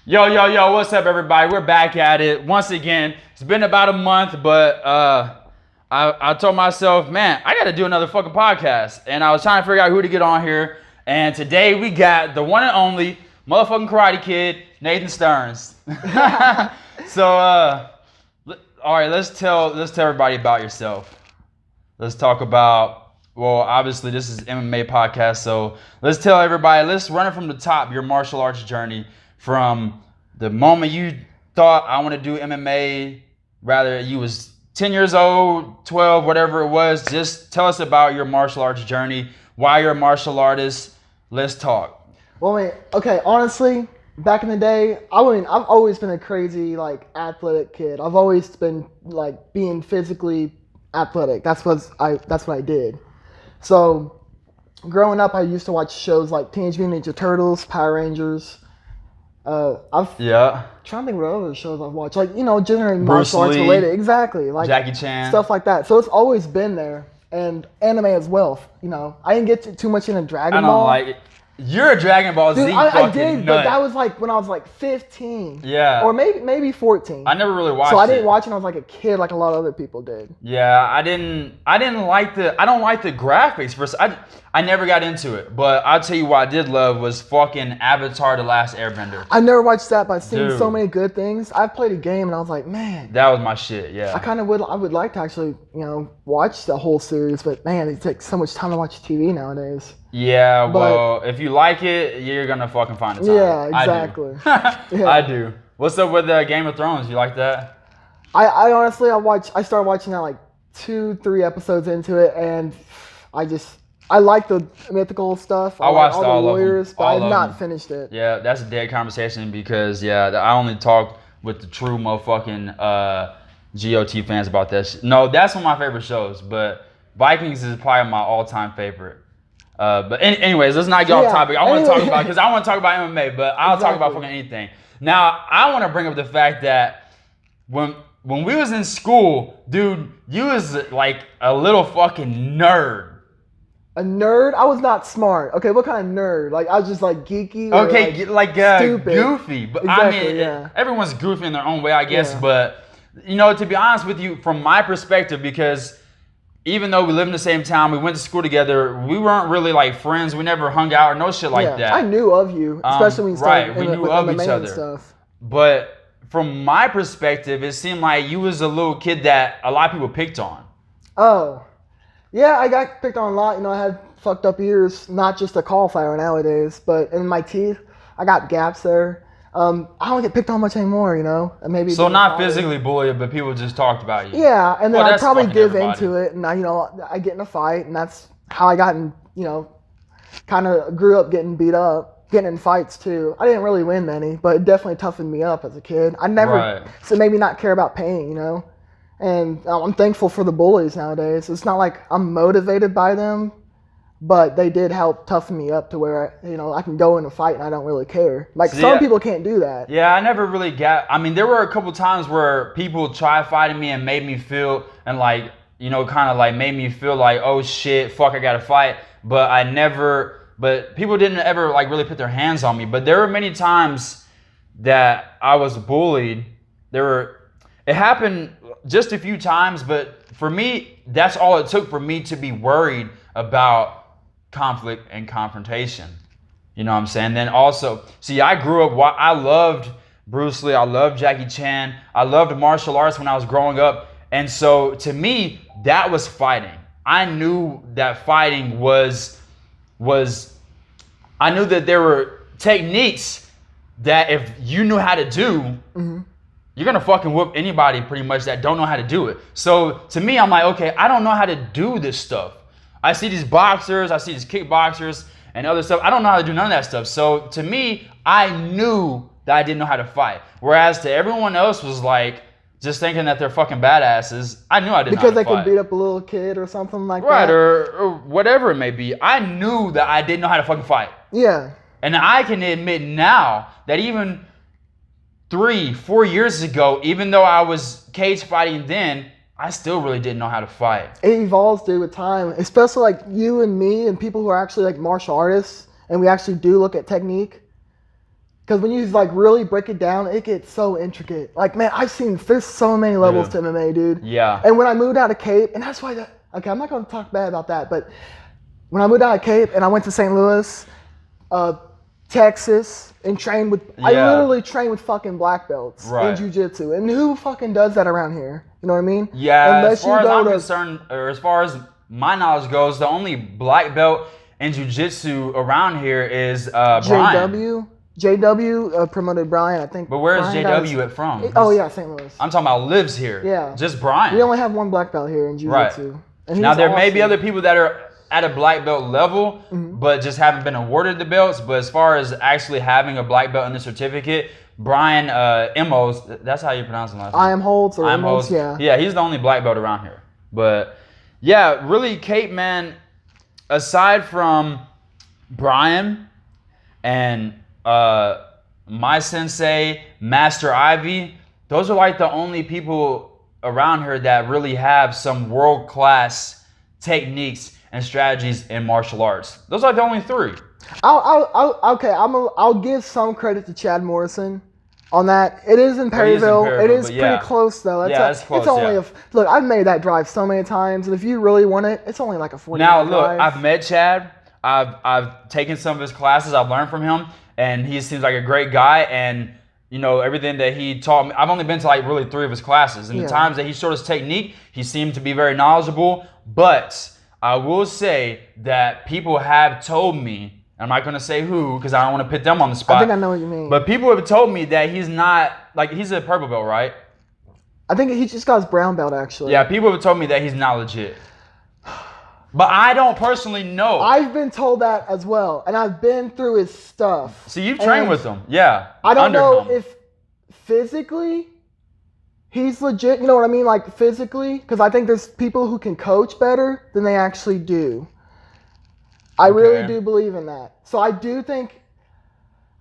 Yo, what's up, everybody? We're back at it once again. It's been about a month, but I told myself, man, I got to do another fucking podcast. And I was trying to figure out who to get on here. And today we got the one and only motherfucking Karate Kid, Nathan Stearns. So, all right, let's tell everybody about yourself. Let's talk about, well, obviously this is MMA podcast, so let's tell everybody, let's run it from the top, your martial arts journey from the moment you thought I want to do MMA, rather you was 10 years old, 12, whatever it was. Just tell us about your martial arts journey, why you're a martial artist. Let's talk. Well, wait, okay, honestly, back in the day, I've always been a crazy, athletic kid. I've always been, being physically athletic. That's what I did. So, growing up, I used to watch shows like Teenage Mutant Ninja Turtles, Power Rangers. Trying to think what other shows I've watched. Generally martial arts related. Exactly. Jackie Chan. Stuff like that. So, it's always been there. And anime as well. I didn't get too much into Dragon Ball. I don't like it. You're a Dragon Ball Z I did, nut. but that was when I was 15. Yeah. Or maybe 14. I never really watched it. So I didn't watch it when I was a kid like a lot of other people did. Yeah, I don't like the graphics. I never got into it. But I'll tell you what I did love was fucking Avatar: The Last Airbender. I never watched that, but I've seen so many good things. I played a game and I was like, man. That was my shit, yeah. I would like to actually, watch the whole series, but man, it takes so much time to watch TV nowadays. Yeah, well, if you like it, you're gonna fucking find the time. Yeah, exactly. I do. What's up with Game of Thrones? You like that? I honestly, I started watching that 2-3 episodes into it, and I like the mythical stuff. I watched all the warriors, of them. but I have not finished it. Yeah, that's a dead conversation because I only talk with the true motherfucking GOT fans about that shit. No, that's one of my favorite shows, but Vikings is probably my all-time favorite. But anyways, let's not get off topic. I want to talk about, because I want to talk about MMA, but I'll talk about fucking anything. Now, I want to bring up the fact that when we was in school, dude, you was like a little fucking nerd. A nerd? I was not smart. Okay, what kind of nerd? I was just geeky. Or stupid. Goofy. But exactly, everyone's goofy in their own way, I guess. Yeah. But to be honest with you, from my perspective, because even though we live in the same town, we went to school together, we weren't really friends. We never hung out or no shit like that. I knew of you, especially when you started we knew with of MMA each other. And stuff. But from my perspective, it seemed like you was a little kid that a lot of people picked on. Oh. Yeah, I got picked on a lot. I had fucked up ears, not just a cauliflower nowadays, but in my teeth, I got gaps there. I don't get picked on much anymore, and maybe. So not physically bullied, but people just talked about you. Yeah, and then I probably give everybody. into it, and I get in a fight, and that's how I got in. Kind of grew up getting beat up, getting in fights too. I didn't really win many, but it definitely toughened me up as a kid. I never, so it made me not care about pain, And I'm thankful for the bullies nowadays. It's not like I'm motivated by them, but they did help toughen me up to where, I can go in a fight and I don't really care. Some people can't do that. Yeah, I never really there were a couple times where people tried fighting me and made me feel, and made me feel like, oh shit, fuck, I gotta fight. But people didn't ever really put their hands on me. But there were many times that I was bullied. It happened just a few times, but for me, that's all it took for me to be worried about conflict and confrontation. You know what I'm saying? Then also, I grew up, I loved Bruce Lee, I loved Jackie Chan, I loved martial arts when I was growing up. And so to me, that was fighting. I knew that fighting was I knew that there were techniques that if you knew how to do, you're going to fucking whoop anybody pretty much that don't know how to do it. So to me, I'm like, okay, I don't know how to do this stuff. I see these boxers, I see these kickboxers and other stuff. I don't know how to do none of that stuff. So to me, I knew that I didn't know how to fight. Whereas to everyone else was just thinking that they're fucking badasses. I knew I didn't know how to fight. Because they could beat up a little kid or something like that. Right, or whatever it may be. I knew that I didn't know how to fucking fight. Yeah. And I can admit now that even 3-4 years ago, even though I was cage fighting then, I still really didn't know how to fight. It evolves, dude, with time. Especially you and me and people who are actually martial artists, and we actually do look at technique. Because when you like really break it down, it gets so intricate. Like, man, there's so many levels to MMA, dude. Yeah. And when I moved out of Cape, and that's why, okay, I'm not going to talk bad about that, but when I moved out of Cape and I went to St. Louis, Texas, and trained with, I literally trained with fucking black belts in jiu-jitsu. And who fucking does that around here? You know what I mean? Yeah, as far as I'm concerned, or as far as my knowledge goes, the only black belt in jiu-jitsu around here is Brian. JW promoted Brian, I think. But where is JW from? Oh, yeah, St. Louis. I'm talking about lives here. Yeah. Just Brian. We only have one black belt here in jiu-jitsu. Right. Now, there may be other people that are at a black belt level, but just haven't been awarded the belts. But as far as actually having a black belt in the certificate, Brian Emos, that's how you pronounce him last name. I am Holtz or Emos, yeah. Yeah, he's the only black belt around here. But, yeah, really, Cape, man, aside from Brian and my sensei, Master Ivy, those are like the only people around here that really have some world-class techniques and strategies in martial arts. Those are the only three. I'll give some credit to Chad Morrison on that. It is in Perryville. It is pretty close though. It's close. It's only look. I've made that drive so many times, and if you really want it, it's only like a 40 Now minute look, drive. I've met Chad. I've taken some of his classes. I've learned from him, and he seems like a great guy. And you know, everything that he taught me. I've only been to like really 3 of his classes, and the times that he showed us technique, he seemed to be very knowledgeable. But I will say that people have told me, I'm not going to say who because I don't want to put them on the spot. I think I know what you mean. But people have told me that he's not, like, he's a purple belt, right? I think he just got his brown belt, actually. Yeah, people have told me that he's not legit. But I don't personally know. I've been told that as well, and I've been through his stuff. See, you've trained with him. Yeah. I don't know if physically he's legit, you know what I mean? Like, physically, because I think there's people who can coach better than they actually do. I really do believe in that. So I do think,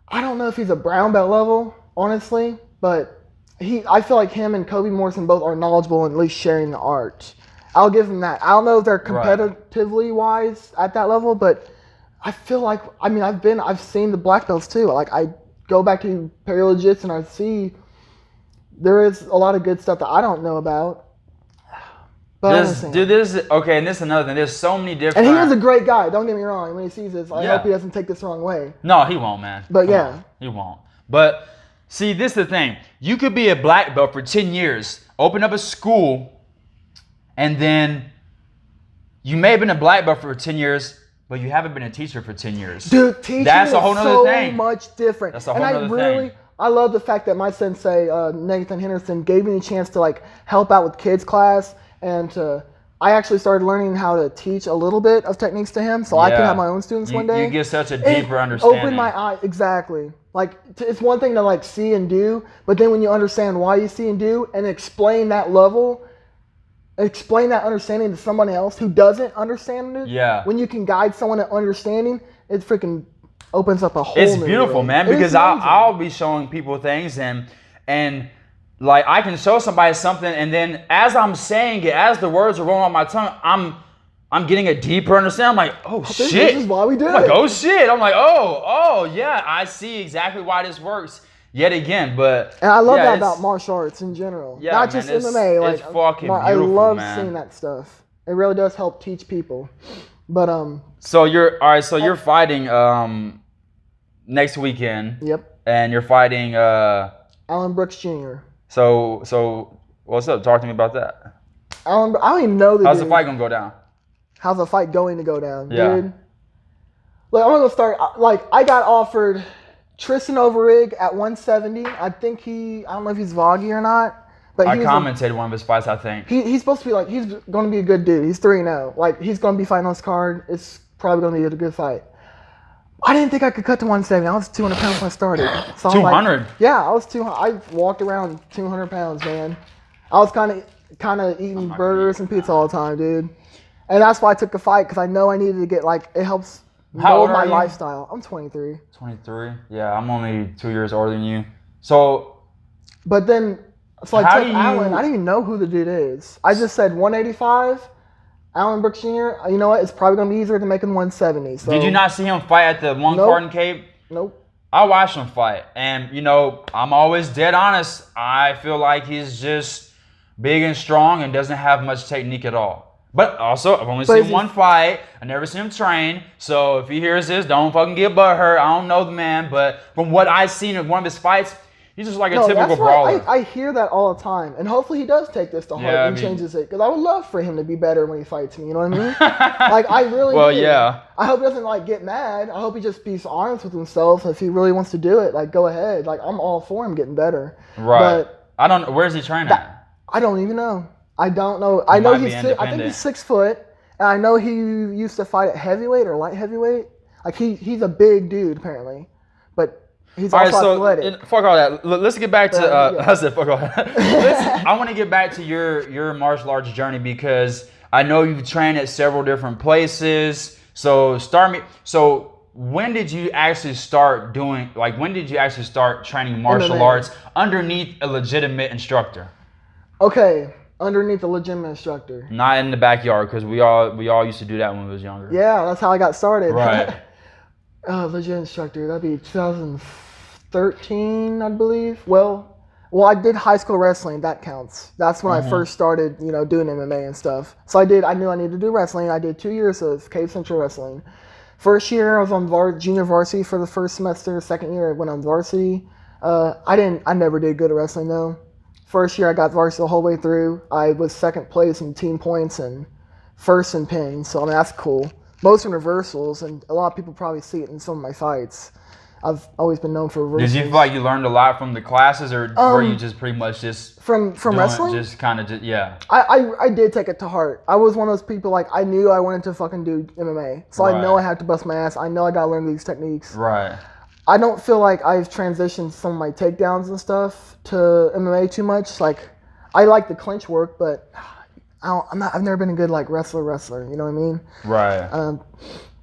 I don't know if he's a brown belt level, honestly, but I feel like him and Kobe Morrison both are knowledgeable in at least sharing the art. I'll give him that. I don't know if they're competitively wise at that level, but I feel like, I mean, I've seen the black belts too. Like, I go back to Imperial Jiu-Jitsu and I see there is a lot of good stuff that I don't know about. But and this is another thing. There's so many different. And he is a great guy. Don't get me wrong. When he sees this, I hope he doesn't take this the wrong way. No, he won't, man. But Come on. He won't. But see, this is the thing. You could be a black belt for 10 years, open up a school, and then you may have been a black belt for 10 years, but you haven't been a teacher for 10 years. Dude, teaching That's a whole nother thing. So much different. That's a whole nother thing. I love the fact that my sensei, Nathan Henderson, gave me the chance to like help out with kids class, and I actually started learning how to teach a little bit of techniques to him, so I could have my own students one day. You get such a deeper understanding. Open my eyes, exactly. Like, it's one thing to like see and do, but then when you understand why you see and do, and explain that level, explain that understanding to somebody else who doesn't understand it. Yeah. When you can guide someone to understanding, it freaking opens up a whole It's new beautiful, world. man, because I'll be showing people things and like I can show somebody something, and then as I'm saying it, as the words are rolling off my tongue, I'm getting a deeper understanding. I'm like, oh shit. This is why we do it. I'm like, oh shit. I'm like, oh yeah, I see exactly why this works yet again. But and I love that about martial arts in general. Yeah, not just MMA. Like, it's fucking beautiful, I love man. seeing that stuff. It really does help teach people. But So you're fighting next weekend. Yep. And you're fighting Alan Brooks Jr. So what's up? Talk to me about that. I don't even know the How's dude. the fight gonna go down? How's the fight going to go down, Yeah. dude? Look, I'm gonna start. Like, I got offered Tristan Overeem at 170. I think I don't know if he's Voggy or not, but I commentated one of his fights. I think he's supposed to be like, he's gonna be a good dude. He's 3-0. Like, he's gonna be fighting on this card. It's probably gonna be a good fight. I didn't think I could cut to 170. I was 200 pounds when I started. So 200? Yeah, I was 200. I walked around 200 pounds, man. I was kind of eating burgers and pizza all the time, dude. And that's why I took the fight, because I know I needed to get, like, it helps mold my lifestyle. I'm 23. 23? Yeah, I'm only 2 years older than you. So. But then, so I took Alan. I didn't even know who the dude is. I just said 185. Alan Brooks Jr., you know what? It's probably going to be easier to make him 170. So. Did you not see him fight at the one card in Cape? Nope. I watched him fight, and you know, I'm always dead honest. I feel like he's just big and strong and doesn't have much technique at all. But also, I've only seen one fight. I never seen him train. So if he hears this, don't fucking get butthurt. I don't know the man, but from what I've seen in one of his fights, he's just like a typical brawler. I hear that all the time, and hopefully he does take this to heart and changes it. Because I would love for him to be better when he fights me. You know what I mean? Like I really. Well, yeah. I hope he doesn't like get mad. I hope he just be honest with himself. If he really wants to do it, like go ahead. Like I'm all for him getting better. Right. But I don't know. Where's he training at? I don't even know. I don't know. I know I think he's 6 foot, and I know he used to fight at heavyweight or light heavyweight. Like he's a big dude apparently, but he's also athletic. Fuck all that. Let's get back to. I said fuck all that. I want to get back to your martial arts journey because I know you've trained at several different places. So when did you actually start doing? Like when did you actually start training martial arts underneath a legitimate instructor? Okay. Underneath a legitimate instructor. Not in the backyard, because we all used to do that when we was younger. Yeah, that's how I got started. Right. Legit instructor. That'd be 2013, I believe. Well, I did high school wrestling. That counts. That's when I first started, doing MMA and stuff. So I knew I needed to do wrestling. I did 2 years of Cave Central wrestling. First year I was on junior varsity for the first semester. Second year I went on varsity. I never did good at wrestling though. First year I got varsity the whole way through. I was second place in team points and first in pins. So I mean that's cool. Most in reversals, and a lot of people probably see it in some of my fights. I've always been known for reversals. Did you feel like you learned a lot from the classes, or were you just pretty much just from wrestling? Just kind of yeah. I did take it to heart. I was one of those people like I knew I wanted to fucking do MMA, so I know I have to bust my ass. I know I gotta learn these techniques. Right. I don't feel like I've transitioned some of my takedowns and stuff to MMA too much. Like I like the clinch work, but I've never been a good like wrestler. You know what I mean? Right.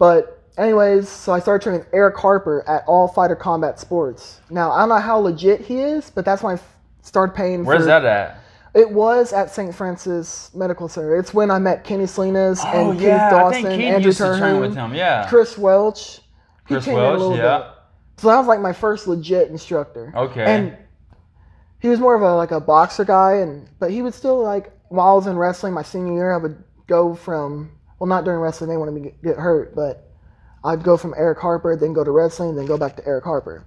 But anyways, so I started training with Eric Harper at All Fighter Combat Sports. Now I don't know how legit he is, but that's when I started paying. Where's that at? It was at St. Francis Medical Center. It's when I met Kenny Salinas and Keith Dawson, I think Andrew used to train Terhune, with him. Yeah. Chris Welch. Chris Welch, yeah. Bit. So that was like my first legit instructor. Okay. And he was more of a boxer guy, but he would still like while I was in wrestling my senior year, I would go from not during wrestling they wanted me to get hurt, but I'd go from Eric Harper, then go to wrestling, then go back to Eric Harper.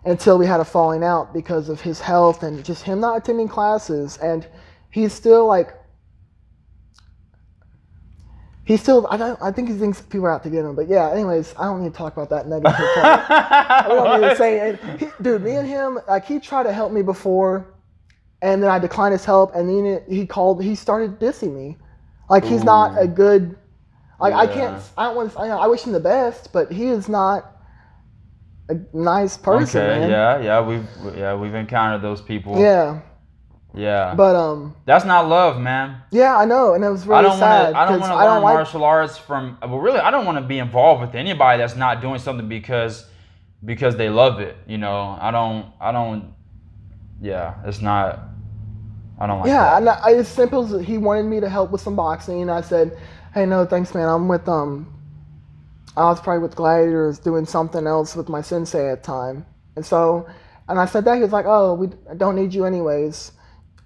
Until we had a falling out because of his health and just him not attending classes, and he's still like. I think he thinks people are out to get him, but yeah. Anyways, I don't need to talk about that negative part. I don't need to say, dude. Me and him, like he tried to help me before, and then I declined his help, and then he started dissing me, like he's not a good, like I wish him the best, but he is not a nice person. Okay, man. we've encountered those people. Yeah, but that's not love, man. Yeah, I know, and it was really sad. I don't want to learn martial arts from. Well, really, I don't want to be involved with anybody that's not doing something because they love it. I don't. Yeah, it's not. I don't like that. Yeah, and it's simple as he wanted me to help with some boxing, and I said, "Hey, no, thanks, man. I'm with I was probably with Gladiators doing something else with my sensei at the time, and I said that he was like, "Oh, I don't need you anyways."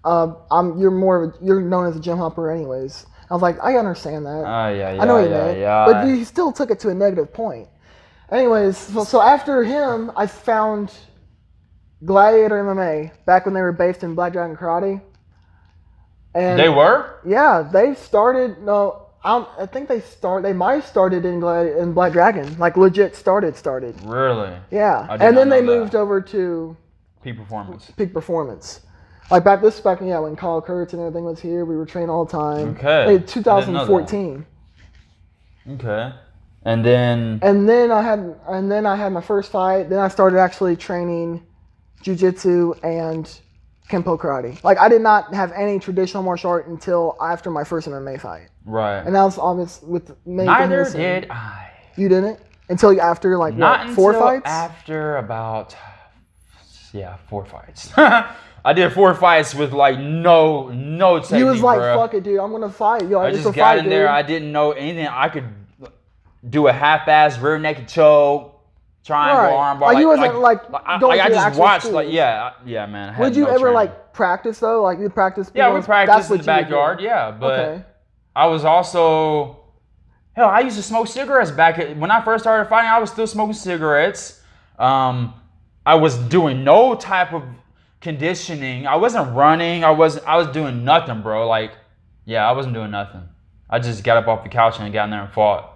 You're known as a gym hopper anyways. I was like, I understand that. I know you meant, but he still took it to a negative point. Anyways, so after him, I found Gladiator MMA back when they were based in Black Dragon Karate. And they were? Yeah, they started. No, I think they might have started in Black Dragon, like legit started. Really? Yeah, and then they moved over to Peak Performance. Like back when Kyle Kurtz and everything was here, we were training all the time. Okay. 2014. Okay. And then I had my first fight. Then I started actually training jiu-jitsu and Kempo karate. Like I did not have any traditional martial art until after my first MMA fight. Right. And that was obvious with Nathan. Neither did I. You didn't? Until after like not what, 4 until fights? After about 4 fights. I did 4 fights with like no technique. He was like, bro. "Fuck it, dude, I'm gonna fight." Yo, I just got in there. I didn't know anything. I could do a half-ass rear naked choke, triangle arm bar. Like you wasn't going I to just watched schools. like yeah man. I had Would you no ever training. like practice though? Like you practice? Yeah, we practiced in the backyard. Yeah, but I was also hell. I used to smoke cigarettes when I first started fighting. I was still smoking cigarettes. I was doing no type of conditioning. I wasn't running. I was doing nothing, bro. Like, yeah, I wasn't doing nothing. I just got up off the couch and got in there and fought.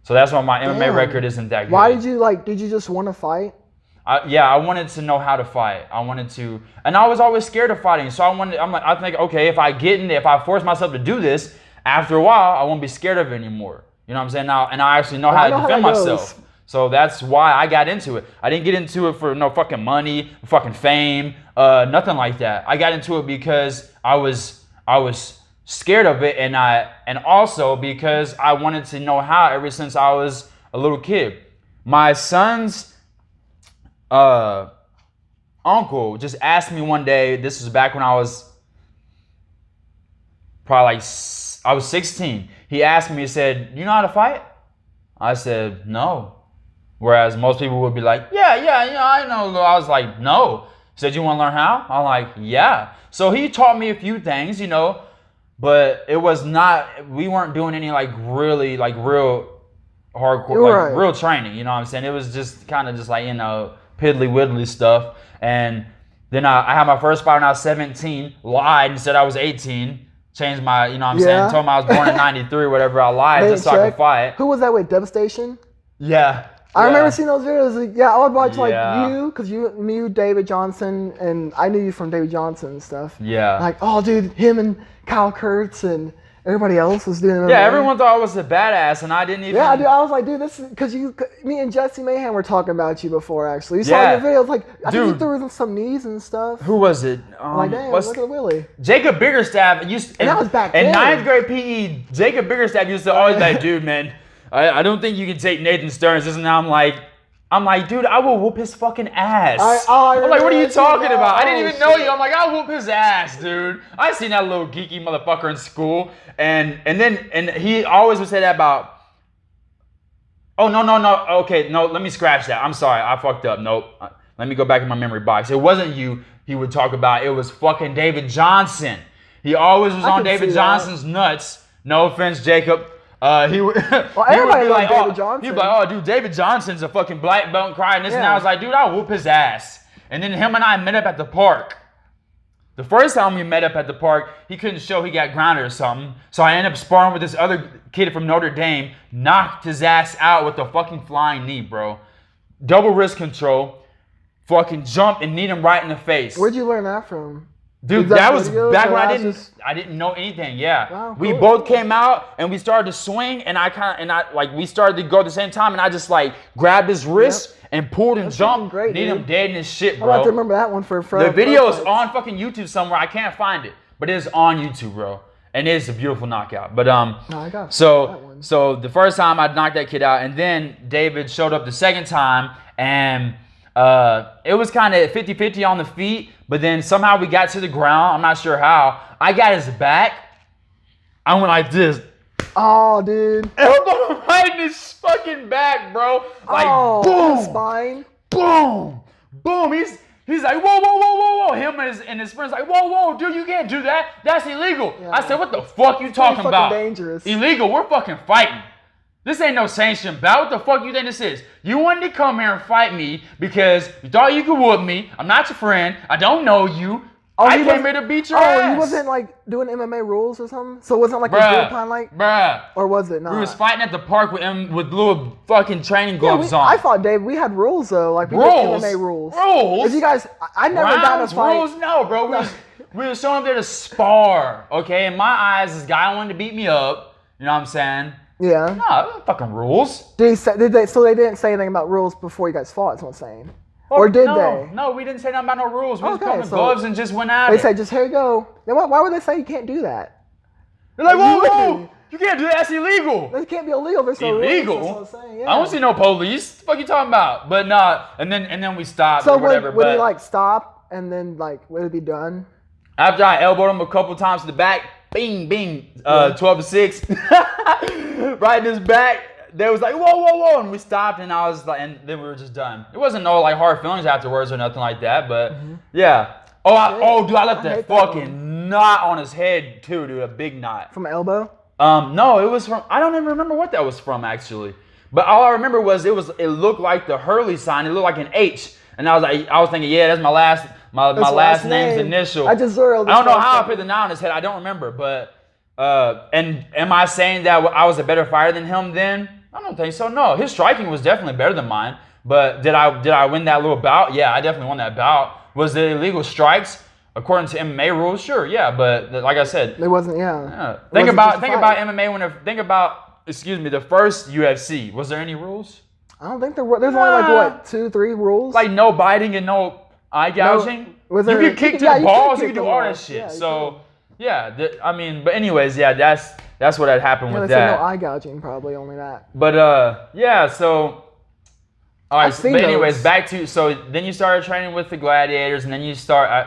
So that's why my MMA record isn't that good. Why did you just want to fight? I wanted to know how to fight. And I was always scared of fighting. So I think, okay, if I force myself to do this, after a while, I won't be scared of it anymore. You know what I'm saying? Now, and I actually know how to defend myself. So that's why I got into it. I didn't get into it for no fucking money, fucking fame, nothing like that. I got into it because I was scared of it, and also because I wanted to know how ever since I was a little kid. My son's uncle just asked me one day. This was back when I was probably I was 16. He asked me, he said, "You know how to fight?" I said, "No." Whereas most people would be like, yeah, I know. I was like, no. He said, "You want to learn how?" I'm like, yeah. So he taught me a few things, but it was not, we weren't doing any really real hardcore, real training, you know what I'm saying? It was just kind of just like, piddly widdly stuff. And then I had my first fight when I was 17, lied and said I was 18. Changed my, saying, told him I was born in 93 or whatever. I lied just so I could fight. Who was that with? Devastation? Yeah. I remember seeing those videos. Yeah, I would watch you, because you, David Johnson, and I knew you from David Johnson and stuff. Yeah. Like, oh, dude, him and Kyle Kurtz and everybody else was doing it. Yeah, everyone thought I was a badass, and I didn't even. Yeah, dude, I was like, dude, this is because me and Jesse Mayhem were talking about you before, actually. You saw your videos, like, I think you threw some knees and stuff. Who was it? Like, damn, look at Willie. Jacob Biggerstaff used. And that was back then. In 9th grade PE, Jacob Biggerstaff used to always be like, dude, man, I don't think you can take Nathan Stearns. And now I'm like, dude, I will whoop his fucking ass. I'm like, what are you talking about? I didn't even know you. I'm like, I'll whoop his ass, dude. I seen that little geeky motherfucker in school, and he always would say that about. Oh no, okay, no, let me scratch that. I'm sorry, I fucked up. Nope. Let me go back in my memory box. It wasn't you. He would talk about. It was fucking David Johnson. He always was on David Johnson's nuts. No offense, Jacob. He would be like, David Johnson. He'd be like, oh, dude, David Johnson's a fucking black belt crying this, and I was like, dude, I'll whoop his ass. And then him and I met up at the park. The first time we met up at the park, he couldn't show he got grounded or something, so I ended up sparring with this other kid from Notre Dame, knocked his ass out with a fucking flying knee, bro. Double wrist control, fucking jump and kneed him right in the face. Where'd you learn that from? Dude, that was back when I didn't know anything. Yeah, wow, we both came out and we started to swing, and we started to go at the same time, and I just like grabbed his wrist and pulled and jumped, need him dead in his shit, bro. I have to remember that one for the video is on fucking YouTube somewhere. I can't find it, but it is on YouTube, bro, and it is a beautiful knockout. But no, I got so the first time I knocked that kid out, and then David showed up the second time, and it was kind of 50-50 on the feet, but then somehow we got to the ground. I'm not sure how. I got his back. I went like this. Oh, dude. Elbow right in his fucking back, bro. Like, boom. Spine. Boom. Boom. He's like, whoa. Him and his friends like, whoa, dude, you can't do that. That's illegal. Yeah. I said, what the fuck you talking about? Dangerous. Illegal. We're fucking fighting. This ain't no sanctioned bout. What the fuck you think this is? You wanted to come here and fight me because you thought you could whoop me. I'm not your friend. I don't know you. I came here to beat your ass. Oh, you wasn't like doing MMA rules or something? So it wasn't like a dual time like? Bruh. Or was it not? We was fighting at the park with little fucking training gloves on. I fought Dave. We had rules though. Like we did MMA rules. Rules? If you guys, I never got a fight. Rules? No, bro. We were showing up there to spar. Okay, in my eyes, this guy wanted to beat me up. You know what I'm saying? Yeah. No, fucking rules. So they didn't say anything about rules before you guys fought, is what I'm saying. Or did they? No, we didn't say nothing about no rules. We just put on the gloves and just went at it. They said, just here you go. Then why would they say you can't do that? They're like, whoa, you can't do that. That's illegal. It can't be illegal. There's no illegal. Rules. That's what I'm saying. Yeah. I don't see no police. What the fuck you talking about? But nah, and then we stopped or whatever. Would he like stop and then like would it be done? After I elbowed him a couple times to the back, bing, 12-6, right in his back. they was like, whoa, and we stopped, and I was like, and then we were just done. It wasn't no like hard feelings afterwards or nothing like that, but yeah. Dude, I left a fucking knot on his head too, dude, a big knot. From elbow? No, it was from, I don't even remember what that was from actually. But all I remember was it looked like the Hurley sign. It looked like an H. And I was thinking, yeah, that's my last name's initial. I just zeroed. I don't know how I put the knot on his head. I don't remember. But and am I saying that I was a better fighter than him then? I don't think so. No, his striking was definitely better than mine. But did I win that little bout? Yeah, I definitely won that bout. Was it illegal strikes according to MMA rules? Sure, yeah. But like I said, it wasn't. Yeah. Think about MMA the first UFC. Was there any rules? I don't think there were. There's only like what 2-3 rules. Like no biting and no eye gouging. You could kick to the balls. You could do all that shit. Yeah, so but anyways, yeah, that's what had happened with that. No eye gouging, probably only that. But yeah, so. All right, but anyways, back to, so then you started training with the Gladiators, and then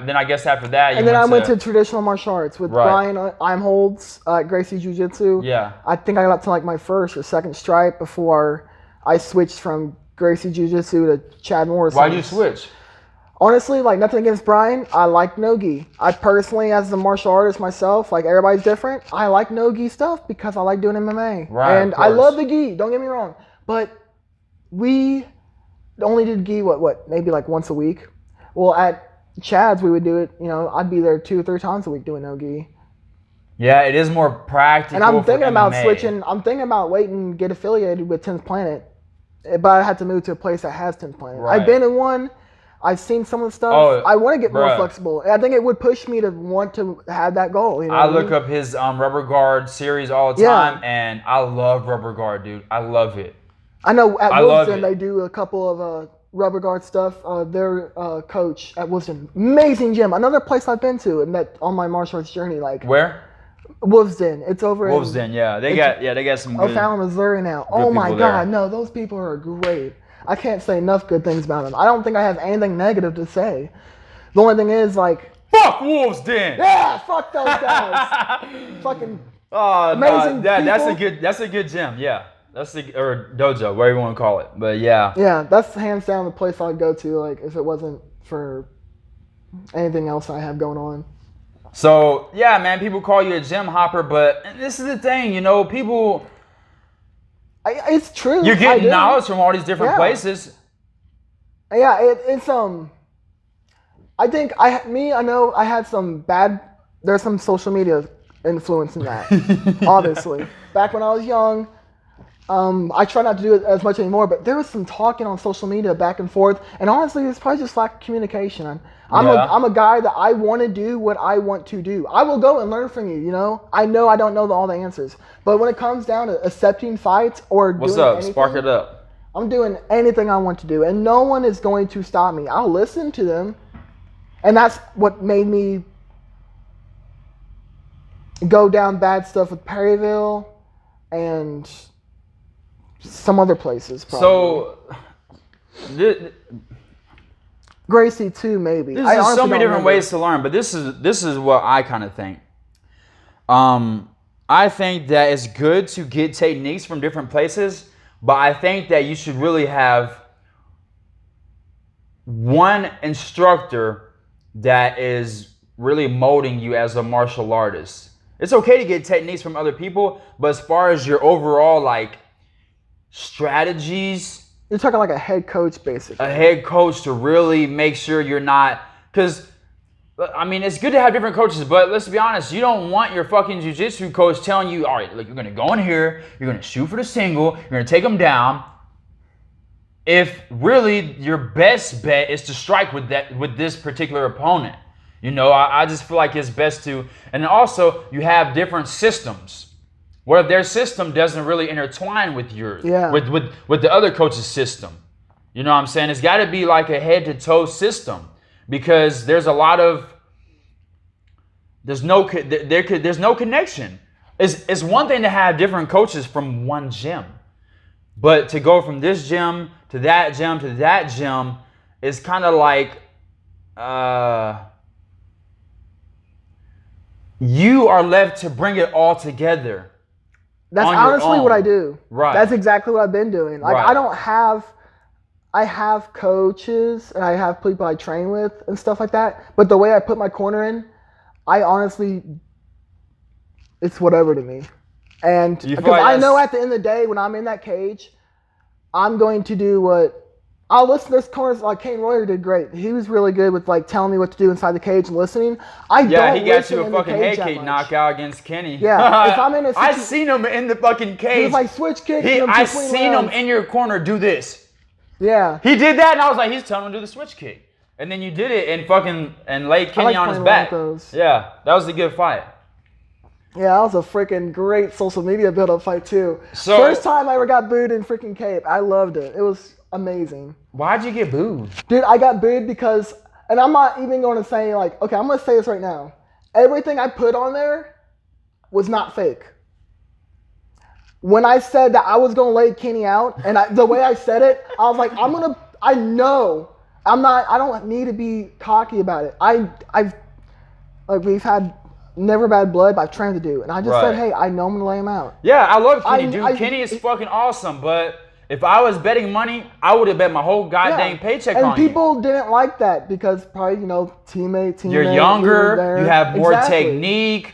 then I guess after that I went to traditional martial arts with Brian Imholtz at Gracie Jiu-Jitsu. Yeah. I think I got to like my first or second stripe before I switched from Gracie Jiu-Jitsu to Chad Morrison. Why'd you switch? Honestly, like nothing against Brian, I like no-gi. I personally, as a martial artist myself, like everybody's different, I like no-gi stuff because I like doing MMA. Right, and I love the gi, don't get me wrong. But we only did gi maybe like once a week. Well, at Chad's we would do it, I'd be there 2 or 3 times a week doing no gi. Yeah, it is more practical. And I'm thinking about MMA. switching. I'm thinking about waiting to get affiliated with 10th Planet, but I had to move to a place that has 10th Planet. Right. I've been in one. I've seen some of the stuff. I want to get more flexible. I think it would push me to want to have that goal. I look up his rubber guard series all the time, and I love rubber guard, dude. I love it. I know at Wilson they do a couple of rubber guard stuff. Their coach at Wilson, amazing gym. Another place I've been to, and that on my martial arts journey, like where? Wolves Den. It's over Wolves Den. Yeah, they got some good. O'Fallon, Missouri now. Oh my God, no, those people are great. I can't say enough good things about them. I don't think I have anything negative to say. The only thing is like, fuck Wolves Den. Yeah, fuck those guys. Fucking amazing. That's a good gym. Yeah. Or dojo, whatever you want to call it. But yeah. Yeah, that's hands down the place I'd go to, like, if it wasn't for anything else I have going on. So, yeah, man, people call you a gym hopper, but this is the thing, people... it's true. You're getting knowledge from all these different places. Yeah, it's, I think, I know I had some bad... There's some social media influence in that, obviously. Back when I was young... I try not to do it as much anymore, but there was some talking on social media back and forth, and honestly, it's probably just lack of communication. I'm a guy that I want to do what I want to do. I will go and learn from you, I know I don't know all the answers, but when it comes down to accepting fights or doing anything, spark it up. I'm doing anything I want to do, and no one is going to stop me. I'll listen to them, and that's what made me go down bad stuff with Perryville and some other places, probably. So, Gracie too, maybe. There's so many different ways to learn, but this is what I kind of think. I think that it's good to get techniques from different places, but I think that you should really have one instructor that is really molding you as a martial artist. It's okay to get techniques from other people, but as far as your overall strategies. You're talking like a head coach, basically. A head coach to really make sure you're not, because, it's good to have different coaches, but let's be honest, you don't want your fucking jiu-jitsu coach telling you, all right, look, you're going to go in here, you're going to shoot for the single, you're going to take them down. If really your best bet is to strike with this particular opponent. I just feel like it's best to, and also you have different systems. What if their system doesn't really intertwine with yours, with the other coach's system? You know what I'm saying? It's got to be like a head-to-toe system, because there's a lot of there's no connection. It's one thing to have different coaches from one gym, but to go from this gym to that gym to that gym is kind of like you are left to bring it all together. That's honestly what I do. Right. That's exactly what I've been doing. Like Right. I have coaches and I have people I train with and stuff like that. But the way I put my corner in, I honestly, it's whatever to me. And because I know at the end of the day, when I'm in that cage, I'm going to do what I'll listen. There's corners like Kane Royer did great. He was really good with like telling me what to do inside the cage and listening. He got you a fucking head kick knockout against Kenny. Yeah, if I'm in a I seen him in the fucking cage. He was like switch kick. I seen him in your corner do this. Yeah, he did that, and I was like, he's telling him to do the switch kick, and then you did it and laid Kenny on his back. Yeah, that was a good fight. Yeah, that was a freaking great social media build-up fight too. So, first time I ever got booed in freaking Cape. I loved it. It was amazing. Why'd you get booed? Dude, I got booed because, and I'm not even going to say like, okay, I'm going to say this right now. Everything I put on there was not fake. When I said that I was going to lay Kenny out, and the way I said it, I was like, I don't need to be cocky about it. We've had never bad blood, but I've trained to do. And I just said, hey, I know I'm going to lay him out. Yeah, I love Kenny, dude. Kenny is fucking awesome, but if I was betting money, I would have bet my whole goddamn paycheck on you. And people didn't like that because probably, teammate. You're younger, you have more technique,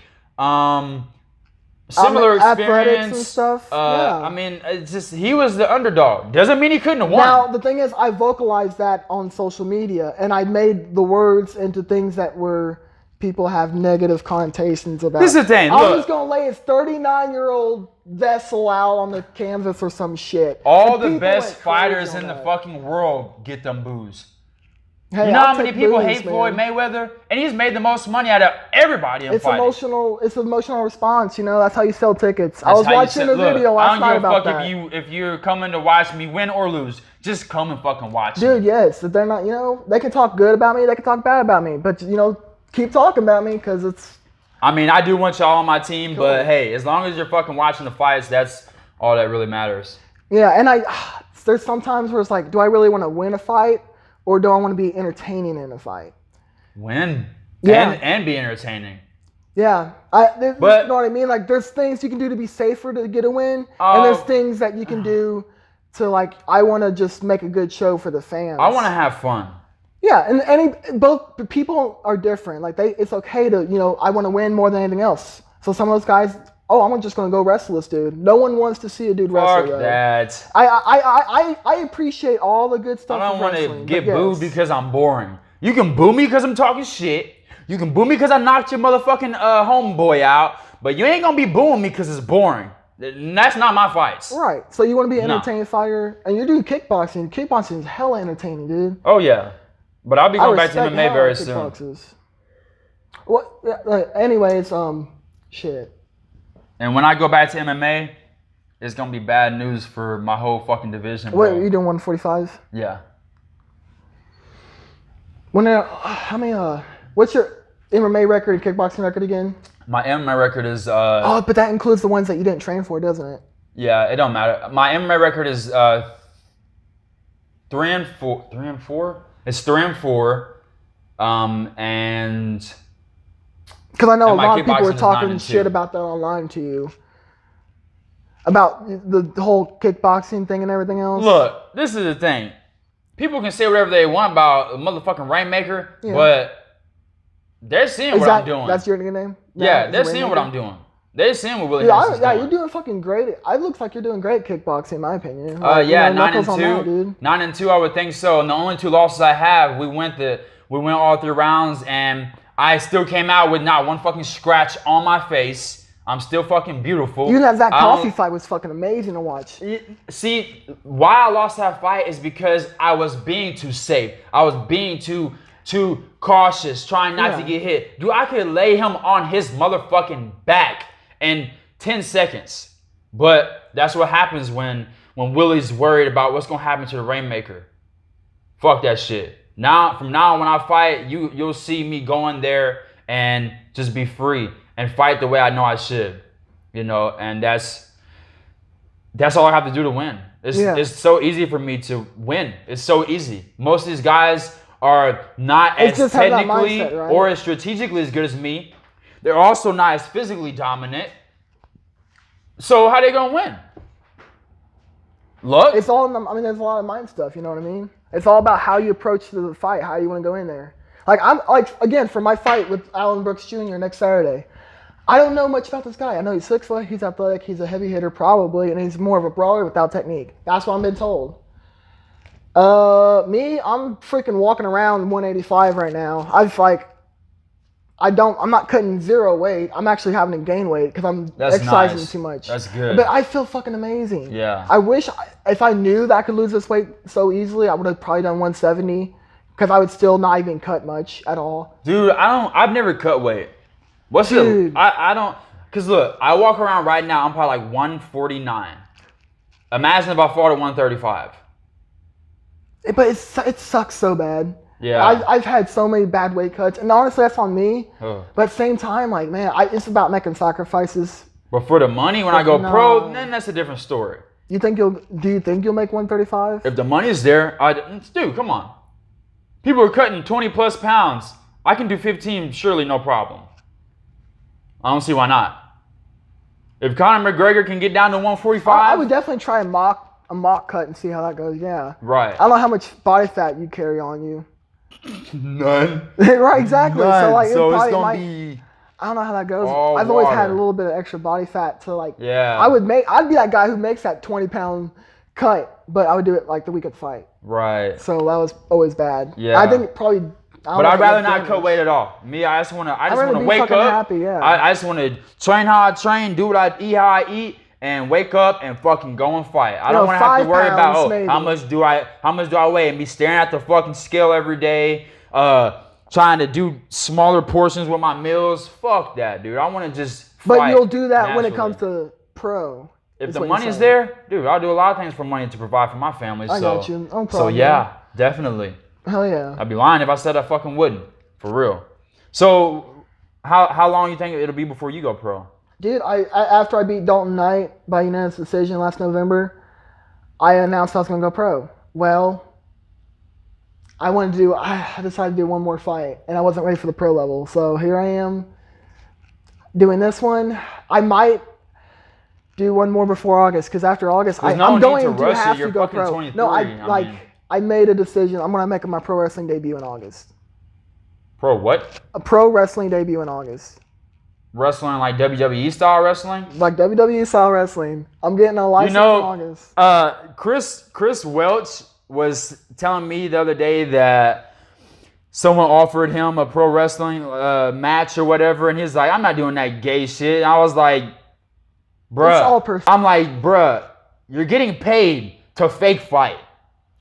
similar experience and stuff. I mean, it's just he was the underdog. Doesn't mean he couldn't have won. Now, the thing is, I vocalized that on social media, and I made the words into things that were people have negative connotations about. This is the thing. I was going to lay his 39-year-old vessel out on the canvas or some shit. All the best fighters in the fucking world get them boos. Hey, you know how many people hate Floyd Mayweather? And he's made the most money out of everybody in fighting. It's an emotional response, That's how you sell tickets. I was watching a video last night about that. I don't give a fuck if you're coming to watch me win or lose. Just come and fucking watch me. Dude, yes. If they're not, they can talk good about me. They can talk bad about me. But, keep talking about me because it's... I mean, I do want y'all on my team, but hey, as long as you're fucking watching the fights, that's all that really matters. Yeah, and there's sometimes where it's like, do I really want to win a fight or do I want to be entertaining in a fight? Win. Yeah. And be entertaining. Yeah. You know what I mean? Like, there's things you can do to be safer to get a win, and there's things that you can do to, like, I want to just make a good show for the fans. I want to have fun. Yeah, and both people are different. Like it's okay to, I want to win more than anything else. So some of those guys, I'm just gonna go wrestle this dude. No one wants to see a dude wrestle. Fuck that. I appreciate all the good stuff. I don't want to get booed because I'm boring. You can boo me because I'm talking shit. You can boo me because I knocked your motherfucking homeboy out. But you ain't gonna be booing me because it's boring. That's not my fights. Right. So you want to be an entertaining fighter, and you're doing kickboxing. Kickboxing is hella entertaining, dude. Oh yeah. But I'll be going back to MMA very soon. Well, anyways, shit. And when I go back to MMA, it's gonna be bad news for my whole fucking division. Wait, are you doing 145? Yeah. What's your MMA record, kickboxing record again? My MMA record is. But that includes the ones that you didn't train for, doesn't it? Yeah, it don't matter. My MMA record is 3-4. 3-4. It's 3-4, and because I know a lot of people were talking shit about that online to you, about the whole kickboxing thing and everything else. Look, this is the thing. People can say whatever they want about a motherfucking Rainmaker, but they're seeing what I'm doing. That's your nickname? Yeah, they're seeing what I'm doing. They're seeing what Willie Harris is doing. You're doing fucking great. It looks like you're doing great kickboxing, in my opinion. 9-2. 9-2, I would think so. And the only 2 losses I have, we went all 3 rounds, and I still came out with not one fucking scratch on my face. I'm still fucking beautiful. Even that Zach Coffey fight was fucking amazing to watch. See, why I lost that fight is because I was being too safe. I was being too cautious, trying not to get hit. Dude, I could lay him on his motherfucking back in 10 seconds. But that's what happens when Willie's worried about what's going to happen to the Rainmaker. Fuck that shit. From now on, when I fight, you'll see me going there and just be free and fight the way I know I should. And that's all I have to do to win. It's so easy for me to win. It's so easy. Most of these guys are not as technically or as strategically as good as me. They're also not as physically dominant. So how they gonna win? Luck? It's all. There's a lot of mind stuff. You know what I mean? It's all about how you approach the fight, how you want to go in there. Like again for my fight with Alan Brooks Jr. next Saturday. I don't know much about this guy. I know he's 6 foot, he's athletic, he's a heavy hitter probably, and he's more of a brawler without technique. That's what I've been told. Me, I'm freaking walking around 185 right now. I'm not cutting zero weight. I'm actually having to gain weight because I'm exercising too much. That's good. But I feel fucking amazing. Yeah. I wish if I knew that I could lose this weight so easily, I would have probably done 170 because I would still not even cut much at all. Dude, I've never cut weight. I don't, because look, I walk around right now, I'm probably like 149. Imagine if I fought at 135. But it sucks so bad. Yeah. I've had so many bad weight cuts, and honestly, that's on me. But at the same time, like, man, it's about making sacrifices. But for the money, when I go pro, then that's a different story. Do you think you'll make 135? If the money's there, dude, come on. People are cutting 20 plus pounds. I can do 15, surely no problem. I don't see why not. If Conor McGregor can get down to 145, I would definitely try a mock cut and see how that goes. Yeah. Right. I don't know how much body fat you carry on you. None. Right, exactly. None. So like, so it's gonna be. I don't know how that goes. All I've always had a little bit of extra body fat to like. Yeah. I'd be that guy who makes that 20-pound cut, but I would do it like the week of the fight. Right. So that was always bad. Yeah. I think probably. But I'd rather not cut weight at all. Me, I just want to wake up. Happy, yeah. I just want to train how I train, do what I eat, how I eat, and wake up and fucking go and fight. I don't want to have to worry about how much do I weigh and be staring at the fucking scale every day, trying to do smaller portions with my meals. Fuck that, dude. I want to just fight. But you'll do that when it naturally. comes to pro. If the money is there, dude, I'll do a lot of things for money to provide for my family. I got you. No problem. So yeah, definitely. Hell yeah. I'd be lying if I said I fucking wouldn't. For real. So, how long you think it'll be before you go pro? Dude, after I beat Dalton Knight by unanimous decision last November, I announced I was going to go pro. Well, I decided to do one more fight, and I wasn't ready for the pro level. So here I am doing this one. I might do one more before August, because after August, I'm going to have to go pro. No, I made a decision. I'm going to make my pro wrestling debut in August. Pro what? A pro wrestling debut in August. Wrestling like WWE style wrestling? Like WWE style wrestling. I'm getting a license in August. Chris Welch was telling me the other day that someone offered him a pro wrestling match or whatever, and he's like, I'm not doing that gay shit. And I was like, bruh. It's all perfect. I'm like, bruh, you're getting paid to fake fight.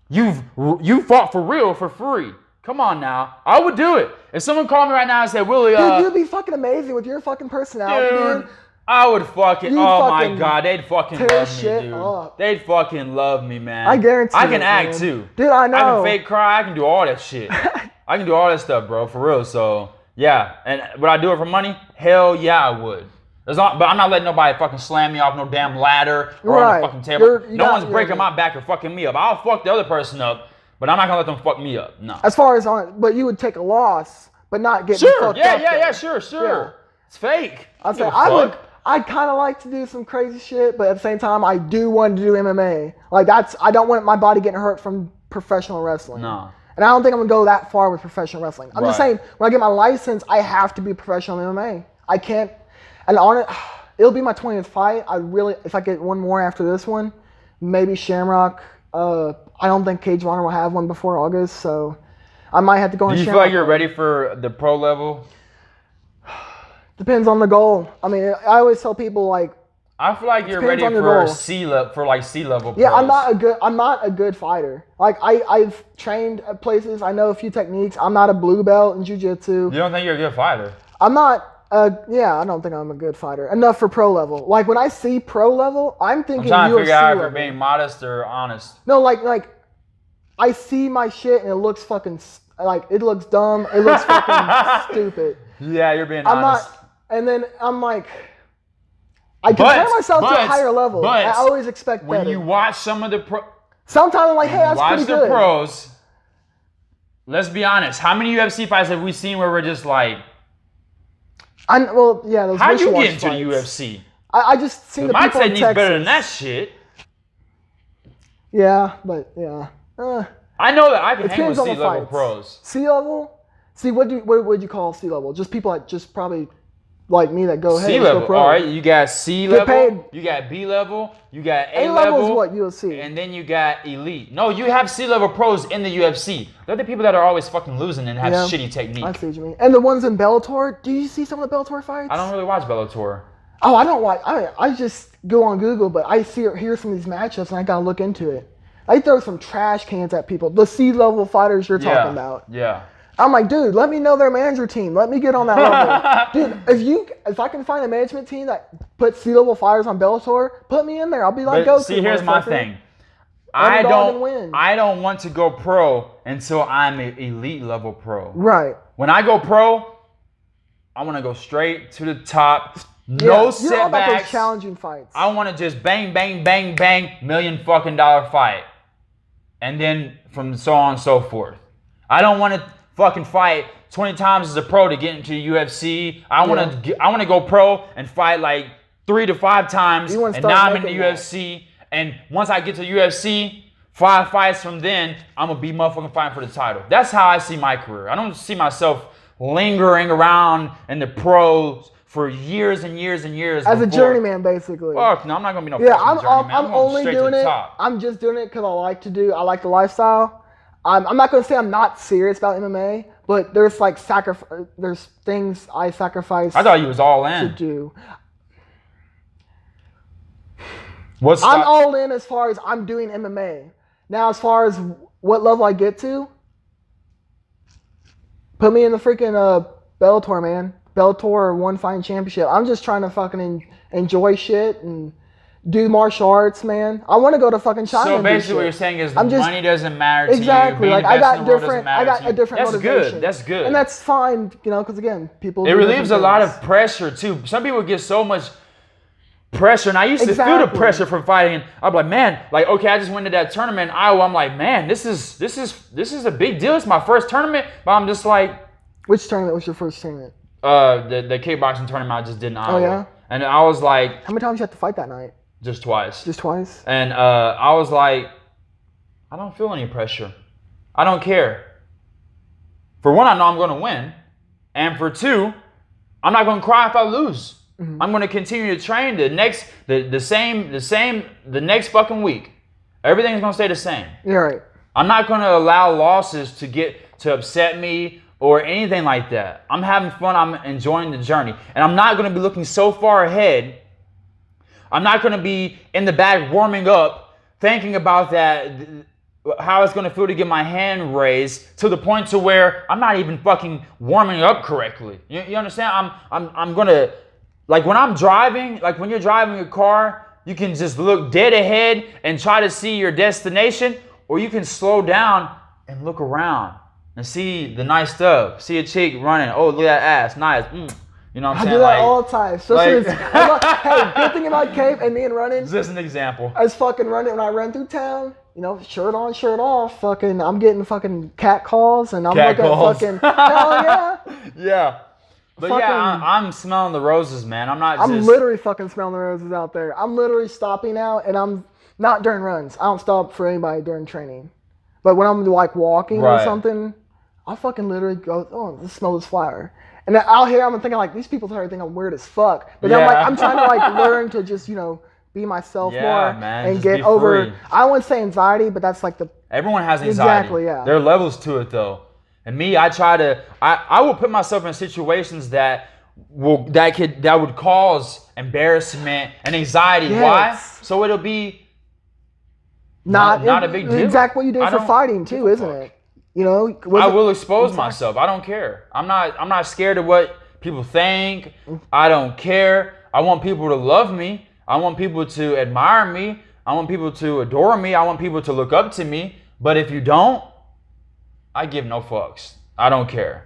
You fought for real for free. Come on now. I would do it. If someone called me right now and said, Willie, dude, you'd be fucking amazing with your fucking personality, dude. I would fucking, my God, they'd fucking love me, dude. Up. They'd fucking love me, man. I guarantee I can act, too. Dude, I know. I can fake cry. I can do all that shit. I can do all that stuff, bro, for real. So, yeah. And would I do it for money? Hell yeah, I would. But I'm not letting nobody fucking slam me off no damn ladder or on the fucking table. No one's breaking my back or fucking me up. I'll fuck the other person up, but I'm not gonna let them fuck me up. No. As far as but you would take a loss, but not get fucked up. Yeah, sure. Yeah. It's fake. I'd kind of like to do some crazy shit, but at the same time, I do want to do MMA. Like I don't want my body getting hurt from professional wrestling. No. And I don't think I'm gonna go that far with professional wrestling. I'm just saying, when I get my license, I have to be professional in MMA. I can't. And it'll be my 20th fight. If I get one more after this one, maybe Shamrock. I don't think Cage Warner will have one before August, so I might have to go on Shamrock. Do you feel like you're ready for the pro level? Depends on the goal. I mean, I always tell people like. I feel like you're ready for C level pros. Yeah, I'm not a good fighter. Like I've trained at places. I know a few techniques. I'm not a blue belt in jiu-jitsu. You don't think you're a good fighter? I'm not. I don't think I'm a good fighter. Enough for pro level. Like when I see pro level, I'm thinking UFC I'm trying to figure out if level. you're being modest or honest. No, like I see my shit and it looks fucking it looks dumb. It looks fucking stupid. Yeah, you're being honest. And then I'm like, I compare myself to a higher level. But I always expect when better. you watch some of the sometimes I'm like, hey, that's pretty good. Watch the pros. Let's be honest. How many UFC fights have we seen where we're just like? Those How you get into fights. the UFC? I just see the my people in technique's Texas. better than that shit. Yeah, but yeah. I know that I can It hang with depends on the C-level fights. pros. C-level? See, what would you call C-level? Just people that just probably like me that go, hey, let's C-level. go pro. All right, you got C-level, paid. you got B-level, you got A-level A-level. is what, UFC? And then you got elite. No, you have C-level pros in the UFC. They're the people that are always fucking losing and have shitty technique. I see what you mean. And the ones in Bellator, do you see some of the Bellator fights? I don't really watch Bellator. Oh, I don't watch. I just go on Google, but I hear some of these matchups and I gotta look into it. I throw some trash cans at people. The C-level fighters you're talking about. Yeah. I'm like, dude, let me know their manager team. Let me get on that level. Dude, if I can find a management team that puts C-level fighters on Bellator, put me in there. I'll be like, go. See, here's my thing. I don't want to go pro until I'm an elite level pro. Right. When I go pro, I want to go straight to the top. No setbacks. You're all about those challenging fights. I want to just bang, bang, bang, bang, $1 million fucking fight. And then from so on and so forth. I don't want to fucking fight 20 times as a pro to get into the UFC. I want to go pro and fight like 3 to 5 times, and now I'm in the UFC. And once I get to the UFC, 5 fights from then, I'm gonna be motherfucking fighting for the title. That's how I see my career. I don't see myself lingering around in the pros for years and years and years. As a journeyman, basically. Fuck no, I'm not gonna be no journeyman. I'm only doing it. I'm just doing it because I like the lifestyle. I'm not going to say I'm not serious about MMA, but there's like there's things I sacrifice. I thought you was all in. To do. I'm all in as far as I'm doing MMA. Now, as far as what level I get to, put me in the freaking Bellator, man. Bellator One Fighting Championship. I'm just trying to fucking enjoy shit and do martial arts, man. I want to go to fucking China. So basically, what you're saying is money doesn't matter to you. Exactly. Like I got a different That's motivation. good. That's good. And that's fine, because again, people. It relieves a lot of pressure too. Some people get so much pressure, and I used to feel the pressure from fighting. I'm like, man, like okay, I just went to that tournament in Iowa. I'm like, man, this is a big deal. It's my first tournament, but I'm just like. Which tournament was your first tournament? The kickboxing tournament I just did in Iowa. Oh yeah. And I was like. How many times you had to fight that night? Just twice. Just twice? And I was like, I don't feel any pressure. I don't care. For one, I know I'm going to win. And for two, I'm not going to cry if I lose. Mm-hmm. I'm going to continue to train the next fucking week. Everything's going to stay the same. You're right. I'm not going to allow losses to upset me or anything like that. I'm having fun. I'm enjoying the journey. And I'm not going to be looking so far ahead. I'm not going to be in the back warming up, thinking about that, how it's going to feel to get my hand raised to the point to where I'm not even fucking warming up correctly. You understand? I'm going to, like when I'm driving, like when you're driving a car, you can just look dead ahead and try to see your destination, or you can slow down and look around and see the nice stuff. See a chick running. Oh, look at that ass. Nice. You know what I'm saying? I do that all the time. Hey, good thing about Cape and me and running. Just an example. I was fucking running when I run through town. Shirt on, shirt off. Fucking, I'm getting fucking cat calls and I'm looking at fucking. Hell yeah. Yeah. But fucking, I'm smelling the roses, man. I'm literally fucking smelling the roses out there. I'm literally stopping out, and I'm not during runs. I don't stop for anybody during training. But when I'm like walking or something, I'll fucking literally go, oh, let's smell this flower. And then out here, I'm thinking like, these people probably think I'm weird as fuck. But then I'm trying to like learn to just, be myself more, man, and get over, free. I wouldn't say anxiety, but that's like everyone has anxiety. Exactly, yeah. There are levels to it though. And me, I will put myself in situations that would cause embarrassment and anxiety. Yes. Why? So it'll be not a big deal. Exactly what you did for fighting too, isn't it? I will expose myself. I don't care. I'm not scared of what people think. I don't care. I want people to love me. I want people to admire me. I want people to adore me. I want people to look up to me. But if you don't, I give no fucks. I don't care.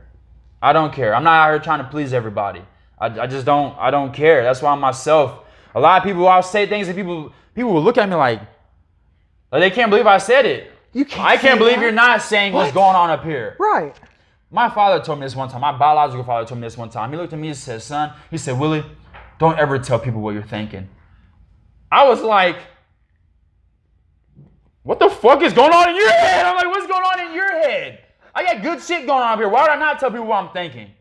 I'm not out here trying to please everybody. I just don't. I don't care. That's why I'm myself. A lot of people, I'll say things and people will look at me like they can't believe I said it. I can't believe you're not saying what's going on up here. Right. My father told me this one time. My biological father told me this one time. He looked at me and said, son, he said, Willie, don't ever tell people what you're thinking. I was like, what the fuck is going on in your head? I'm like, what's going on in your head? I got good shit going on up here. Why would I not tell people what I'm thinking?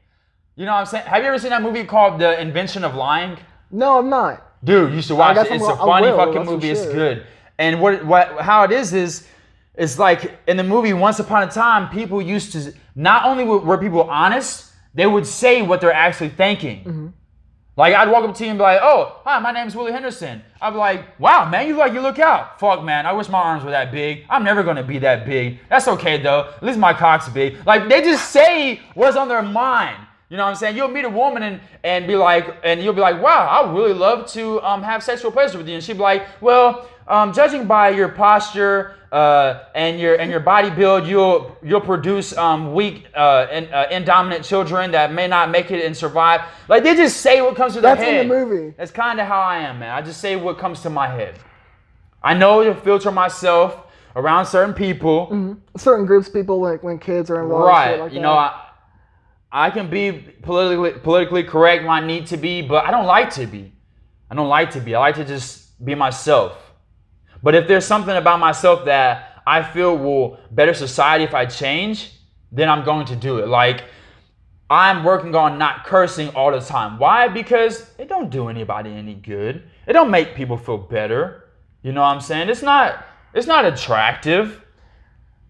You know what I'm saying? Have you ever seen that movie called The Invention of Lying? No, I'm not. Dude, you should watch it. It's a funny fucking movie. It's good. And how it is it's like in the movie, once upon a time, people used to, not only were people honest, they would say what they're actually thinking. Mm-hmm. Like, I'd walk up to you and be like, oh, hi, my name's Willie Henderson. I'd be like, wow, man, you look out. Fuck, man, I wish my arms were that big. I'm never going to be that big. That's okay, though. At least my cock's big. Like, they just say what's on their mind. You know what I'm saying? You'll meet a woman and be like, and you'll be like, wow, I would really love to have sexual pleasure with you. And she'd be like, well, judging by your posture and your body build, you'll produce weak indominant children that may not make it and survive. Like, they just say what comes to their head. That's in the movie. That's kind of how I am, man. I just say what comes to my head. I know to filter myself around certain people. Mm-hmm. Certain groups of people, like when kids are involved. Right. Like you know, I can be politically correct when I need to be, but I don't like to be. I like to just be myself. But if there's something about myself that I feel will better society if I change, then I'm going to do it. Like, I'm working on not cursing all the time. Why? Because it don't do anybody any good. It don't make people feel better. You know what I'm saying? It's not attractive.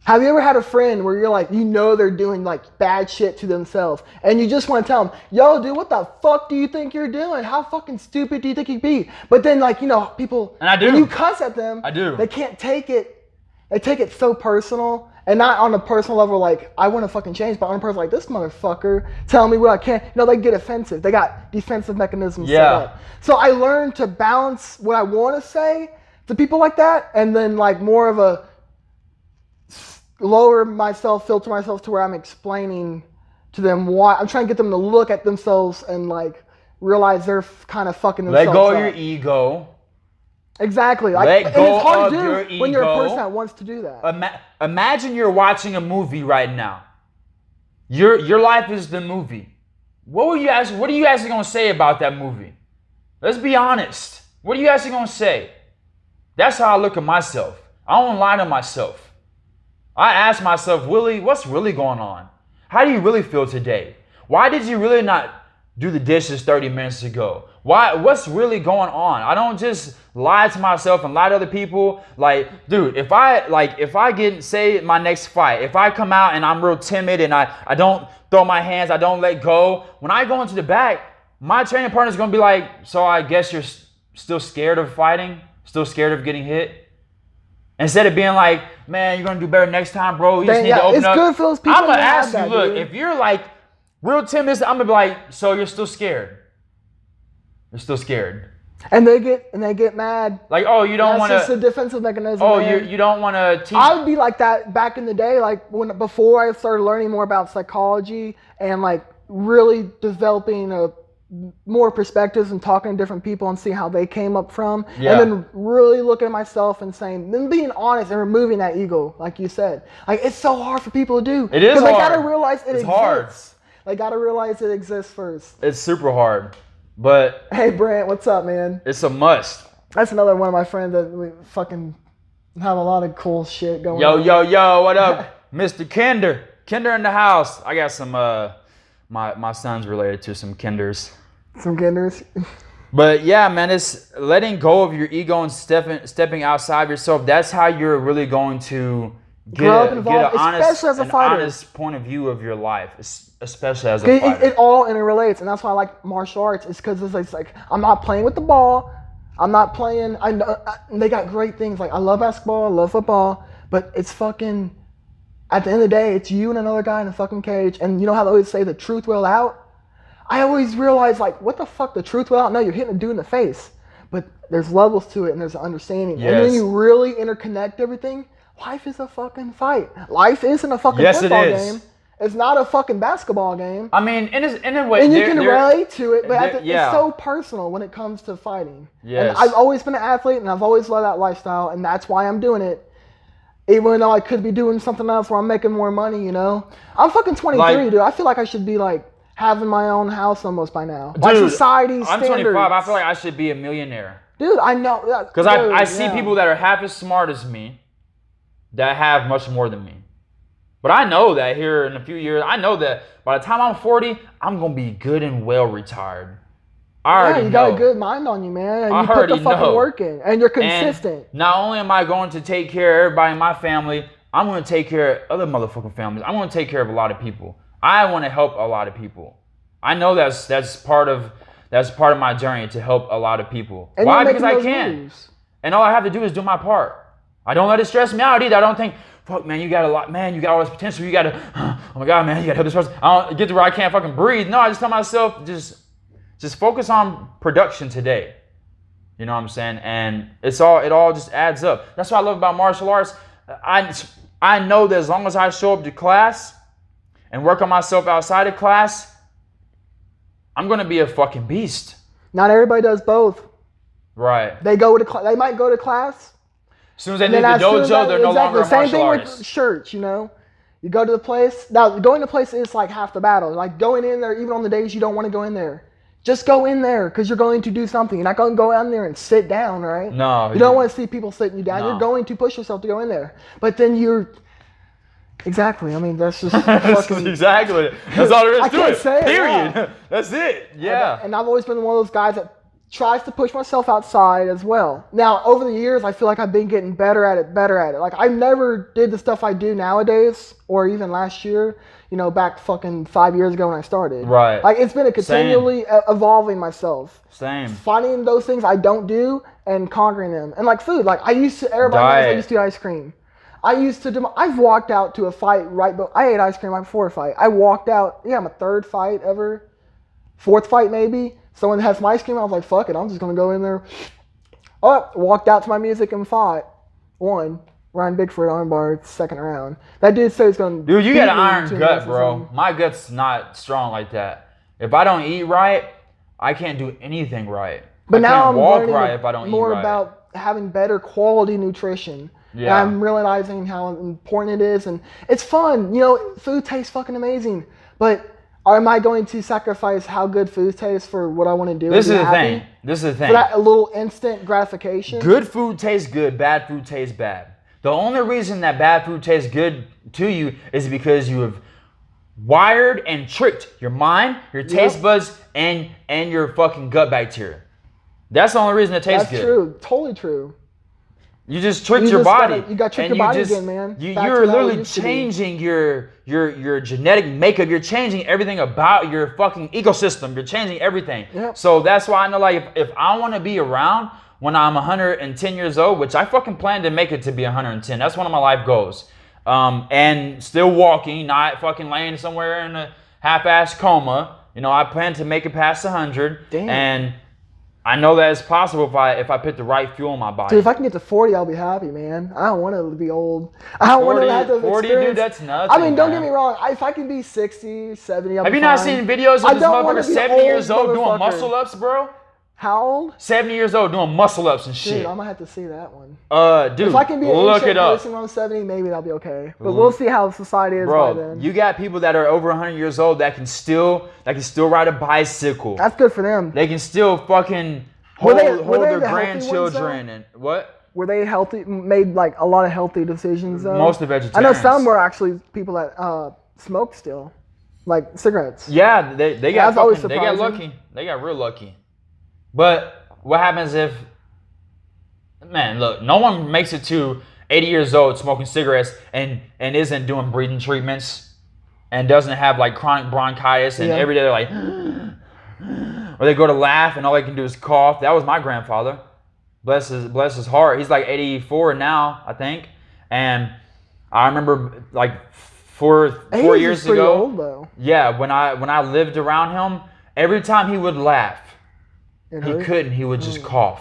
Have you ever had a friend where you're like, you know they're doing like bad shit to themselves and you just want to tell them, yo, dude, what the fuck do you think you're doing? How fucking stupid do you think you'd be? But then, like, you know, people, and I do. When you cuss at them, I do. They can't take it. They take it so personal, and not on a personal level like, I want to fucking change, but on a personal like, this motherfucker telling me what I can't. You know, they get offensive. They got defensive mechanisms set up. So I learned to balance what I want to say to people like that, and then like more of a lower myself, filter myself to where I'm explaining to them why. I'm trying to get them to look at themselves and like realize they're kind of fucking themselves up. Let go of your ego. Exactly. Like, Let go and it's hard of to do your ego. when you're a person that wants to do that. Imagine you're watching a movie right now. Your life is the movie. What are you actually gonna say about that movie? Let's be honest. What are you actually gonna say? That's how I look at myself. I don't lie to myself. I ask myself, Willie, what's really going on? How do you really feel today? Why did you really not do the dishes 30 minutes ago? What's really going on? I don't just lie to myself and lie to other people. Like, dude, if I get, say, my next fight, if I come out and I'm real timid and I don't throw my hands, I don't let go, when I go into the back, my training partner's gonna be like, so I guess you're still scared of fighting? Still scared of getting hit? Instead of being like, man, you're going to do better next time, bro. You just need to open up. It's good for those people. I'm going to ask you, look, dude, if you're like real timid, I'm going to be like, so you're still scared. You're still scared. And they get mad. Like, oh, you don't want to. That's just a defensive mechanism. Oh, you don't want to teach. I would be like that back in the day, like before I started learning more about psychology and like really developing more perspectives and talking to different people and seeing how they came up from, and then really looking at myself and saying, then being honest and removing that ego, like you said. Like, it's so hard for people to do. It is hard. Because they gotta realize it exists. Hard. They gotta realize it exists first. It's super hard, but hey, Brant, what's up, man? It's a must. That's another one of my friends that we fucking have a lot of cool shit going on. Yo, what up, Mr. Kinder? Kinder in the house. I got some my son's related to some Kinders. Some Kinders. But yeah, man, it's letting go of your ego and stepping outside yourself. That's how you're really going to get an honest point of view of your life, especially as a fighter. It all interrelates, and that's why I like martial arts. It's because it's like I'm not playing with the ball. I'm not playing. They got great things. Like, I love basketball, I love football, but it's fucking. At the end of the day, it's you and another guy in a fucking cage, and you know how they always say the truth will out. I always realize, like, what the fuck, the truth will out? No, you're hitting a dude in the face. But there's levels to it, and there's an understanding. Yes. And when you really interconnect everything, life is a fucking fight. Life isn't a fucking football game. It's not a fucking basketball game. I mean, in a way. And you can relate to it, but it's so personal when it comes to fighting. Yes. And I've always been an athlete, and I've always loved that lifestyle, and that's why I'm doing it. Even though I could be doing something else where I'm making more money, you know? I'm fucking 23, dude. I feel like I should be, like, having my own house almost by now. Dude, like society's I'm standards. 25. I feel like I should be a millionaire. Dude, I know. Because I see people that are half as smart as me that have much more than me. But I know that here in a few years, I know that by the time I'm 40, I'm going to be good and well retired. I already know. You got a good mind on you, man. And I you put the already fucking know. work in. And you're consistent. And not only am I going to take care of everybody in my family, I'm going to take care of other motherfucking families. I'm going to take care of a lot of people. I want to help a lot of people. I know that's part of my journey to help a lot of people. And why? Because I can. Moves. And all I have to do is do my part. I don't let it stress me out either. I don't think, fuck, man, you got a lot, man, you got all this potential. You got to, oh my God, man, you got to help this person. I don't get to where I can't fucking breathe. No, I just tell myself, just focus on production today. You know what I'm saying? And it all just adds up. That's what I love about martial arts. I know that as long as I show up to class and work on myself outside of class, I'm going to be a fucking beast. Not everybody does both. Right. They might go to class. As soon as they leave the dojo, they're no longer a martial artist. Same thing with church, you know. You go to the place. Now, going to place is like half the battle. Like going in there, even on the days you don't want to go in there. Just go in there because you're going to do something. You're not going to go in there and sit down, right? No. You don't want to see people sitting you down. No. You're going to push yourself to go in there. But then exactly. I mean, that's just fucking... Exactly. That's all there is to it. Say it. Period. Yeah. That's it. Yeah. And I've always been one of those guys that tries to push myself outside as well. Now, over the years, I feel like I've been getting better at it. Like, I never did the stuff I do nowadays, or even last year, you know, back fucking 5 years ago when I started. Right. Like, it's been a continually evolving myself. Same. Finding those things I don't do and conquering them. And like food, like everybody knows I used to eat ice cream. I've walked out to a fight I ate ice cream right before a fight. I walked out, my third fight ever, fourth fight maybe. Someone had some ice cream. I was like, fuck it, I'm just going to go in there. Walked out to my music and fought. Won. Ryan Bigford armbar, second round. That dude said he's going to Dude, you got an iron gut, bro. My gut's not strong like that. If I don't eat right, I can't do anything right. But now I'm walk right if I don't eat right. More about having better quality nutrition. Yeah. And I'm realizing how important it is. And it's fun. You know, food tastes fucking amazing. But am I going to sacrifice how good food tastes for what I want to do? This is the thing. For that a little instant gratification. Good food tastes good. Bad food tastes bad. The only reason that bad food tastes good to you is because you have wired and tricked your mind, your taste buds, and your fucking gut bacteria. That's the only reason it tastes good. That's true. Totally true. You just tricked your body. You got to trick your body again, man. You're literally changing your genetic makeup. You're changing everything about your fucking ecosystem. You're changing everything. Yep. So that's why I know, like, if I want to be around when I'm 110 years old, which I fucking plan to make it to be 110. That's one of my life goals. And still walking, not fucking laying somewhere in a half-ass coma. You know, I plan to make it past 100. Damn. And I know that it's possible if I put the right fuel in my body. Dude, if I can get to 40, I'll be happy, man. I don't want to be old. I don't want to have to 40, dude, that's nothing. I mean, don't get me wrong. If I can be 60, 70, I'll be fine. Have you not seen videos of this motherfucker 70 years old doing muscle-ups, bro? How old? 70 years old doing muscle-ups and shit. Dude, I'm going to have to see that one. Dude, if I can be an ancient person around 70, maybe that'll be okay. But we'll see how society is by then. You got people that are over 100 years old that can still ride a bicycle. That's good for them. They can still fucking hold their grandchildren and what? Were they healthy? Made like a lot of healthy decisions though? Most of vegetarians. I know some were actually people that smoke still, like cigarettes. Yeah, they got lucky. They got real lucky. But what happens if, man, look, no one makes it to 80 years old smoking cigarettes and isn't doing breathing treatments and doesn't have like chronic bronchitis and every day they're like, or they go to laugh and all they can do is cough. That was my grandfather. Bless his heart. He's like 84 now, I think. And I remember like four years ago. Old, though. Yeah, when I lived around him, every time he would laugh, he would just cough.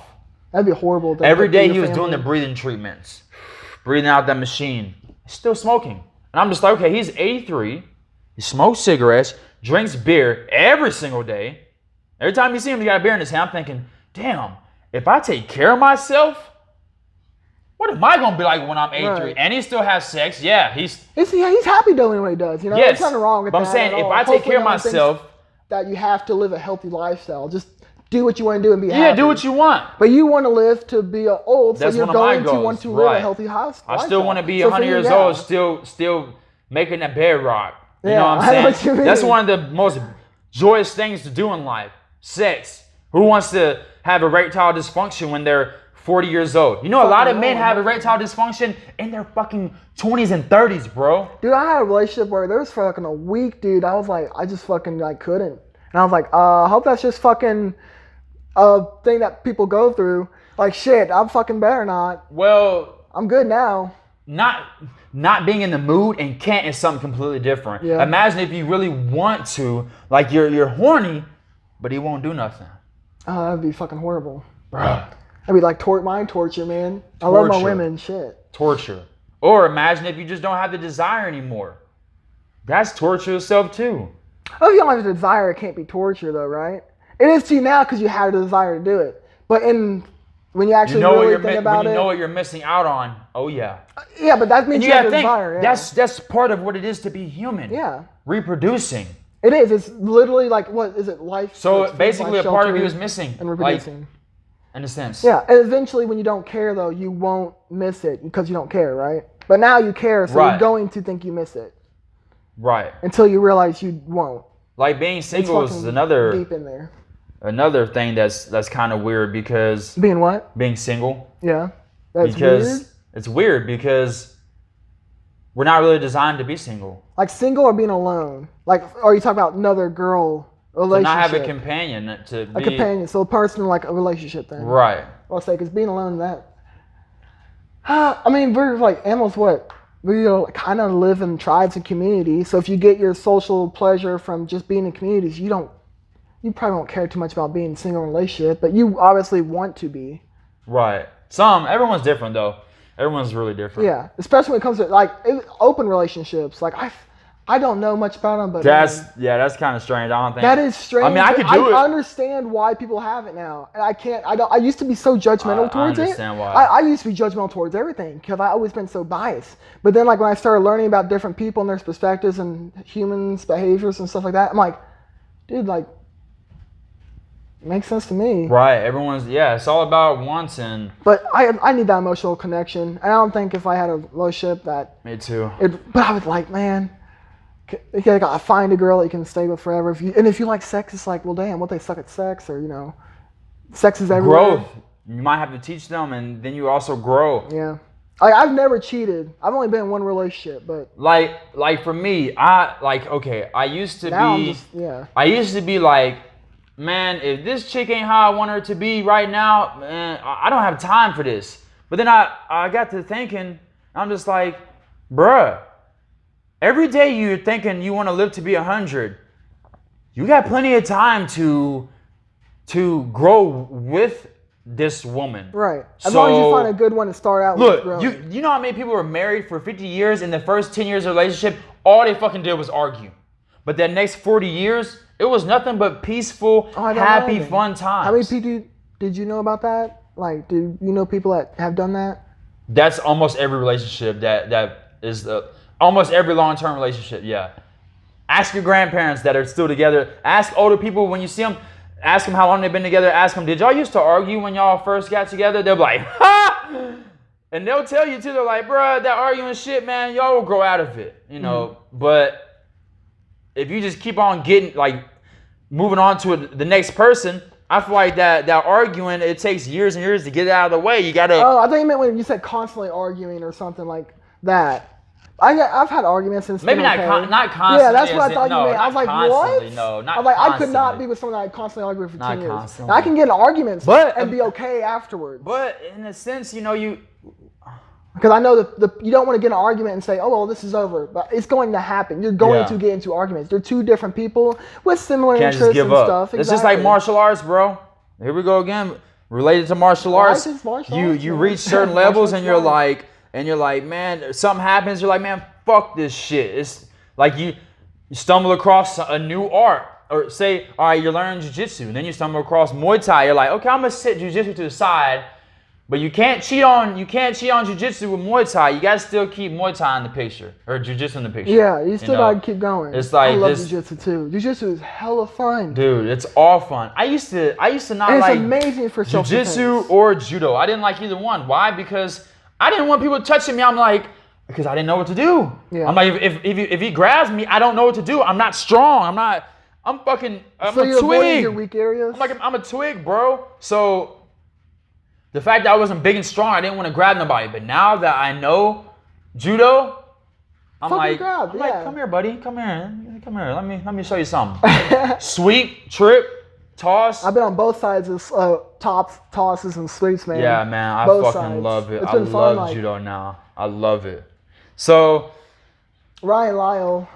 That'd be horrible. Every day he was doing the breathing treatments, breathing out that machine. He's still smoking. And I'm just like, okay, he's 83. He smokes cigarettes, drinks beer every single day. Every time you see him, he got a beer in his hand. I'm thinking, damn, if I take care of myself, what am I gonna be like when I'm 83? Right. And he still has sex. Yeah, he's happy doing what he does. You know, yes, there's nothing wrong with that. But I'm saying, if I take care of myself, that you have to live a healthy lifestyle. Just do what you want to do and be happy. Yeah, do what you want. But you want to live to be old, so That's you're one of my going to goals. want to live a healthy lifestyle. I still want to be 100 years old, still making that bed rock. You Yeah, know what I know I'm what saying? you mean. That's one of the most joyous things to do in life. Sex. Who wants to have erectile dysfunction when they're 40 years old? You know, a lot of men have erectile dysfunction in their fucking 20s and 30s, bro. Dude, I had a relationship where there was fucking a week, dude. I was like, I just fucking like couldn't. And I was like, I hope that's just fucking a thing that people go through. Like, shit, I'm fucking better not. Well, I'm good now. Not being in the mood and can't is something completely different. Yeah. Imagine if you really want to, like you're horny, but he won't do nothing. Oh, that'd be fucking horrible. Bruh. That'd be like mind torture, man. I love my women, shit. Torture. Or imagine if you just don't have the desire anymore. That's torture itself too. Oh, if you don't have the desire, it can't be torture though, right? It is to you now because you have the desire to do it. But when you actually really think about it, you know what you're missing out on. Oh yeah. Yeah, but that means you have the desire. Yeah. That's part of what it is to be human. Yeah. Reproducing. It is. It's literally like, what is it? Life. So basically, a part of you is missing. And reproducing. Like, in a sense. Yeah, and eventually when you don't care though, you won't miss it because you don't care, right? But now you care, so you're going to think you miss it. Right. Until you realize you won't. Like being single is another deep in there. Another thing that's kind of weird because being what? Being single. Yeah. That's because weird. It's weird because we're not really designed to be single. Like single or being alone? Like, are you talking about another girl? Relationship. To not have a companion to be... A companion, so a person like a relationship thing. Right. Well, I'll say, because being alone, that... I mean, we're like animals, what? We kind of live in tribes and communities, so if you get your social pleasure from just being in communities, you probably won't care too much about being in a single relationship, but you obviously want to be. Right. Everyone's different though. Everyone's really different. Yeah, especially when it comes to like open relationships. Like I don't know much about them, but that's kind of strange. I don't think that is strange. I mean, I could do it. I understand why people have it now, and I can't. I used to be so judgmental towards it. I understand why. I used to be judgmental towards everything because I always been so biased. But then, like when I started learning about different people and their perspectives and humans' behaviors and stuff like that, I'm like, dude, like, it makes sense to me. Right. It's all about wants and. But I need that emotional connection, and I don't think if I had a relationship that. Me too. But I was like, man. You gotta find a girl that you can stay with forever. If you like sex, it's like, well, damn, what they suck at sex, or sex is everywhere. Growth. You might have to teach them, and then you also grow. Yeah, I've never cheated. I've only been in one relationship, but like for me, I used to be like, man, if this chick ain't how I want her to be right now, man, I don't have time for this. But then I got to thinking, I'm just like, bruh. Every day you're thinking you want to live to be 100. You got plenty of time to grow with this woman. Right. As long as you find a good one to start out with. Look, you know how many people were married for 50 years in the first 10 years of a relationship? All they fucking did was argue. But that next 40 years, it was nothing but peaceful, happy, fun times. How many people did you know about that? Like, do you know people that have done that? That's almost every relationship that is almost every long-term relationship, yeah. Ask your grandparents that are still together. Ask older people when you see them. Ask them how long they've been together. Ask them, did y'all used to argue when y'all first got together? They'll be like, ha! And they'll tell you too. They're like, bruh, that arguing shit, man, y'all will grow out of it, But if you just keep on moving on to the next person, I feel like that arguing, it takes years and years to get it out of the way. You gotta. Oh, I thought you meant when you said constantly arguing or something like that. I've had arguments and maybe not constantly. Yeah, that's what I thought you meant. I was like, what? No, not I was like, constantly. I could not be with someone that I constantly argue with for 10 years. Constantly. Now, I can get in arguments and be okay afterwards. But in a sense, you. Because I know you don't want to get in an argument and say, oh, well, this is over. But it's going to happen. You're going to get into arguments. They're two different people with similar interests and stuff. It's just like martial arts, bro. Here we go again. Related to martial arts. You reach certain levels and you're like, man, something happens. You're like, man, fuck this shit. It's like you stumble across a new art. Or say, all right, you're learning jiu-jitsu. And then you stumble across Muay Thai. You're like, okay, I'm going to sit jiu-jitsu to the side. But you can't cheat on jiu-jitsu with Muay Thai. You gotta still keep Muay Thai in the picture or jiu-jitsu in the picture. Yeah, you still gotta keep going. It's like I love jiu-jitsu too. Jiu-jitsu is hella fun. Dude, it's all fun. I used to not and like it's amazing for jiu-jitsu or judo. I didn't like either one. Why? Because I didn't want people touching me. I'm like, because I didn't know what to do. Yeah. I'm like, if he grabs me, I don't know what to do. I'm not strong. I'm a twig. Your weak areas? I'm a twig, bro. So the fact that I wasn't big and strong, I didn't want to grab nobody. But now that I know judo, I'm like, come here, buddy. Come here. Let me show you something. Sweep, trip, toss. I've been on both sides of tosses and sweeps, man. Yeah, man. I fucking love it. I love judo now. I love it. So, Ryan Lyle,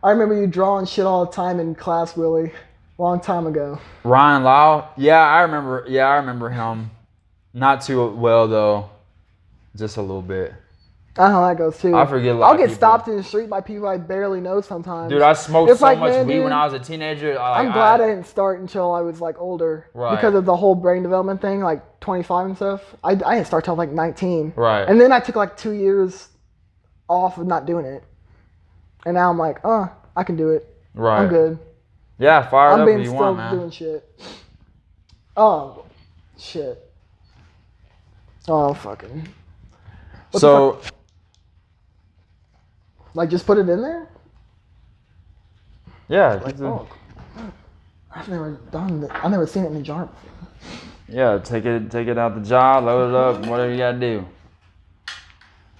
I remember you drawing shit all the time in class, Willie. Long time ago. Ryan Lyle? Yeah, I remember him. Not too well though, just a little bit. I know how that goes too. I forget a lot. I'll get stopped in the street by people I barely know sometimes. Dude, I smoked so much weed when I was a teenager. I'm glad I didn't start until I was like older, because of the whole brain development thing, like 25 and stuff. I didn't start till like 19. Right. And then I took like 2 years off of not doing it, and now I'm like, I can do it. Right. I'm good. Yeah, fire up if you want, man. I'm doing shit. Oh, shit. Oh, fucking. So, like, just put it in there? Yeah. Like, I've never done that. I've never seen it in a jar before. Yeah, take it out the jar, load it up, whatever you gotta do.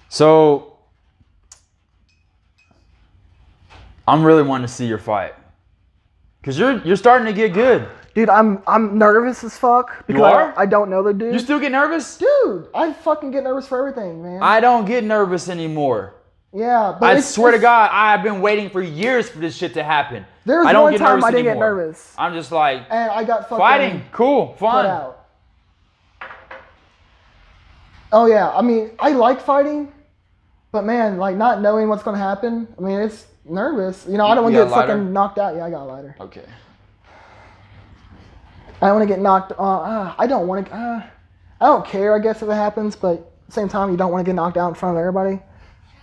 So, I'm really wanting to see your fight, cause you're starting to get good. Dude, I'm nervous as fuck because you are? I don't know the dude. You still get nervous? Dude, I fucking get nervous for everything, man. I don't get nervous anymore. Yeah, but I swear to God, I've been waiting for years for this shit to happen. There was one time I didn't get nervous. I'm just like, and I got fucking fighting, cool, fun. Put out. Oh yeah, I mean, I like fighting, but man, like not knowing what's gonna happen. I mean, it's nervous. You know, I don't want to get fucking knocked out. Yeah, I got a lighter. Okay. I don't want to get knocked. I don't want to. I don't care, I guess, if it happens, but at the same time, you don't want to get knocked out in front of everybody.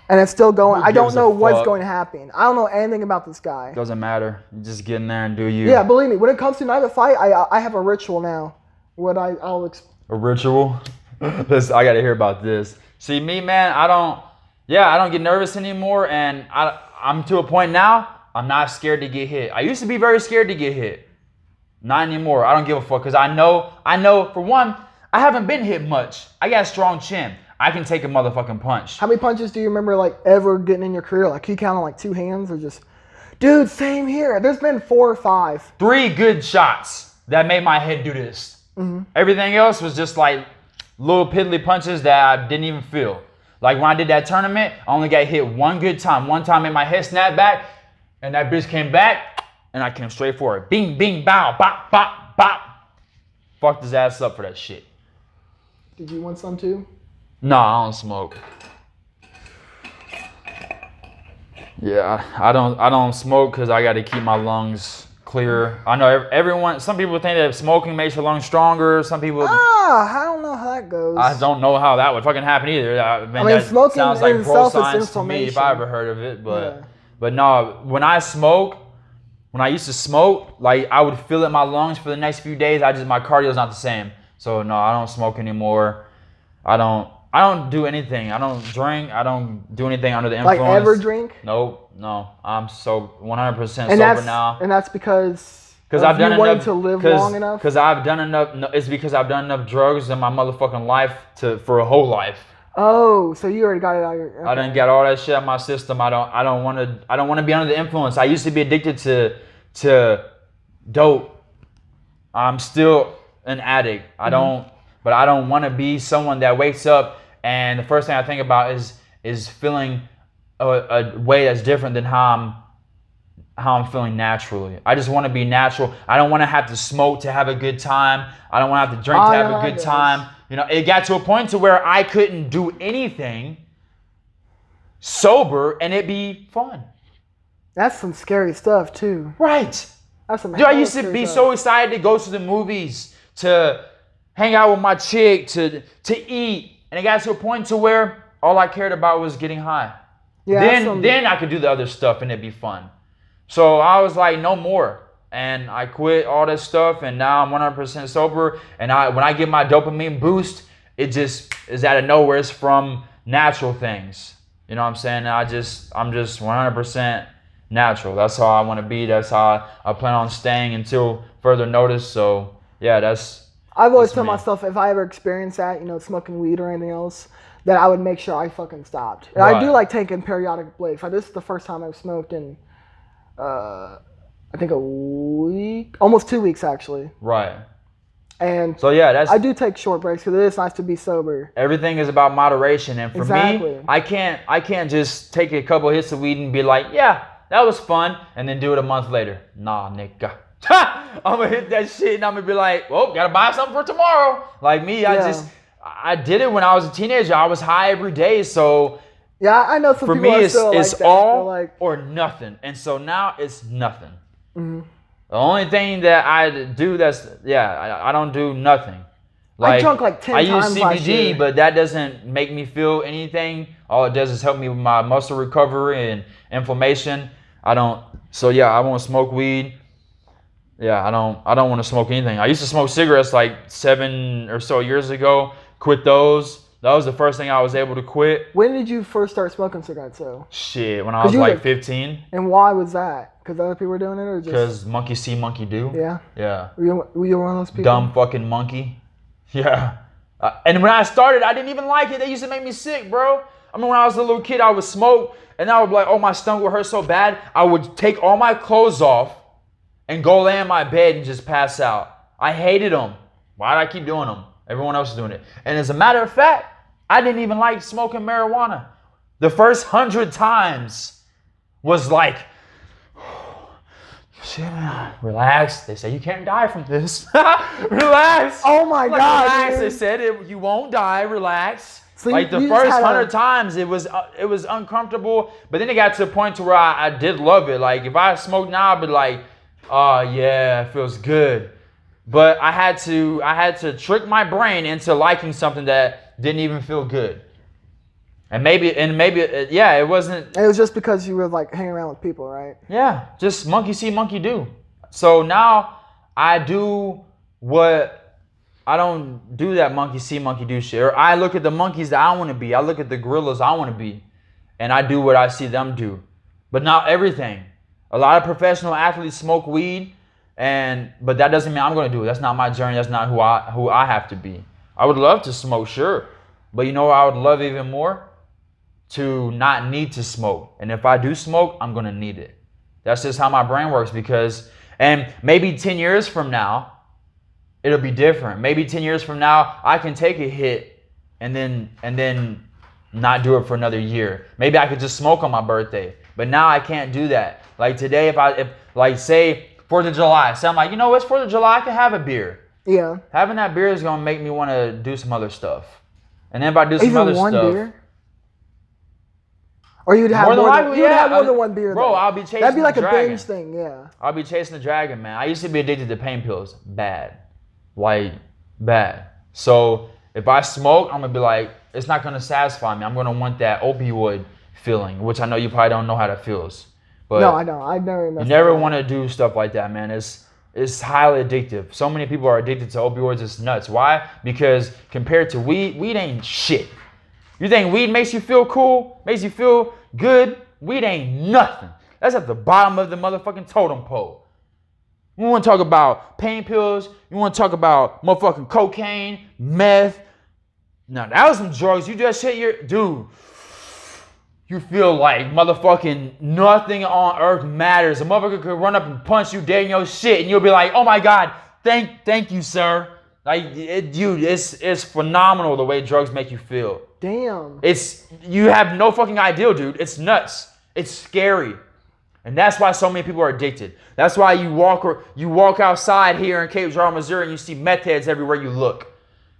And it's still going. I don't know what's going to happen. I don't know anything about this guy. Doesn't matter. You just get in there and do you. Yeah, believe me. When it comes to night of fight, I have a ritual now. A ritual? Listen, I got to hear about this. See, me, man, I don't get nervous anymore, and I'm to a point now. I'm not scared to get hit. I used to be very scared to get hit. Not anymore. I don't give a fuck, because I know, for one, I haven't been hit much. I got a strong chin. I can take a motherfucking punch. How many punches do you remember, like, ever getting in your career? Like, can you count on, like, 2 hands, or just... Dude, same here. There's been 4 or 5. 3 good shots that made my head do this. Mm-hmm. Everything else was just, like, little piddly punches that I didn't even feel. Like, when I did that tournament, I only got hit one good time. One time made my head snap back, and that bitch came back, and I came straight for it. Bing, bing, bow, bop, bop, bop. Fucked his ass up for that shit. Did you want some, too? No, I don't smoke. Yeah, I don't smoke because I got to keep my lungs clear. I know some people think that smoking makes your lungs stronger. Some people... I don't know how that goes. I don't know how that would fucking happen either. I mean smoking sounds like in itself is pro-science to me if I ever heard of it. But no, when I used to smoke, like I would feel it in my lungs for the next few days. My cardio's not the same. So no, I don't smoke anymore. I don't do anything. I don't drink. I don't do anything under the influence. Like ever drink? Nope, no. I'm so 100% sober now. And that's because I've done enough to live long enough. Because I've done enough. No, it's because I've done enough drugs in my motherfucking life for a whole life. Oh, so you already got it out of your... Okay. I done got all that shit out of my system. I don't want to be under the influence. I used to be addicted to dope. I'm still an addict. But I don't want to be someone that wakes up and the first thing I think about is feeling a way that's different than how I'm feeling naturally. I just want to be natural. I don't want to have to smoke to have a good time. I don't want to have to drink to have a good time. You know, it got to a point to where I couldn't do anything sober and it'd be fun. That's some scary stuff too. Right. That's some. Dude, I used to be so excited to go to the movies, to hang out with my chick, to eat. And it got to a point to where all I cared about was getting high. Yeah, then I could do the other stuff and it'd be fun. So I was like, no more. And I quit all this stuff, and now I'm 100% sober. And when I get my dopamine boost, it just is out of nowhere. It's from natural things. You know what I'm saying? I'm just 100% natural. That's how I want to be. That's how I plan on staying until further notice. So yeah, I've always told myself if I ever experience that, smoking weed or anything else, that I would make sure I fucking stopped. And I do like taking periodic breaks. Like, this is the first time I've smoked in, I think a week, almost 2 weeks actually. Right. And so yeah, I do take short breaks because it is nice to be sober. Everything is about moderation, and for me, I can't just take a couple hits of weed and be like, yeah, that was fun, and then do it a month later. Nah, nigga. I'm gonna hit that shit and I'm gonna be like, well, gotta buy something for tomorrow. Like me, I did it when I was a teenager. I was high every day, so yeah, I know some for people me are still it's like all or nothing, and so now it's nothing. Mm-hmm. The only thing that I do I don't do nothing. Like, I drunk like 10 times I use last year. CBD, but that doesn't make me feel anything. All it does is help me with my muscle recovery and inflammation. I won't smoke weed. Yeah, I don't want to smoke anything. I used to smoke cigarettes like 7 or so years ago. Quit those. That was the first thing I was able to quit. When did you first start smoking cigarettes, though? Shit, when I was like 15. And why was that? Because other people were doing it, or just? Because monkey see, monkey do. Yeah. Yeah. Were you one of those people? Dumb fucking monkey. Yeah. And when I started, I didn't even like it. They used to make me sick, bro. I mean, when I was a little kid, I would smoke, and I would be like, oh, my stomach would hurt so bad. I would take all my clothes off and go lay in my bed and just pass out. I hated them. Why did I keep doing them? Everyone else is doing it. And as a matter of fact, I didn't even like smoking marijuana. The first 100 times was like, shit, relax. They say you can't die from this. Relax. Oh my God. Relax. Dude. They said you won't die. Relax. So like the first 100 times, it was uncomfortable. But then it got to a point to where I did love it. Like if I smoke now, I'd be like, oh yeah, it feels good. But I had to trick my brain into liking something that didn't even feel good. And maybe it wasn't. It was just because you were like hanging around with people, right? Yeah, just monkey see, monkey do. So now I do what I don't do that monkey see, monkey do shit. Or I look at the monkeys that I want to be. I look at the gorillas I want to be, and I do what I see them do. But not everything. A lot of professional athletes smoke weed, but that doesn't mean I'm going to do it. That's not my journey. That's not who I have to be. I would love to smoke, sure. But you know what I would love even more? To not need to smoke. And if I do smoke, I'm going to need it. That's just how my brain works and maybe 10 years from now, it'll be different. Maybe 10 years from now, I can take a hit and then not do it for another year. Maybe I could just smoke on my birthday. But now I can't do that. Like today, if like say 4th of July, so I'm like, you know, it's 4th of July, I can have a beer. Yeah. Having that beer is going to make me want to do some other stuff. And then if I do some other stuff. Even one beer? Or you'd have more than one beer. Bro, I'll be chasing That'd be like the dragon. A binge thing, yeah. I'll be chasing the dragon, man. I used to be addicted to pain pills. Bad. Like, bad. So if I smoke, I'm going to be like, it's not going to satisfy me. I'm going to want that opioid feeling, which I know you probably don't know how that feels. But no, I don't. I never. You never want to do stuff like that, man. It's highly addictive. So many people are addicted to opioids. It's nuts. Why? Because compared to weed ain't shit. You think weed makes you feel cool? Makes you feel good? Weed ain't nothing. That's at the bottom of the motherfucking totem pole. You want to talk about pain pills? You want to talk about motherfucking cocaine, meth? Now, that was some drugs. You just hit dude. You feel like motherfucking nothing on earth matters. A motherfucker could run up and punch you dead in your shit, and you'll be like, oh my God, thank you, sir. Like, it's phenomenal the way drugs make you feel. Damn. You have no fucking idea, dude. It's nuts. It's scary. And that's why so many people are addicted. That's why you walk outside here in Cape Girardeau, Missouri, and you see meth heads everywhere you look.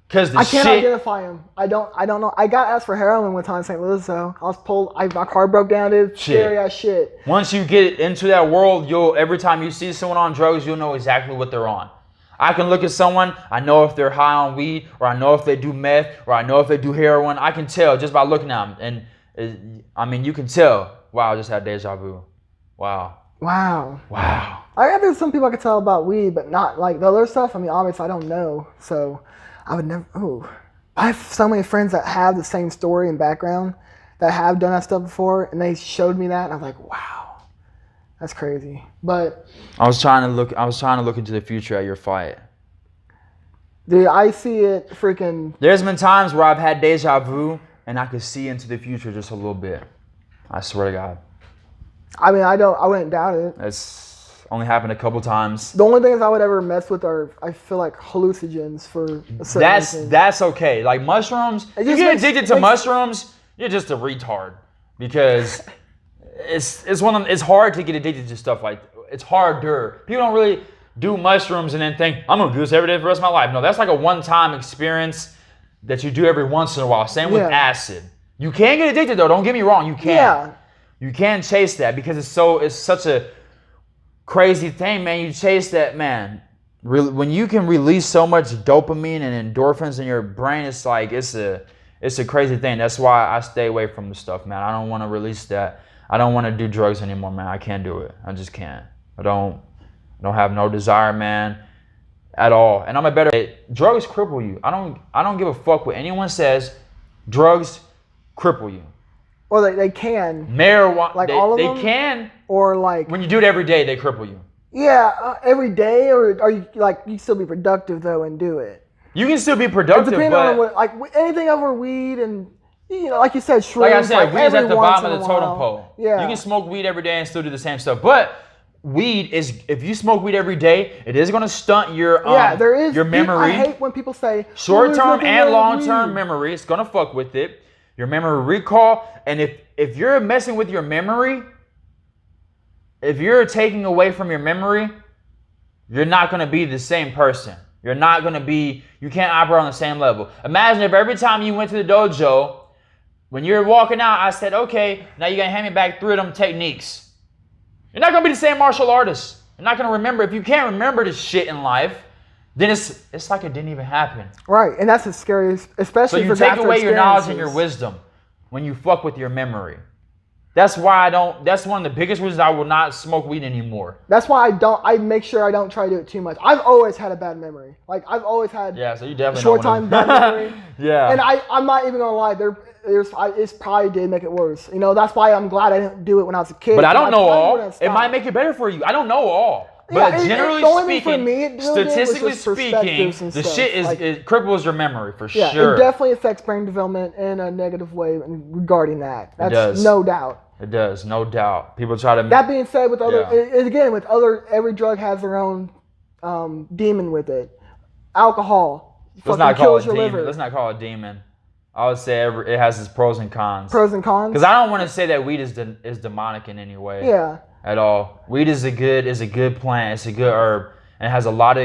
Cause I can't identify them. I don't know. I got asked for heroin one time in St. Louis, though. I was pulled. My car broke down. It's scary as shit. Once you get into that world, every time you see someone on drugs, you'll know exactly what they're on. I can look at someone, I know if they're high on weed, or I know if they do meth, or I know if they do heroin. I can tell just by looking at them. And I mean, you can tell. Wow, I just had deja vu. Wow. I think some people I could tell about weed, but not like the other stuff. I mean, obviously I don't know, so I would never. Oh, I have so many friends that have the same story and background that have done that stuff before, and they showed me that, and I'm like, wow, that's crazy. But I was trying to look into the future at your fight. Dude, I see it freaking. There's been times where I've had deja vu, and I could see into the future just a little bit. I swear to God. I mean, I wouldn't doubt it. It's only happened a couple times. The only things I would ever mess with are, I feel like, hallucinogens for a certain reason. That's okay. Like mushrooms, you get addicted to mushrooms, you're just a retard. Because it's hard to get addicted to stuff like, it's harder. People don't really do mushrooms and then think, I'm going to do this every day for the rest of my life. No, that's like a one-time experience that you do every once in a while. Same with acid. You can get addicted though, don't get me wrong, you can. Yeah. You can't chase that because it's such a crazy thing, man. You chase that, man. When you can release so much dopamine and endorphins in your brain, it's like it's a crazy thing. That's why I stay away from the stuff, man. I don't want to release that. I don't want to do drugs anymore, man. I can't do it. I just can't. I don't have no desire, man, at all. And I'm a better. Drugs cripple you. I don't give a fuck what anyone says. Drugs cripple you. Or they can. Marijuana. Like all of them? They can. Or like. When you do it every day, they cripple you. Yeah, every day? Or are you like, you still be productive though and do it? You can still be productive, depending on what, like anything over weed and, you know, like you said, shrooms. Like I said, weed is at the bottom of the totem pole. Yeah. You can smoke weed every day and still do the same stuff. But weed is, if you smoke weed every day, it is going to stunt your your memory. I hate when people say short-term and long-term memory. It's going to fuck with it. Your memory recall, and if you're messing with your memory, if you're taking away from your memory, you're not going to be the same person. You're not going to be, you can't operate on the same level. Imagine if every time you went to the dojo, when you're walking out, I said, okay, now you're going to hand me back 3 of them techniques. You're not going to be the same martial artist. You're not going to remember. If you can't remember this shit in life, then it's like it didn't even happen. Right, and that's the scariest, especially for So you take away your knowledge and your wisdom when you fuck with your memory. That's why that's one of the biggest reasons I will not smoke weed anymore. That's why I make sure I don't try to do it too much. I've always had a bad memory. Like, I've always had so you definitely short-time bad memory. Yeah. And I'm not even going to lie, it probably did make it worse. You know, that's why I'm glad I didn't do it when I was a kid. But I don't know all. It might make it better for you. I don't know all. But generally speaking, statistically speaking, the shit it cripples your memory for sure. Yeah, it definitely affects brain development in a negative way regarding that. That's no doubt. It does, no doubt. People try to. That being said, with other, every drug has their own demon with it. Alcohol kills your liver. Let's not call it demon. I would say it has its pros and cons. Pros and cons. Because I don't want to say that weed is demonic in any way. Yeah. At all. Weed is a good plant. It's a good herb, and it has a lot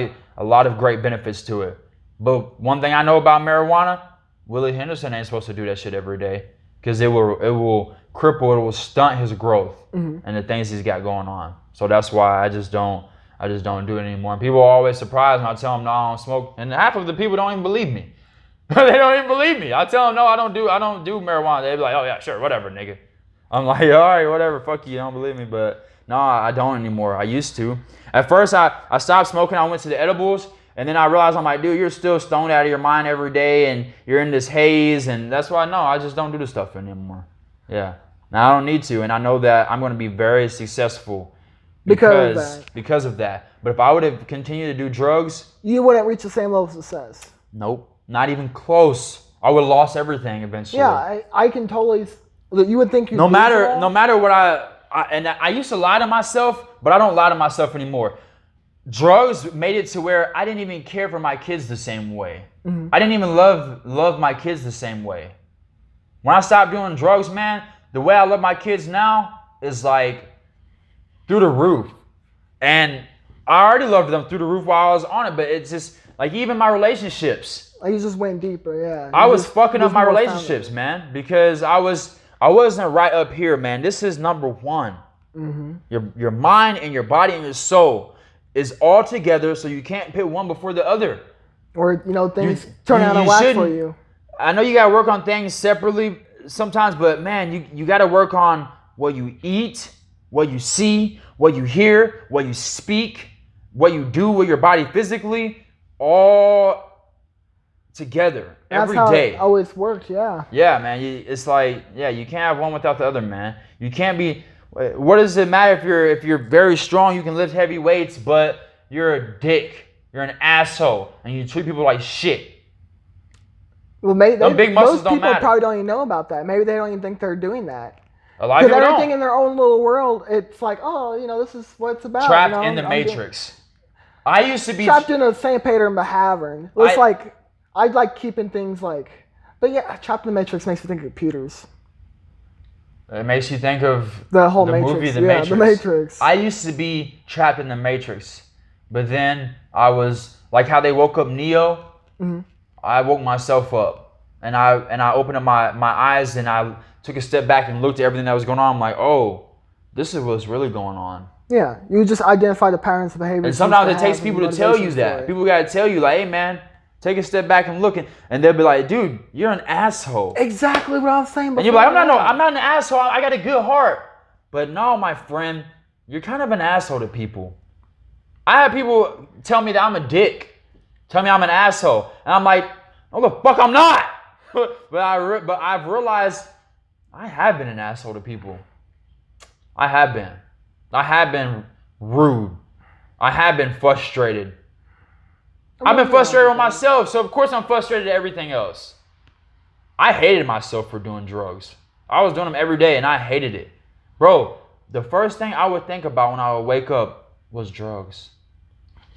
of great benefits to it. But one thing I know about marijuana, Willie Henderson ain't supposed to do that shit every day because it will cripple, it will stunt his growth and the things he's got going on. So that's why I just don't do it anymore. And people are always surprised when I tell them no, I don't smoke, and half of the people don't even believe me. They don't even believe me. I tell them no, I don't do marijuana. They be like, oh yeah, sure, whatever, nigga. I'm like, all right, whatever, fuck you, don't believe me. But no, I don't anymore. I used to. At first, I stopped smoking. I went to the edibles, and then I realized, I'm like, dude, you're still stoned out of your mind every day, and you're in this haze, and that's why, no, I just don't do this stuff anymore. Yeah. Now, I don't need to, and I know that I'm going to be very successful because of that. But if I would have continued to do drugs... You wouldn't reach the same level of success. Nope. Not even close. I would have lost everything eventually. Yeah, I can totally... You would think you... No matter what I used to lie to myself, but I don't lie to myself anymore. Drugs made it to where I didn't even care for my kids the same way. I didn't even love my kids the same way. When I stopped doing drugs, man, the way I love my kids now is like through the roof. And I already loved them through the roof while I was on it, but it's just like even my relationships. Like you just went deeper, yeah. I was fucking up my relationships, man, because I wasn't right up here, man. This is number one. Your mind and your body and your soul. is all together, so you can't put one before the other. Or, things turn out of whack for you. I know you got to work on things separately sometimes, but man, you got to work on what you eat, what you see, what you hear, what you speak, what you do with your body physically, all together every That's how day. It always worked, yeah. Yeah, man. It's like, you can't have one without the other, man. You can't be. What does it matter if you're very strong, you can lift heavy weights, but you're a dick, you're an asshole, and you treat people like shit? Well, maybe big muscles those don't people matter. probably don't even know about that. Maybe they don't even think they're doing that. A lot of people everything don't. in their own little world, it's like, this is what it's about. Trapped in the Matrix. I used to be trapped in a St. Peter and Behavern. It's I like keeping things like, but yeah, trapped in the Matrix makes me think of computers. It makes you think of the whole movie The yeah, Matrix. The Matrix. I used to be trapped in the Matrix, but then I was like how they woke up Neo. Mm-hmm. I woke myself up, and I opened up my eyes, and I took a step back and looked at everything that was going on. I'm like, oh, this is what's really going on. Yeah, you just identify the patterns of behavior. And sometimes it takes people to tell you that. People got to tell you, like, hey, man, take a step back and look, and they'll be like, dude, you're an asshole. Exactly what I was saying before. And you're like, I'm not an asshole. I got a good heart. But no, my friend, you're kind of an asshole to people. I have people tell me that I'm a dick. Tell me I'm an asshole. And I'm like, no, the fuck I'm not. but I've realized I have been an asshole to people. I have been. I have been rude. I have been frustrated. I've been frustrated with myself, so of course I'm frustrated at everything else. I hated myself for doing drugs. I was doing them every day and I hated it. Bro, the first thing I would think about when I would wake up was drugs.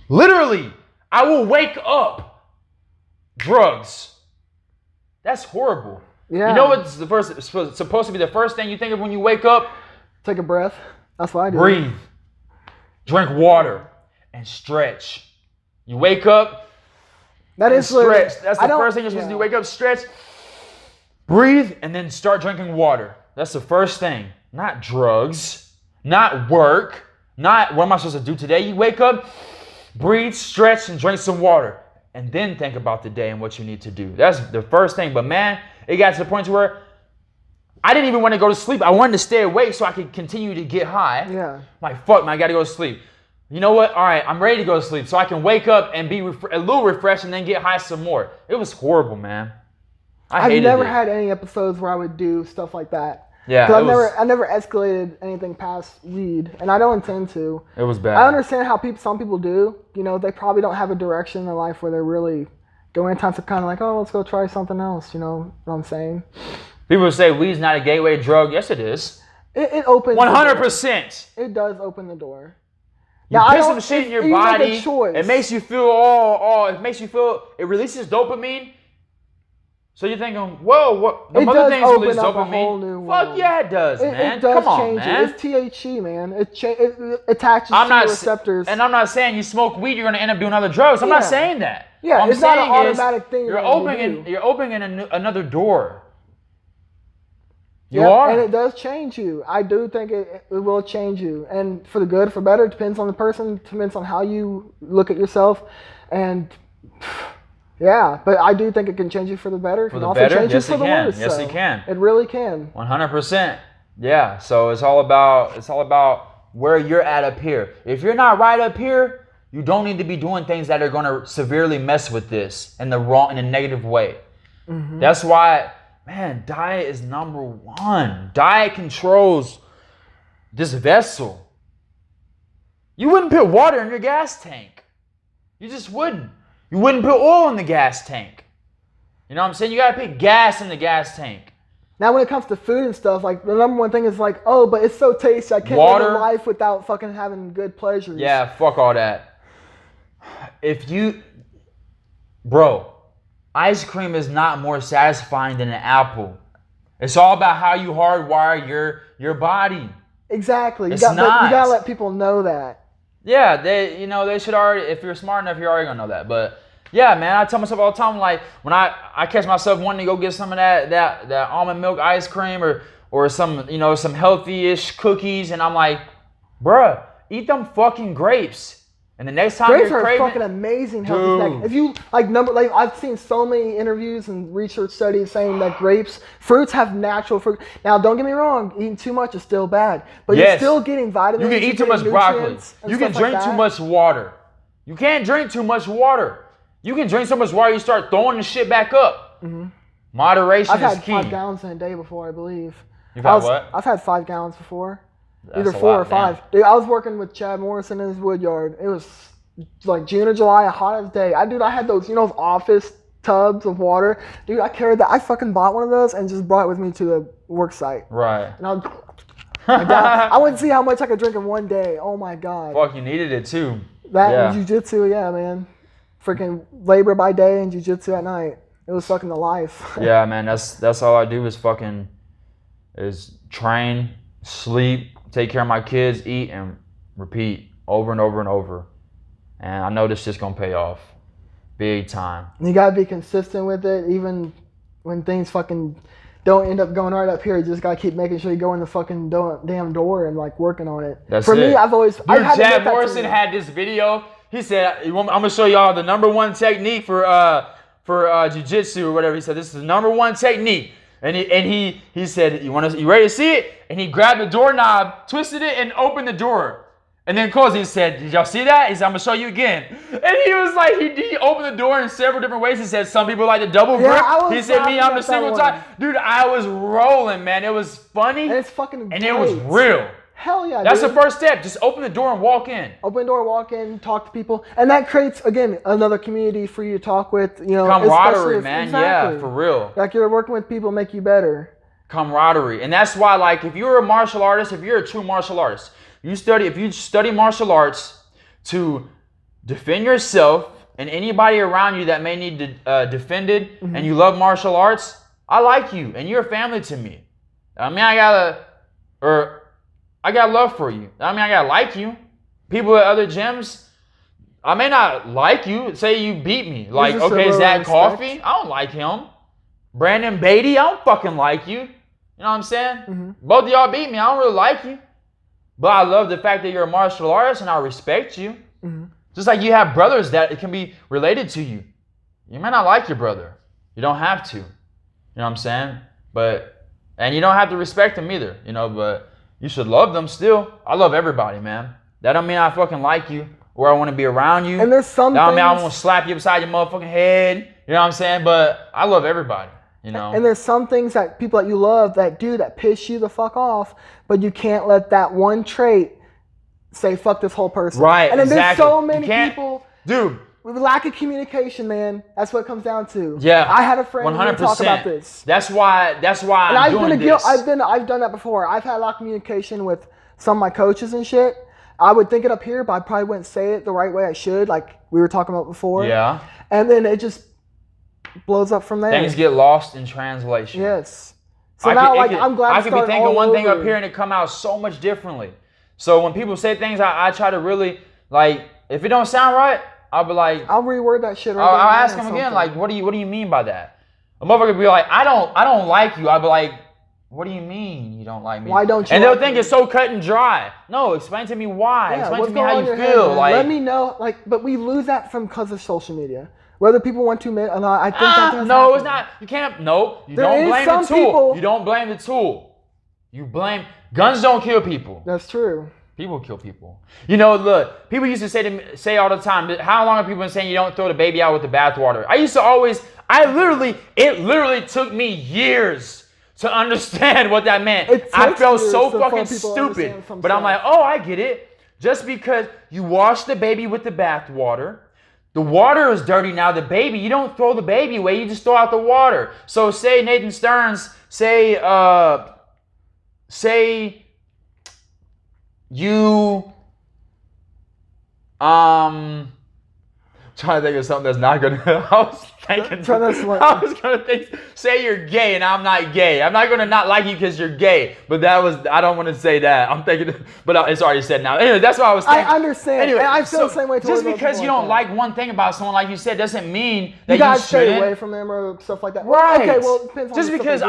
Literally, I will wake up drugs. That's horrible. Yeah. You know what's supposed to be the first thing you think of when you wake up? Take a breath. That's what I do. Breathe. Drink water and stretch. You wake up. That is stretch. That's the first thing you're supposed to do. Wake up, stretch, breathe, and then start drinking water. That's the first thing. Not drugs. Not work. Not what am I supposed to do today? You wake up, breathe, stretch, and drink some water. And then think about the day and what you need to do. That's the first thing. But man, it got to the point where I didn't even want to go to sleep. I wanted to stay awake so I could continue to get high. Yeah. Like, fuck, man, I got to go to sleep. You know what? All right, I'm ready to go to sleep so I can wake up and be a little refreshed and then get high some more. It was horrible, man. I've never had any episodes where I would do stuff like that. Yeah. I never escalated anything past weed, and I don't intend to. It was bad. I understand how some people do. They probably don't have a direction in their life where they're really going times to kind of like, oh, let's go try something else. You know what I'm saying? People say weed's not a gateway drug. Yes, it is. It opens 100%. It does open the door. You put some shit in your body. It makes you feel it makes you feel, it releases dopamine. So you're thinking, whoa, what? The other things release dopamine. Fuck yeah, it does, man. It does Come on, change man. It's THC, man. It attaches to your receptors. And I'm not saying you smoke weed, you're going to end up doing other drugs. I'm not saying that. Yeah, it's not an automatic thing. You're opening another door. You Yeah, are. and it does change you. I do think it will change you. And for the good, for better, it depends on the person, depends on how you look at yourself. And yeah, but I do think it can change you for the better. It can also change you for the worse. Yes, it can. It really can. 100%. Yeah, so it's all about where you're at up here. If you're not right up here, you don't need to be doing things that are going to severely mess with this in a negative way. Mm-hmm. That's why, man, diet is number one. Diet controls this vessel. You wouldn't put water in your gas tank. You just wouldn't. You wouldn't put oil in the gas tank. You know what I'm saying? You got to put gas in the gas tank. Now, when it comes to food and stuff, like, the number one thing is like, oh, but it's so tasty. I can't live a life without fucking having good pleasures. Yeah, fuck all that. Bro, ice cream is not more satisfying than an apple. It's all about how you hardwire your body. Exactly. It's not. You gotta let people know that. Yeah, they should already, if you're smart enough, you're already gonna know that. But yeah, man, I tell myself all the time, like, when I catch myself wanting to go get some of that almond milk ice cream or some, some healthy-ish cookies, and I'm like, bruh, eat them fucking grapes. And the next time grapes you're are craving, fucking amazing healthy snack. If you like I've seen so many interviews and research studies saying that fruits have natural fruit. Now, don't get me wrong, eating too much is still bad, but you're still getting vitamins. You can eat too much broccoli. You can drink too much water. You can't drink too much water. You can drink so much water you start throwing the shit back up. Mm-hmm. Moderation is key. I've had 5 gallons in a day before, I believe. You've had what? I've had 5 gallons before. That's either 4 or 5. Dude, I was working with Chad Morrison in his wood yard. It was like June or July, a hot as day. I had those, those office tubs of water. Dude, I carried that. I fucking bought one of those and just brought it with me to the work site. Right. And I wouldn't see how much I could drink in one day. Oh my God. Fuck, you needed it too. That and jiu-jitsu, yeah, man. Freaking labor by day and jiu-jitsu at night. It was fucking the life. Yeah, man. That's all I do is train, sleep, take care of my kids, eat, and repeat over and over and over. And I know this shit's gonna pay off big time. You gotta be consistent with it, even when things fucking don't end up going right up here. You just gotta keep making sure you go in the fucking damn door and like working on it. That's For it. me, I've always. Chad Morrison had this video. He said, "I'm gonna show y'all the #1 technique for jiu-jitsu or whatever." He said, "This is the #1 technique." And he said, "You ready to see it?" And he grabbed the doorknob, twisted it, and opened the door. And then closed. He said, "Did y'all see that?" He said, "I'm gonna show you again." And he was like, he opened the door in several different ways. He said, "Some people like the double grip." He said, "Me, I'm the single time." Dude, I was rolling, man. It was funny. And it's fucking and it was real. Hell yeah, That's dude. the first step. Just open the door and walk in. Open the door, walk in, talk to people. And that creates, again, another community for you to talk with. Camaraderie, man. Exactly. Yeah, for real. Like you're working with people make you better. Camaraderie. And that's why, like, if you're a martial artist, if you're a true martial artist, if you study martial arts to defend yourself and anybody around you that may need defended, and you love martial arts, I like you and you're family to me. I mean, I got love for you. I mean, I gotta like you. People at other gyms, I may not like you. Say you beat me. Like, okay, is that Coffee? I don't like him. Brandon Beatty, I don't fucking like you. You know what I'm saying? Both of y'all beat me. I don't really like you. But I love the fact that you're a martial artist and I respect you. Just like you have brothers that can be related to you. You may not like your brother. You don't have to. You know what I'm saying? And you don't have to respect them either, but you should love them still. I love everybody, man. That don't mean I fucking like you or I want to be around you. And there's some that don't mean I want to slap you upside your motherfucking head. You know what I'm saying? But I love everybody, And there's some things that people that you love that piss you the fuck off, but you can't let that one trait say fuck this whole person. Right, and then exactly. There's so many people. Dude. With lack of communication, man. That's what it comes down to. Yeah. I had a friend who would talk about this. That's why I'm doing this. I've done that before. I've had a lot of communication with some of my coaches and shit. I would think it up here, but I probably wouldn't say it the right way I should, like we were talking about before. Yeah. And then it just blows up from there. Things get lost in translation. Yes. So I'm glad I could be thinking one thing up here and it come out so much differently. So when people say things, I try to really, like, if it don't sound right, I'll be like, I'll reword that shit. I'll ask them again, like, what do you mean by that? A motherfucker be like, I don't like you. I'll be like, what do you mean you don't like me? Why don't you? And they'll think it's so cut and dry. No, explain to me why. Yeah, explain to me how you feel. Let me know. But we lose that because of social media. Whether people want to admit or not, I think that's no, it's not. You can't. No, you don't blame the tool. You don't blame the tool. You blame guns. Don't kill people. That's true. People kill people. Look, people used to say all the time, how long have people been saying you don't throw the baby out with the bathwater? It literally took me years to understand what that meant. I felt so fucking stupid. But I'm like, oh, I get it. Just because you wash the baby with the bathwater, the water is dirty now, the baby, you don't throw the baby away, you just throw out the water. So say Nathan Stearns, say you trying to think of something that's not gonna. I was gonna say you're gay, and I'm not gay. I'm not gonna not like you because you're gay. But I don't want to say that. I'm thinking, but it's already said now. Anyway, that's what I was thinking. I understand. Anyway, and I feel the same way. Just because you don't like one thing about someone, like you said, doesn't mean that you gotta shouldn't stay away from them or stuff like that. Right. Okay. Well, it depends on just because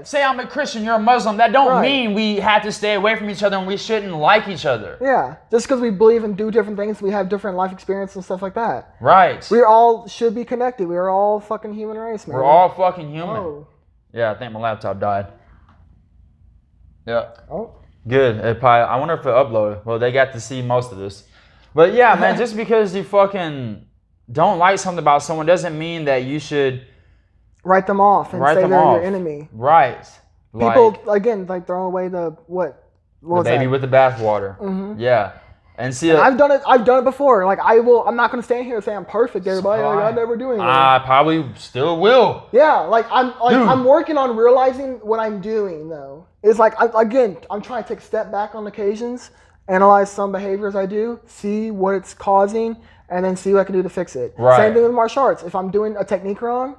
say I'm a Christian, you're a Muslim, that don't mean we have to stay away from each other and we shouldn't like each other. Yeah. Just because we believe and do different things, we have different life experiences and stuff like that. Right. We all should be connected. We are all fucking human race, man. We're all fucking human. Oh. Yeah, I think my laptop died. Yeah. Oh. Good. I wonder if it uploaded. Well, they got to see most of this. But yeah, man, just because you fucking don't like something about someone doesn't mean that you should write them off and say they're your enemy. Right. People again throwing away the baby with the bathwater. Mm-hmm. Yeah. And see, I've done it before. Like I'm not gonna stand here and say I'm perfect, everybody. I never do anything. I probably still will. Yeah, I'm working on realizing what I'm doing though. It's like I'm trying to take a step back on occasions, analyze some behaviors I do, see what it's causing, and then see what I can do to fix it. Right. Same thing with martial arts. If I'm doing a technique wrong,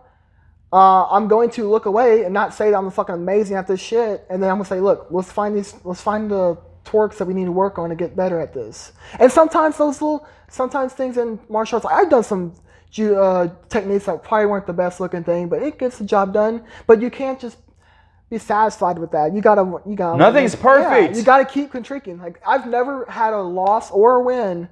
I'm going to look away and not say that I'm fucking amazing at this shit, and then I'm gonna say, look, let's find the twerks that we need to work on to get better at this. And sometimes things in martial arts, I've done some techniques that probably weren't the best looking thing, but it gets the job done. But you can't just be satisfied with that. You gotta. Nothing's perfect. Yeah, you gotta keep critiquing. Like I've never had a loss or a win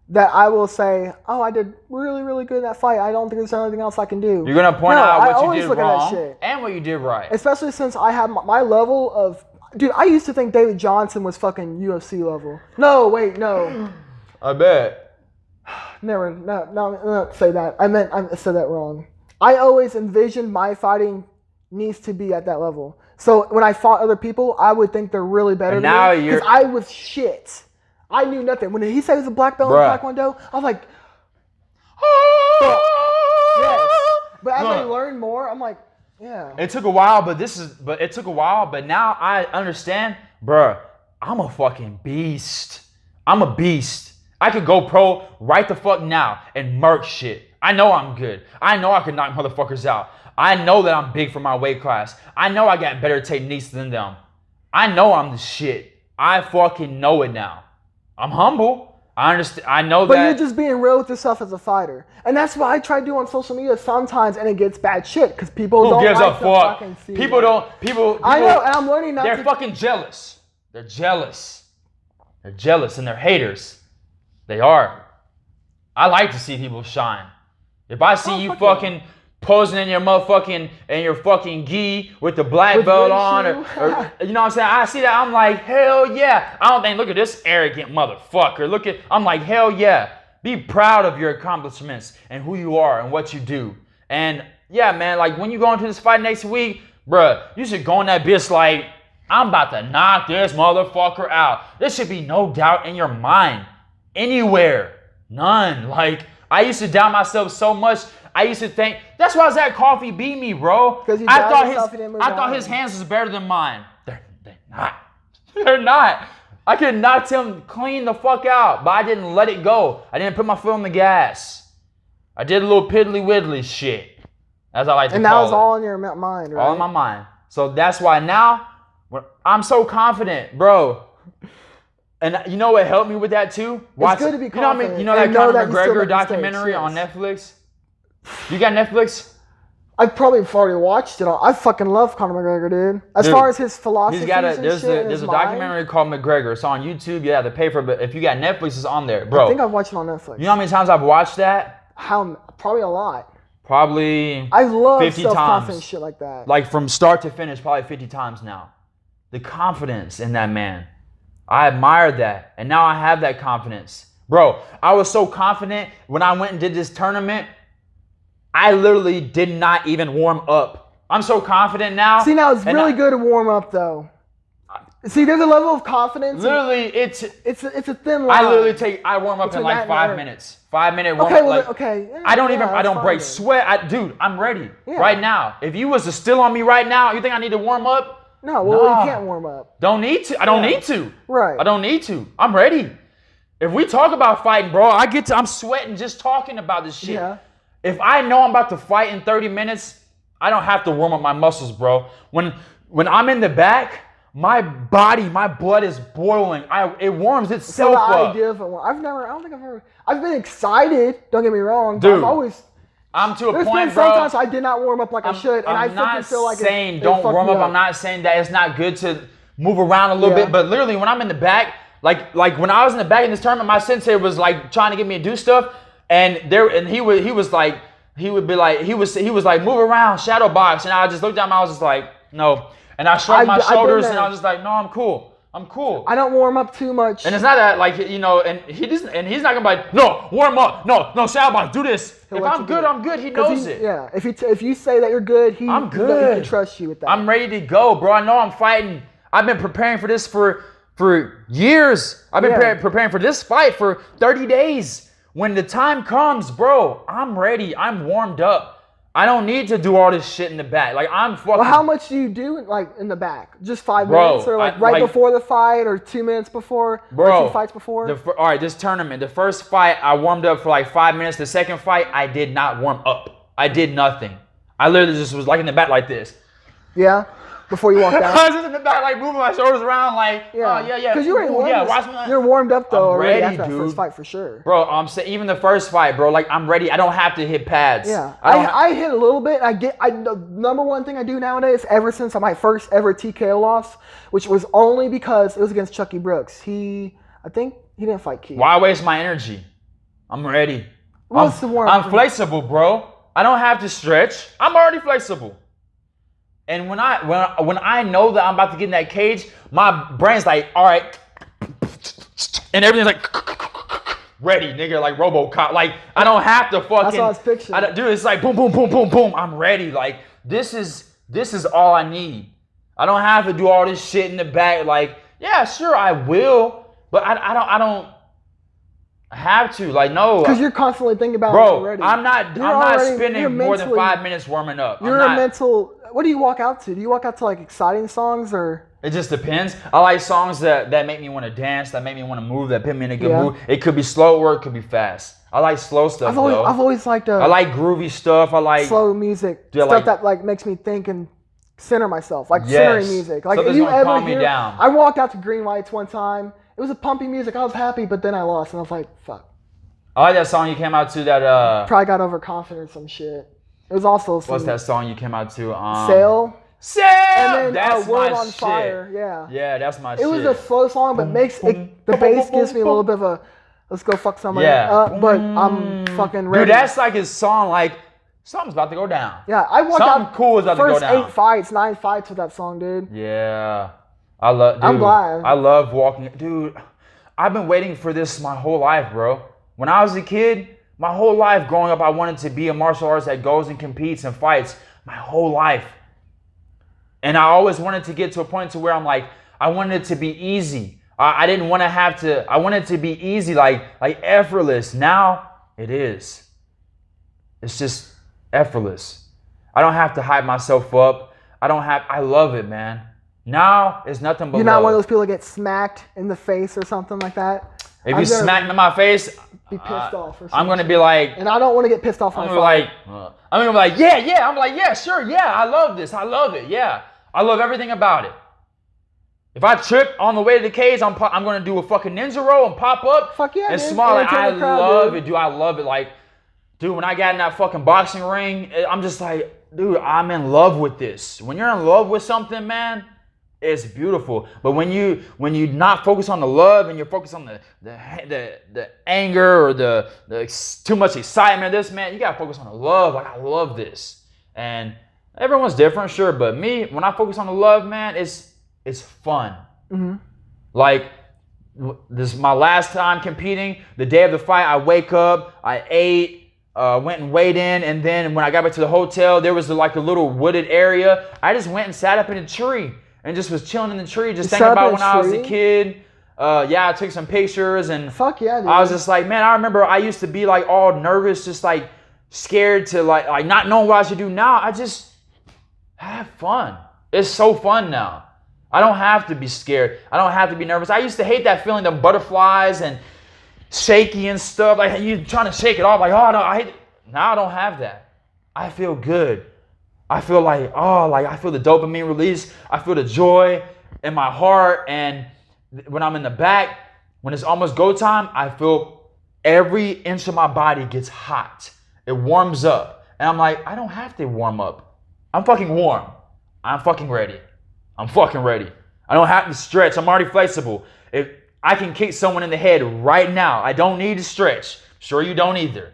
that I will say, oh, I did really, really good in that fight. I don't think there's anything else I can do. You're gonna point out what you did look wrong at that shit. And what you did right. Especially since I have my level of. Dude, I used to think David Johnson was fucking UFC level. No. I bet. No, say that. I said that wrong. I always envisioned my fighting needs to be at that level. So when I fought other people, I would think they're really better than me. Because I was shit. I knew nothing. When he said he was a black belt in Taekwondo, I was like, fuck. Yes. But as I learned more, I'm like, yeah. It took a while, but now I understand, bruh, I'm a fucking beast. I'm a beast. I could go pro right the fuck now and murk shit. I know I'm good. I know I can knock motherfuckers out. I know that I'm big for my weight class. I know I got better techniques than them. I know I'm the shit. I fucking know it now. I'm humble. I understand. I know that. But you're just being real with yourself as a fighter. And that's what I try to do on social media sometimes, and it gets bad shit because people don't like to fucking see. People don't. I know, and I'm learning not to. They're fucking jealous. They're jealous. They're jealous, and they're haters. They are. I like to see people shine. If I see you fucking posing in your fucking gi with the black belt on, or you know what I'm saying? I see that, I'm like, hell yeah. I don't think, look at this arrogant motherfucker. I'm like, hell yeah. Be proud of your accomplishments and who you are and what you do. And yeah, man, like when you go into this fight next week, bruh, you should go in that bitch like, I'm about to knock this motherfucker out. There should be no doubt in your mind. Anywhere. None. Like, I used to doubt myself so much. I used to think, that's why Zach Coffey beat me, bro. I thought his hands was better than mine. They're not. They're not. I could knock him clean the fuck out, but I didn't let it go. I didn't put my foot on the gas. I did a little piddly widdly shit, as I like to call it. And that was all in your mind, right? All in my mind. So that's why now, I'm so confident, bro. And you know what helped me with that too? It's good to be confident. You know that Conor McGregor documentary on Netflix? You got Netflix? I've probably already watched it. I fucking love Conor McGregor, dude. As far as his philosophy, there's a documentary called McGregor. It's on YouTube. You have to pay for it, but if you got Netflix, it's on there, bro. I think I've watched it on Netflix. You know how many times I've watched that? Probably a lot. Probably I love 50 self-confident times. shit like that. Like from start to finish, probably 50 times now. The confidence in that man. I admired that. And now I have that confidence. Bro, I was so confident when I went and did this tournament. I literally did not even warm up. I'm so confident now. See, now it's really good to warm up, though. See, there's a level of confidence. Literally, it's a thin line. I warm up in like 5 minutes. 5 minute warm up. Okay. I don't break sweat. Dude, I'm ready right now. If you was to still on me right now, you think I need to warm up? No, you can't warm up. Don't need to. I don't need to. Right. I don't need to. I'm ready. If we talk about fighting, bro, I'm sweating just talking about this shit. Yeah. If I know I'm about to fight in 30 minutes, I don't have to warm up my muscles, bro. When I'm in the back, my blood is boiling. It warms itself up. The idea of I've been excited, don't get me wrong, dude, I'm to a point, been bro. Sometimes I did not warm up like I should, and I fucking feel like don't warm up. I'm not saying that it's not good to move around a little bit, but literally when I'm in the back, like when I was in the back in this tournament, my sensei was like trying to get me to do stuff, and he was like move around, shadow box, and I just looked down, I was just like no, and I shrugged my shoulders, and I was just like no, I'm cool. I don't warm up too much. And it's not that and he's not gonna be like, no, warm up, no, shadow box, do this. If I'm good, I'm good. He knows it. Yeah, if you say that you're good, I'm good. He can trust you with that. I'm ready to go, bro. I know I'm fighting. I've been preparing for this for years. I've been preparing for this fight for 30 days. When the time comes, bro, I'm ready. I'm warmed up. I don't need to do all this shit in the back. Like, I'm fucking... Well, how much do you do in the back? Just 5 minutes? Or right before the fight or 2 minutes before? Bro, or 2 fights before? All right, this tournament, the first fight, I warmed up for like 5 minutes. The second fight, I did not warm up. I did nothing. I literally just was like in the back like this. Yeah? Before you walked out? I was just in the back, like moving my shoulders around, like, yeah. Because you're warmed up though already after that first fight for sure. Bro, I'm saying even the first fight, bro, like I'm ready. I don't have to hit pads. Yeah, I hit a little bit. The number one thing I do nowadays, ever since my first ever TKO loss, which was only because it was against Chucky Brooks. I think he didn't fight Keith. Why waste my energy? I'm ready. What's the warm? I'm flexible, bro. I don't have to stretch. I'm already flexible. And when I know that I'm about to get in that cage, my brain's like, all right, and everything's like ready, nigga, like RoboCop. Like I don't have to fucking. That's what I was picturing. Dude, it's like boom, boom, boom, boom, boom. I'm ready. Like this is all I need. I don't have to do all this shit in the back. Like yeah, sure I will, but I don't have to. Like no. Because you're constantly thinking about it already. I'm not spending more than 5 minutes warming up. What do you walk out to? Do you walk out to like exciting songs or? It just depends. I like songs that make me want to dance, that make me want to move, that put me in a good mood. It could be slow or it could be fast. I like slow stuff though. I've always liked I like groovy stuff. I like slow music. Stuff that like makes me think and center myself. Like centering music. Like if you ever calm me down. I walked out to Green Lights one time. It was a pumpy music. I was happy, but then I lost and I was like, fuck. I like that song you came out to that probably got overconfident or some shit. It was also what's that song you came out to? Sail. And then that's World my on shit. Fire. Yeah. Yeah, that's my shit. It was a slow song, but the bass gives me a little bit of a let's go fuck somebody up. But I'm fucking ready. Dude, that's like his song. Like something's about to go down. Yeah, I walked something cool is about to go down. First 9 fights with that song, dude. Yeah, I'm glad. I love walking, dude. I've been waiting for this my whole life, bro. When I was a kid. My whole life growing up, I wanted to be a martial artist that goes and competes and fights. My whole life. And I always wanted to get to a point to where I'm like, I wanted it to be easy. I didn't want to have to, I wanted it to be easy, like effortless. Now it is. It's just effortless. I don't have to hype myself up. I love it, man. Now it's nothing but You're not one of those people that get smacked in the face or something like that? If you smack me in my face, be pissed off or something. I'm gonna be like, and I don't want to get pissed off. I'm gonna be like, yeah. I'm like, yeah, sure, yeah. I love this. I love it. Yeah, I love everything about it. If I trip on the way to the cage, I'm gonna do a fucking ninja roll and pop up. Fuck yeah, and smile. Like, I love it, dude. I love it. Like, dude, when I got in that fucking boxing ring, I'm just like, dude, I'm in love with this. When you're in love with something, man. It's beautiful, but when you not focus on the love and you're focused on the anger or the too much excitement, this man, you gotta focus on the love. Like I love this, and everyone's different, sure, but me, when I focus on the love, man, it's fun. Mm-hmm. Like this is my last time competing. The day of the fight, I wake up, I ate. Went and weighed in, and then when I got back to the hotel, there was like a little wooded area. I just went and sat up in a tree. And just was chilling in the tree, just thinking about when I was a kid. I took some pictures and fuck yeah, dude. I was just like, man, I remember I used to be like all nervous, just like scared to like not knowing what I should do. Now I just have fun. It's so fun now. I don't have to be scared. I don't have to be nervous. I used to hate that feeling, the butterflies and shaky and stuff. Like you trying to shake it off. Like, oh no, I hate it. Now I don't have that. I feel good. I feel like, I feel the dopamine release. I feel the joy in my heart. And when I'm in the back, when it's almost go time, I feel every inch of my body gets hot. It warms up. And I'm like, I don't have to warm up. I'm fucking warm. I'm fucking ready. I'm fucking ready. I don't have to stretch. I'm already flexible. If I can kick someone in the head right now, I don't need to stretch. Sure you don't either.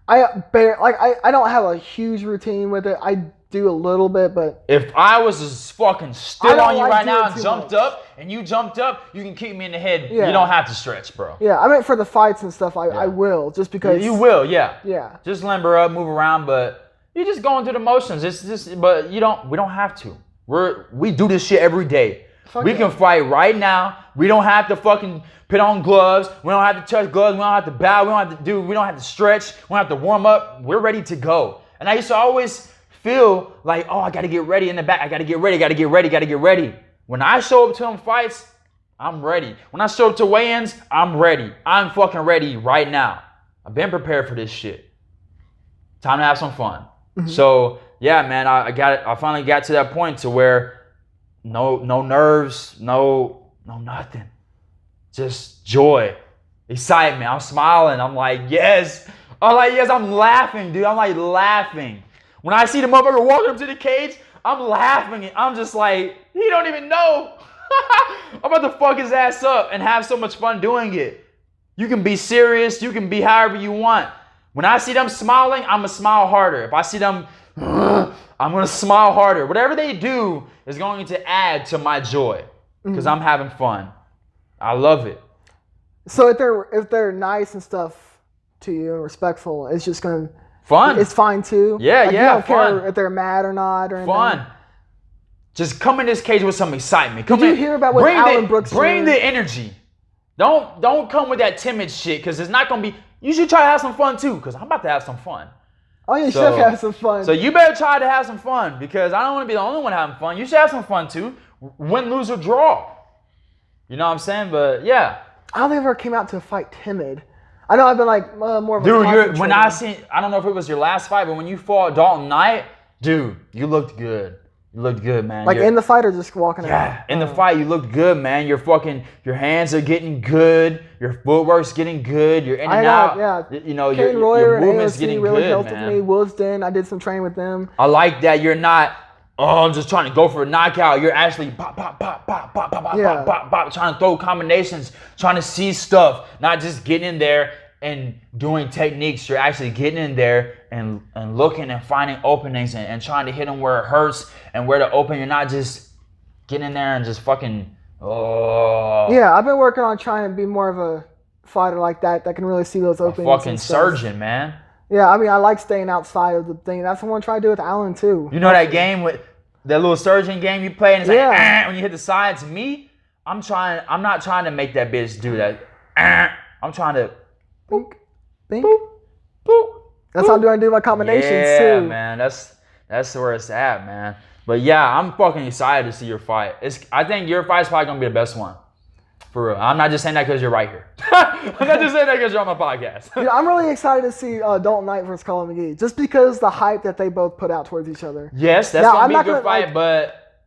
I don't have a huge routine with it. I do a little bit, but if I was just fucking still on you right now and jumped up, and you jumped up, you can kick me in the head. Yeah. You don't have to stretch, bro. Yeah, I mean for the fights and stuff, I will just because you will, yeah. Yeah. Just limber up, move around, but you're just going through the motions. It's just, but we don't have to. We do this shit every day. We can fight right now. We don't have to fucking put on gloves. We don't have to touch gloves. We don't have to bow. We don't have to stretch. We don't have to warm up. We're ready to go. And I used to always feel like, I got to get ready in the back. I got to get ready. When I show up to them fights, I'm ready. When I show up to weigh-ins, I'm ready. I'm fucking ready right now. I've been prepared for this shit. Time to have some fun. Mm-hmm. So, yeah, man, I finally got to that point to where no nerves, no nothing. Just joy, excitement. I'm smiling. I'm like, yes. I'm laughing, dude. I'm like laughing. When I see the motherfucker walking up to the cage, I'm laughing. I'm just like, he don't even know. I'm about to fuck his ass up and have so much fun doing it. You can be serious. You can be however you want. When I see them smiling, I'm going to smile harder. If I see them, I'm going to smile harder. Whatever they do is going to add to my joy because I'm having fun. I love it. So if they're nice and stuff to you and respectful, it's just going to... Fun. It's fine too. Yeah, like, yeah, you don't fun. care if they're mad or not or anything. Fun. Just come in this cage with some excitement. Did you hear about what Alan Brooks Bring the energy. Don't come with that timid shit because it's not going to be... You should try to have some fun too because I'm about to have some fun. Oh, you should have some fun. So you better try to have some fun because I don't want to be the only one having fun. You should have some fun too. Win, lose, or draw. You know what I'm saying? But yeah. I don't think I ever came out to a fight timid. I know I've been like more of a... Dude, when I don't know if it was your last fight, but when you fought Dalton Knight, dude, you looked good. You looked good, man. Like in the fight or just walking around? Yeah, in the fight, you looked good, man. Your hands are getting good. Your footwork's getting good. You're in and out. Yeah. You know, your movement's getting really good, helped man. with me. Wilsden, I did some training with them. I like that. You're not... I'm just trying to go for a knockout. You're actually pop, pop, pop, pop, pop, pop, pop, pop, pop, trying to throw combinations, trying to see stuff, not just getting in there and doing techniques. You're actually getting in there and looking and finding openings and trying to hit them where it hurts and where to open. You're not just getting in there and just fucking, Yeah, I've been working on trying to be more of a fighter like that can really see those openings. A fucking surgeon, man. Yeah, I mean, I like staying outside of the thing. That's what I'm trying to do with Alan, too. You know that game with that little surgeon game you play and it's like, when you hit the sides? Me, I'm not trying to make that bitch do that. I'm trying to boop, boop, boop. That's how I'm doing my combinations, too. Yeah, man, that's where it's at, man. But yeah, I'm fucking excited to see your fight. I think your fight's probably going to be the best one. For real. I'm not just saying that because you're right here. I'm not just saying that because you're on my podcast. Dude, I'm really excited to see Dalton Knight versus Colin McGee. Just because the hype that they both put out towards each other. Yes, that's going to be a good fight, but...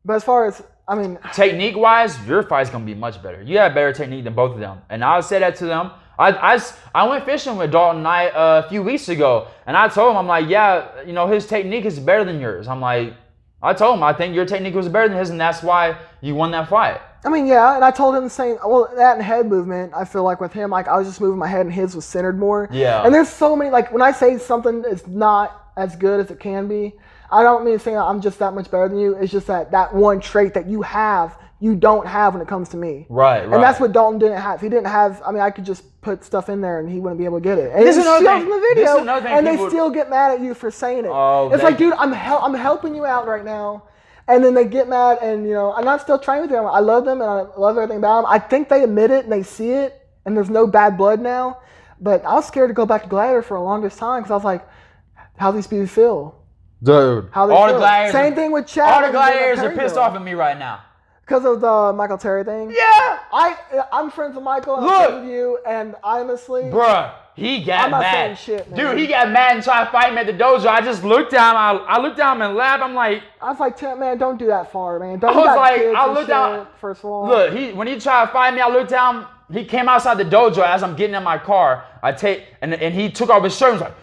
But as far as, I mean... Technique-wise, your fight's going to be much better. You have better technique than both of them. And I'll say that to them. I went fishing with Dalton Knight a few weeks ago. And I told him, I'm like, yeah, you know, his technique is better than yours. I told him, I think your technique was better than his, and that's why you won that fight. I mean, yeah, and I told him the same. Well, that and head movement, I feel like with him, like I was just moving my head and his was centered more. Yeah. And there's so many, like when I say something is not as good as it can be, I don't mean saying I'm just that much better than you. It's just that one trait that you have, you don't have when it comes to me. Right. And that's what Dalton didn't have. He didn't have, I mean, I could just put stuff in there and he wouldn't be able to get it. And this is another thing. In the video, and they people... still get mad at you for saying it. Oh, it's like, dude, I'm helping you out right now. And then they get mad, and, you know, I'm not still training with them. I love them, and I love everything about them. I think they admit it, and they see it, and there's no bad blood now. But I was scared to go back to Gladiator for the longest time, because I was like, how these people feel? Dude. How they all feel. The gladiators Same thing with Chad. All the gladiators are pissed off at me right now. Because of the Michael Terry thing? Yeah. I'm friends with Michael and Look. I'm friends with you, and honestly, bruh, he got I'm not mad. saying shit, man. Dude, he got mad and tried to fight me at the dojo. I just looked down. I looked down and laughed. I'm like, I was like, man, don't do that far, man. Don't I was like, kids I and looked shit, down. First of all, Look, when he tried to fight me, I looked down. He came outside the dojo as I'm getting in my car. And he took off his shirt and was like,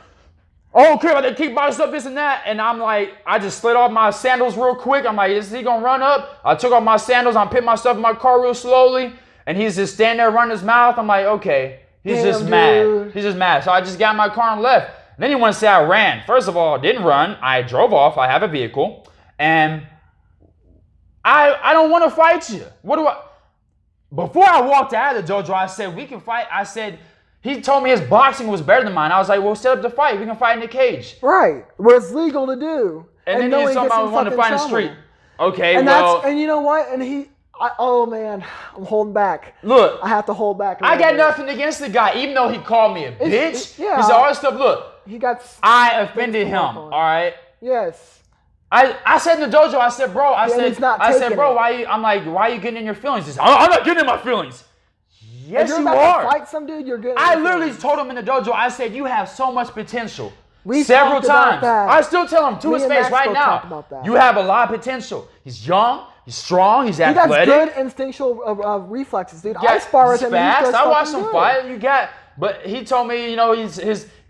I don't care about the kickbox stuff, this and that. And I'm like, I just slid off my sandals real quick. I'm like, is he gonna run up? I took off my sandals. I put my stuff in my car real slowly. And he's just standing there running his mouth. I'm like, okay, he's just mad. He's just mad. So I just got in my car and left. And then he wanted to say I ran. First of all, I didn't run. I drove off. I have a vehicle. And I don't want to fight you. Before I walked out of the dojo, I said, we can fight. I said, he told me his boxing was better than mine. I was like, well, set up the fight. We can fight in the cage. Right. Where it's legal to do. And then he's talking about wanting to fight in the street. Okay, and you know what? And oh man, I'm holding back. Look. I have to hold back. I got nothing against the guy, even though he called me a bitch. He said all this stuff. Look. I offended him. All right. Yes. I said in the dojo, I said, bro, why are you getting in your feelings? He said, I'm not getting in my feelings. Yes, you are. To fight some dude, you're good. I literally told him in the dojo, I said, you have so much potential. Several times. I still tell him to his face right now, you have a lot of potential. He's young, he's strong, he's athletic. He has good instinctual reflexes, dude. I spar with him. Fast. I watched him fight. But he told me,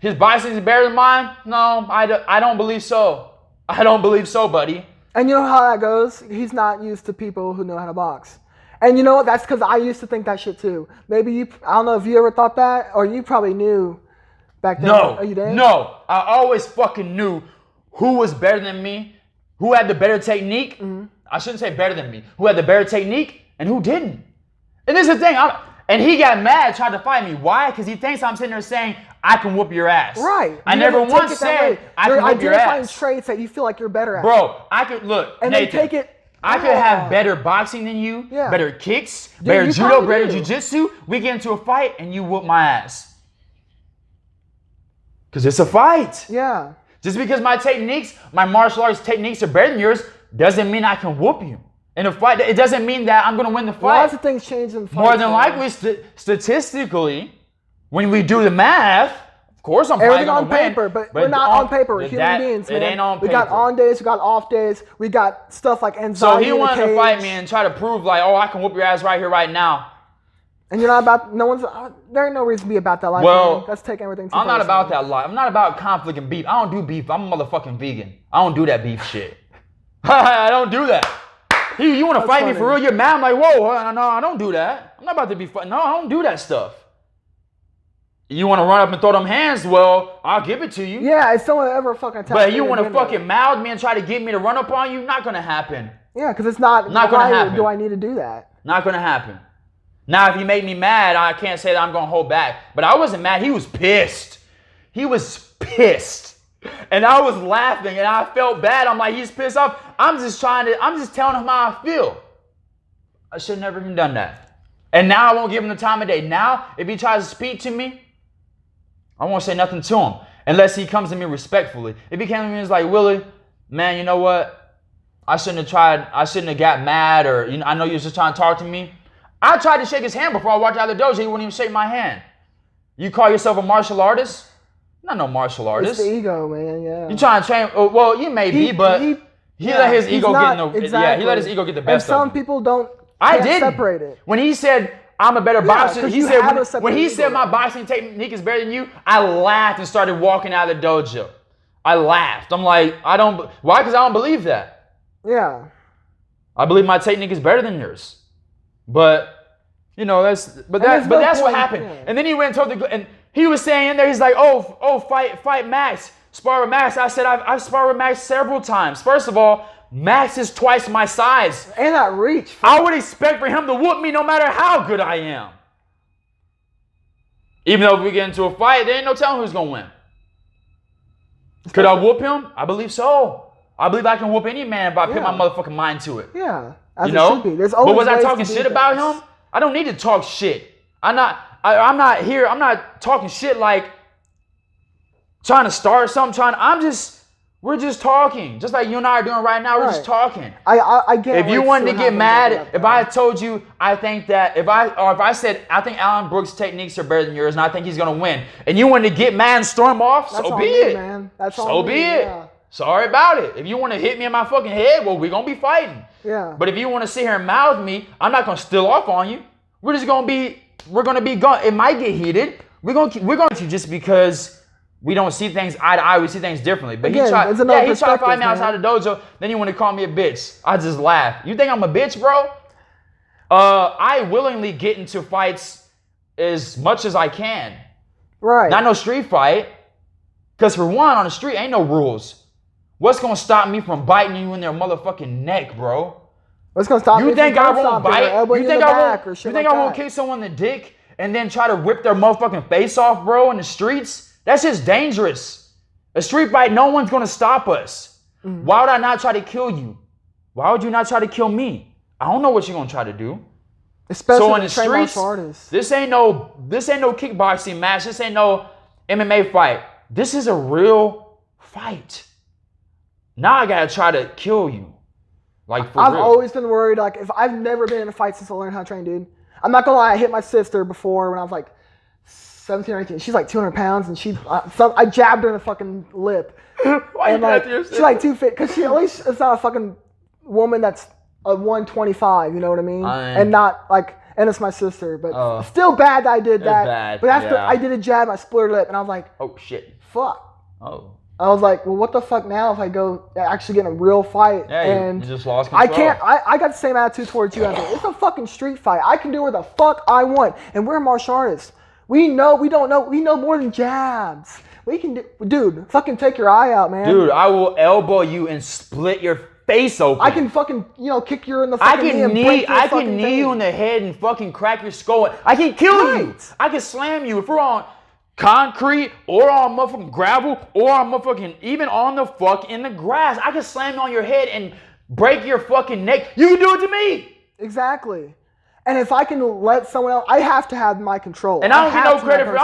his boxing is better than mine. No, I don't believe so. I don't believe so, buddy. And you know how that goes? He's not used to people who know how to box. And you know what? That's because I used to think that shit too. Maybe I don't know if you ever thought that, or you probably knew back then. No, you did? No. I always fucking knew who was better than me, who had the better technique. Mm-hmm. I shouldn't say better than me. Who had the better technique and who didn't. And this is the thing. And he got mad, tried to fight me. Why? Because he thinks I'm sitting there saying, I can whoop your ass. Right. I never once said I can whoop your ass. Identifying traits that you feel like you're better at. Bro, I could, look, and Nathan, then take it. I could have better boxing than you, better kicks, better judo, better jiu-jitsu. We get into a fight and you whoop my ass. Because it's a fight. Yeah. Just because my martial arts techniques are better than yours, doesn't mean I can whoop you. In a fight, it doesn't mean that I'm going to win the fight. Lots of things change in fights. More than likely, statistically, when we do the math, of course I'm everything on paper, but we're not on paper. We're human beings, man. It ain't on paper. We got on days, we got off days, we got stuff like anxiety. So he wanted to fight me and try to prove like, oh, I can whoop your ass right here, right now. And you're not about, there ain't no reason to be about that life. Well, man. Let's take everything too I'm not about that life. I'm not about conflict and beef. I don't do beef. I'm a motherfucking vegan. I don't do that beef shit. I don't do that. You want to fight me for real? You're mad. I'm like, whoa, no, I don't do that. I'm not about to be fighting. No, I don't do that stuff. You want to run up and throw them hands? Well, I'll give it to you. Yeah, if someone ever fucking attacks me. But you want to fucking mouth me and try to get me to run up on you? Not going to happen. Yeah, because it's not going to happen. Do I need to do that? Not going to happen. Now, if he made me mad, I can't say that I'm going to hold back. But I wasn't mad. He was pissed. He was pissed. And I was laughing and I felt bad. I'm like, he's pissed off. I'm just telling him how I feel. I should have never even done that. And now I won't give him the time of day. Now, if he tries to speak to me, I won't say nothing to him unless he comes to me respectfully. If he came to me and was like, Willie, man, you know what? I shouldn't have got mad, or I know you was just trying to talk to me. I tried to shake his hand before I walked out of the dojo. He wouldn't even shake my hand. You call yourself a martial artist? I'm not no martial artist. It's the ego, man. Yeah. You trying to train? Well, you may be, but he let his ego get in the he let his ego get the best of him. And some people don't. I did separate it. When he said I'm a better boxer, when he said my boxing technique is better than you, I laughed and started walking out of the dojo. I laughed. I'm like, why? Because I don't believe that. Yeah. I believe my technique is better than yours. But that's what happened. Yeah. And then he went and told and he was saying in there, he's like, oh, fight Max, spar with Max. I said I've sparred with Max several times. First of all, Max is twice my size. And that reach. I would expect for him to whoop me no matter how good I am. Even though if we get into a fight, there ain't no telling who's gonna win. Could I whoop him? I believe so. I believe I can whoop any man if I put my motherfucking mind to it. Yeah, as it should be. There's always but was I talking shit about him? I don't need to talk shit. I'm not talking shit like trying to start something. I'm just We're just talking. Just like you and I are doing right now, we're just talking. I get it. If you wanted to get mad, if I told you, I think that, if I said, I think Alan Brooks' techniques are better than yours, and I think he's going to win, and you wanted to get mad and storm off, so be it. Man. That's so be it. Yeah. Sorry about it. If you want to hit me in my fucking head, well, we're going to be fighting. Yeah. But if you want to sit here and mouth me, I'm not going to steal off on you. We're going to be gone. It might get heated. We're going to just because we don't see things eye to eye. We see things differently. But again, he tried to fight me outside the dojo. Then you want to call me a bitch. I just laugh. You think I'm a bitch, bro? I willingly get into fights as much as I can. Right. Not no street fight. Because for one, on the street, ain't no rules. What's going to stop me from biting you in their motherfucking neck, bro? What's going to stop me? You think I won't bite? You think I won't kick someone in the dick and then try to rip their motherfucking face off, bro, in the streets? That's just dangerous. A street fight, no one's going to stop us. Mm-hmm. Why would I not try to kill you? Why would you not try to kill me? I don't know what you're going to try to do. Especially so in the streets, this ain't no kickboxing match. This ain't no MMA fight. This is a real fight. Now I gotta try to kill you. Like, for I've real. always been worried, like, if I've never been in a fight since I learned how to train, dude. I'm not gonna lie, I hit my sister before when I was like 17 or 18. She's like 200 pounds, and I jabbed her in the fucking lip. Why and like, she's like 250, because she at least it's not a fucking woman that's a 125, you know what I mean? And not like, and it's my sister, but still bad that I did that. Bad. But after I did a jab, I split her lip, and I was like, oh shit, fuck. Oh. I was like, well, what the fuck now if I go actually get in a real fight? Yeah, and you just lost control. I got the same attitude towards you. I was like, it's a fucking street fight. I can do whatever the fuck I want. And we're martial artists. We know more than jabs. We can do, dude, fucking take your eye out, man. Dude, I will elbow you and split your face open. I can fucking, kick you in the fucking knee. I can knee you in the head and fucking crack your skull. I can kill you. I can slam you if we're on concrete or on motherfucking gravel or on motherfucking even on the fuck in the grass. I can slam you on your head and break your fucking neck. You can do it to me. Exactly. And if I can let someone else, I have to have my control. And I don't get no credit for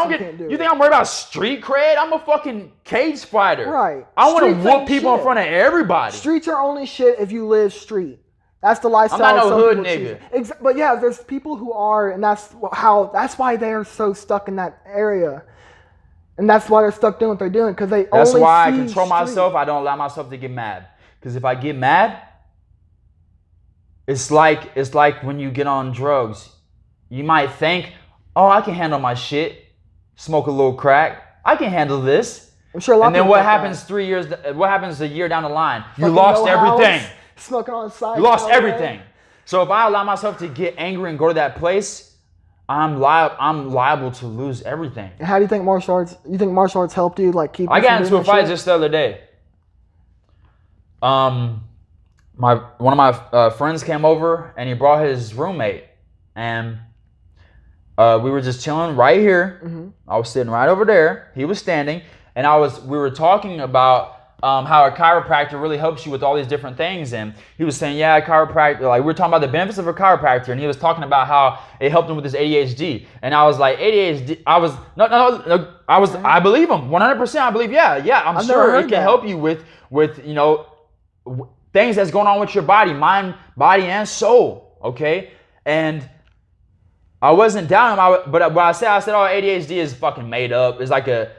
it. You think I'm worried about street cred? I'm a fucking cage fighter. Right. I want to whoop people in front of everybody. Streets are only shit if you live street. That's the lifestyle. I'm not no hood nigga. But yeah, there's people who are, and that's why they're so stuck in that area. And that's why they're stuck doing what they're doing, because That's why I control myself. I don't allow myself to get mad. Because if I get mad, it's like when you get on drugs. You might think, oh, I can handle my shit. Smoke a little crack. I can handle this. I'm sure a lot and then what happens what happens a year down the line? You lost everything. Smoking on the side. You lost everything. So if I allow myself to get angry and go to that place, I'm liable to lose everything. And how do you think martial arts helped you keep? I got into a fight just the other day. One of my friends came over and he brought his roommate, and we were just chilling right here. Mm-hmm. I was sitting right over there. He was standing, and we were talking about how a chiropractor really helps you with all these different things. And he was saying, yeah, chiropractor, we were talking about the benefits of a chiropractor, and he was talking about how it helped him with his ADHD. And I was like, ADHD, I believe him, 100%. I believe, yeah, I'm sure it can help you with things that's going on with your body, mind, body, and soul, okay? And I wasn't down him, but what I said, oh, ADHD is fucking made up. It's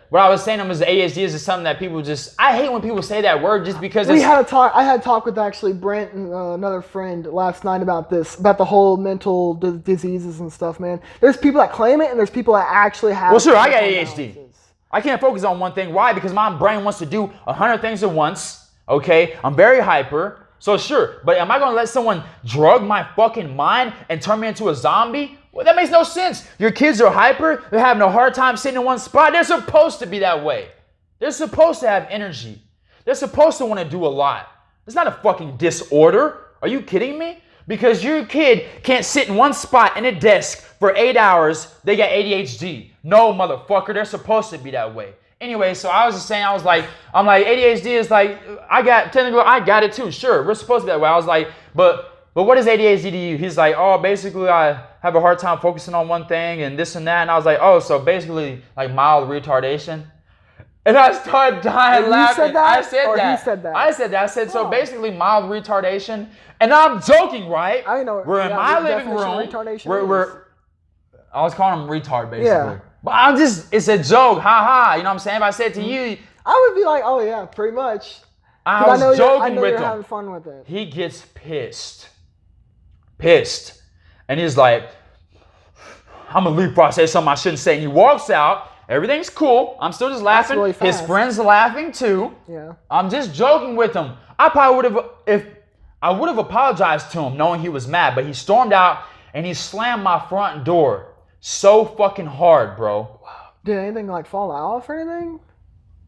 what I was saying to him is ADHD is just something that people I hate when people say that word just because I had a talk with actually Brent and another friend last night about the whole mental diseases and stuff, man. There's people that claim it and there's people that actually have. Well, sure, I got ADHD. I can't focus on one thing. Why? Because my brain wants to do 100 things at once, okay? I'm very hyper. So sure, but am I going to let someone drug my fucking mind and turn me into a zombie? Well, that makes no sense. Your kids are hyper. They're having a hard time sitting in one spot. They're supposed to be that way. They're supposed to have energy. They're supposed to want to do a lot. It's not a fucking disorder. Are you kidding me? Because your kid can't sit in one spot in a desk for 8 hours. They got ADHD. No, motherfucker. They're supposed to be that way. Anyway, so I was just saying, I'm like, ADHD is I got it too. Sure, we're supposed to be that way. I was like, but what is ADHD to you? He's like, oh, basically I have a hard time focusing on one thing and this and that. And I was like, oh, so basically mild retardation. And I started dying And laughing. You said that? I said or that. He said that. I said that. I said, so Oh. basically mild retardation. And I'm joking, right? I know. We're in my living room. I was calling him retard, basically. Yeah. But it's a joke. Ha ha. You know what I'm saying? If I said to you, I would be like, oh yeah, pretty much. I was joking I know with you're him. having fun with it. He gets pissed. Pissed. And he's like, I'm going to leave before I say something I shouldn't say. And he walks out. Everything's cool. I'm still just laughing. Really His friends are laughing too. Yeah. I'm just joking with him. I probably would have apologized to him knowing he was mad, but he stormed out and he slammed my front door so fucking hard, bro. Did anything like fall off or anything?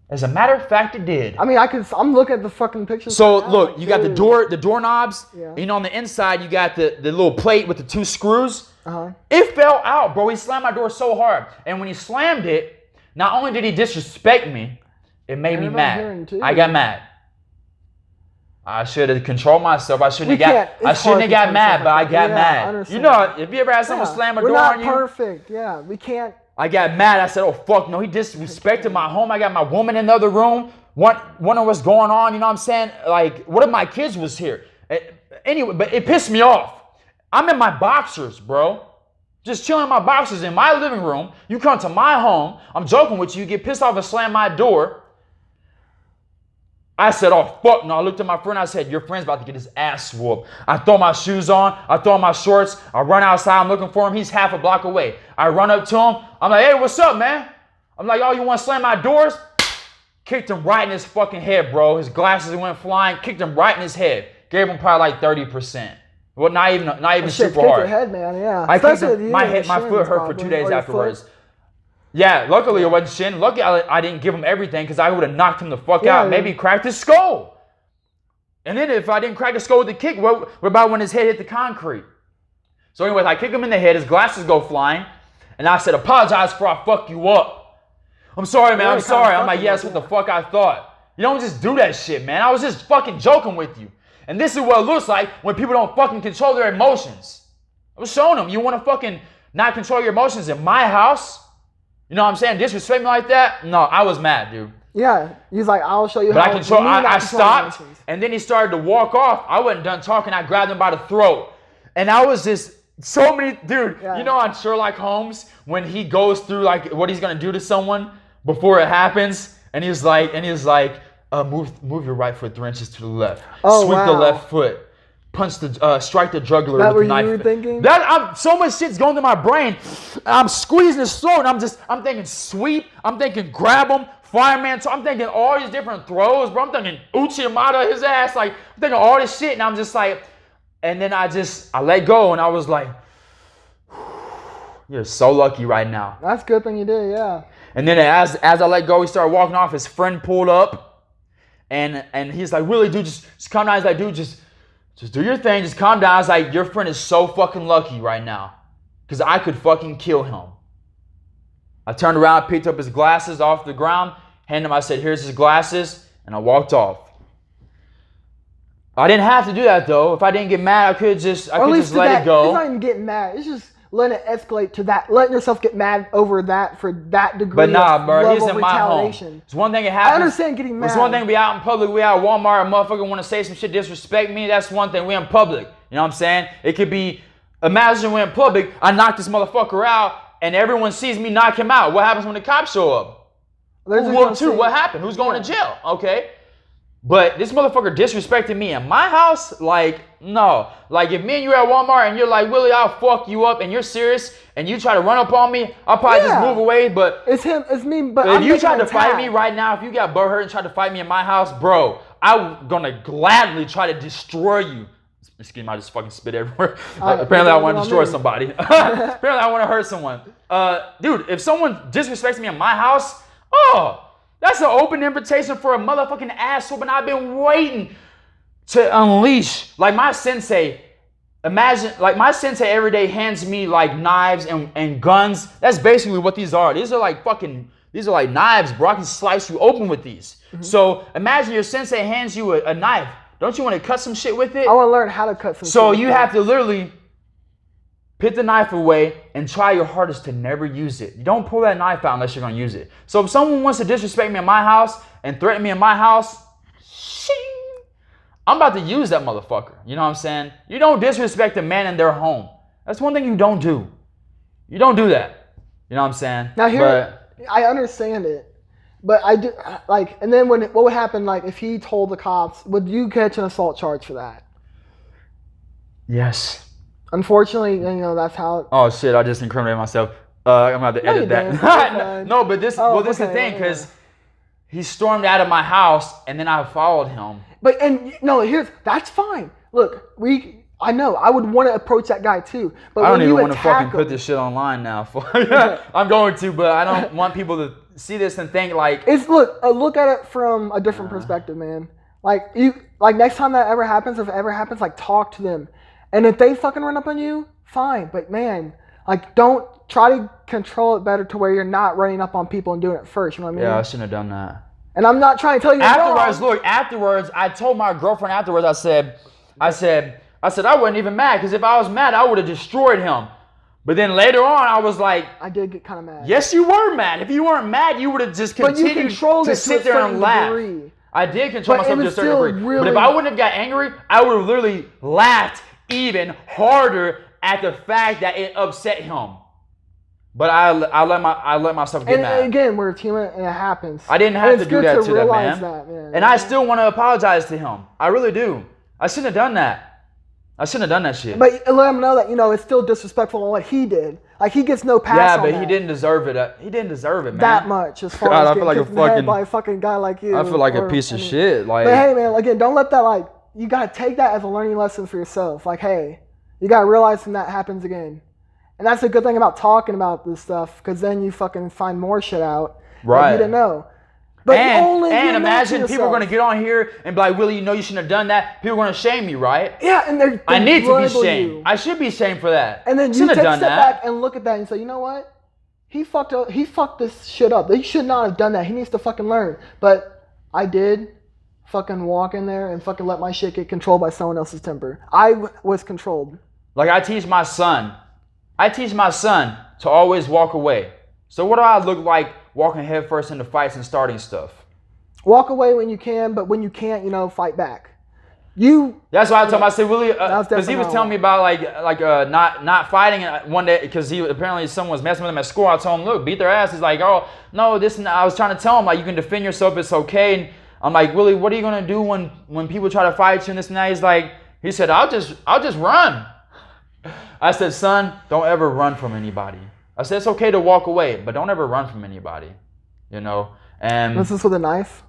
As a matter of fact, it did. I mean, I'm looking at the fucking pictures. So right now, look, like, you got the doorknobs. Yeah. And on the inside, you got the little plate with the 2 screws. Uh-huh. It fell out, bro. He slammed my door so hard. And when he slammed it, not only did he disrespect me, it made me mad. I got mad. I should have controlled myself. I shouldn't have got mad, but I got mad. You know, if you ever had someone slam a door on you. We're not perfect. Yeah, we can't. I got mad. I said, oh, fuck no. He disrespected my home. I got my woman in the other room. Wondering what's going on. You know what I'm saying? Like, what if my kids was here? Anyway, but it pissed me off. I'm in my boxers, bro. Just chilling in my boxers in my living room. You come to my home. I'm joking with you. You get pissed off and slam my door. I said, oh, fuck no. I looked at my friend. I said, your friend's about to get his ass whooped. I throw my shoes on. I throw on my shorts. I run outside. I'm looking for him. He's half a block away. I run up to him. I'm like, hey, what's up, man? I'm like, oh, you want to slam my doors? Kicked him right in his fucking head, bro. His glasses went flying. Kicked him right in his head. Gave him probably like 30%. Well, not even super hard. Your head, man. Yeah. I kicked him, my foot hurt for 2 days afterwards. Yeah, luckily it wasn't shin. Luckily I didn't give him everything because I would have knocked him the fuck out. Maybe cracked his skull. And then if I didn't crack his skull with the kick, what about when his head hit the concrete? So anyways, I kick him in the head. His glasses go flying. And I said, apologize before I fuck you up. I'm sorry, man. I'm sorry. I'm like, yeah, that's what the fuck I thought. You don't just do that shit, man. I was just fucking joking with you. And this is what it looks like when people don't fucking control their emotions. I was showing them, you want to fucking not control your emotions in my house? You know what I'm saying? Disrespect me like that? No, I was mad, dude. Yeah, he's like, I'll show you but how. I stopped, and then he started to walk off. I wasn't done talking. I grabbed him by the throat. And I was just, dude, you know on Sherlock Holmes, when he goes through like what he's going to do to someone before it happens, and he's like, move your right foot 3 inches to the left. Oh, Sweep the left foot. Strike the jugular with the knife. That what you were thinking? So much shit's going through my brain. I'm squeezing his throat, and I'm thinking sweep. I'm thinking grab him. Fireman. I'm thinking all these different throws, bro. I'm thinking Uchimata his ass. Like, I'm thinking all this shit, and I'm just like, and then I let go, and I was like, you're so lucky right now. That's a good thing you did, yeah. And then as I let go, he started walking off. His friend pulled up, and he's like, really, dude, just calm down. He's like, dude, just do your thing. Just calm down. I was like, your friend is so fucking lucky right now, because I could fucking kill him. I turned around, picked up his glasses off the ground, handed him, I said, here's his glasses, and I walked off. I didn't have to do that, though. If I didn't get mad, I could just let it go. It's not even getting mad. It's just letting it escalate to that, letting yourself get mad over that for that degree. But nah, bro, he's in my home. It's one thing it happens. I understand getting mad. It's one thing we out in public, we out at Walmart, a motherfucker want to say some shit, disrespect me. That's one thing. We in public. You know what I'm saying? It could be, imagine we're in public, I knock this motherfucker out, and everyone sees me knock him out. What happens when the cops show up? What happened? Who's going to jail? Okay. But this motherfucker disrespected me in my house? Like, no. Like, if me and you are at Walmart and you're like, Willie, I'll fuck you up, and you're serious, and you try to run up on me, I'll probably just move away, but... It's me, but if you tried to fight me right now, if you got butthurt and tried to fight me in my house, bro, I'm gonna gladly try to destroy you. Excuse me, I just fucking spit everywhere. Apparently I want to destroy somebody. Apparently I want to hurt someone. Dude, if someone disrespects me in my house, that's an open invitation for a motherfucking ass whooping I've been waiting to unleash. Like my sensei, my sensei every day hands me like knives and guns. That's basically what these are. These are like knives, bro. I can slice you open with these. Mm-hmm. So imagine your sensei hands you a knife. Don't you want to cut some shit with it? I want to learn how to cut some shit. So you have to literally put the knife away and try your hardest to never use it. You don't pull that knife out unless you're going to use it. So if someone wants to disrespect me in my house and threaten me in my house, I'm about to use that motherfucker. You know what I'm saying? You don't disrespect a man in their home. That's one thing you don't do. You don't do that. You know what I'm saying? Now I understand it, but I do like. And then what would happen? Like if he told the cops, would you catch an assault charge for that? Yes. Unfortunately, that's how. Oh shit! I just incriminated myself. I'm gonna have to edit that. No, but this. Well, this is the thing, because he stormed out of my house, and then I followed him. But that's fine. Look, I know I would want to approach that guy too. But I don't even want to fucking put this shit online now. I'm going to, but I don't want people to see this and think like. Look at it from a different perspective, man. Like next time that ever happens, if it ever happens, like talk to them. And if they fucking run up on you, fine. But man, like don't try to control it better to where you're not running up on people and doing it first. You know what I mean? Yeah, I shouldn't have done that. And I'm not trying to tell you. Afterwards, I told my girlfriend afterwards. I said, I wasn't even mad, because if I was mad, I would have destroyed him. But then later on, I was like, I did get kind of mad. Yes, you were mad. If you weren't mad, you would have just continued to sit there and laugh. Degree. I did control myself to a certain degree. But if I wouldn't have got angry, I would have literally laughed even harder at the fact that it upset him. But I let myself get mad. And again, we're human and it happens. I didn't have to do that to that man. And I still want to apologize to him. I really do. I shouldn't have done that. I shouldn't have done that shit. But let him know that, it's still disrespectful on what he did. Like, he gets no pass on that. Yeah, but he didn't deserve it. He didn't deserve it, man. That much, as far as getting kicked in the head by a fucking guy like you. I feel like a piece of shit. Like, but hey, man, again, don't let that, you got to take that as a learning lesson for yourself. Like, hey, you got to realize when that happens again. And that's the good thing about talking about this stuff, because then you fucking find more shit out that you didn't know. But and imagine people are going to get on here and be like, Willie, you shouldn't have done that. People are going to shame you, right? Yeah, and I need to be shamed. I should be shamed for that. And then you take a step back and look at that and say, you know what? He fucked this shit up. He should not have done that. He needs to fucking learn. But I did fucking walk in there and fucking let my shit get controlled by someone else's temper. I was controlled. Like I teach my son to always walk away. So what do I look like walking headfirst into fights and starting stuff? Walk away when you can, but when you can't, fight back. That's why I told him. I said, Willie, because he was telling me about not fighting one day, because apparently someone was messing with him at school. I told him, look, beat their ass. He's like, oh no, this. And I was trying to tell him, like, you can defend yourself. It's okay. And I'm like, Willie, what are you gonna do when people try to fight you and this and that? He said, I'll just run. I said, son, don't ever run from anybody. I said, it's okay to walk away, but don't ever run from anybody, And this is with a knife?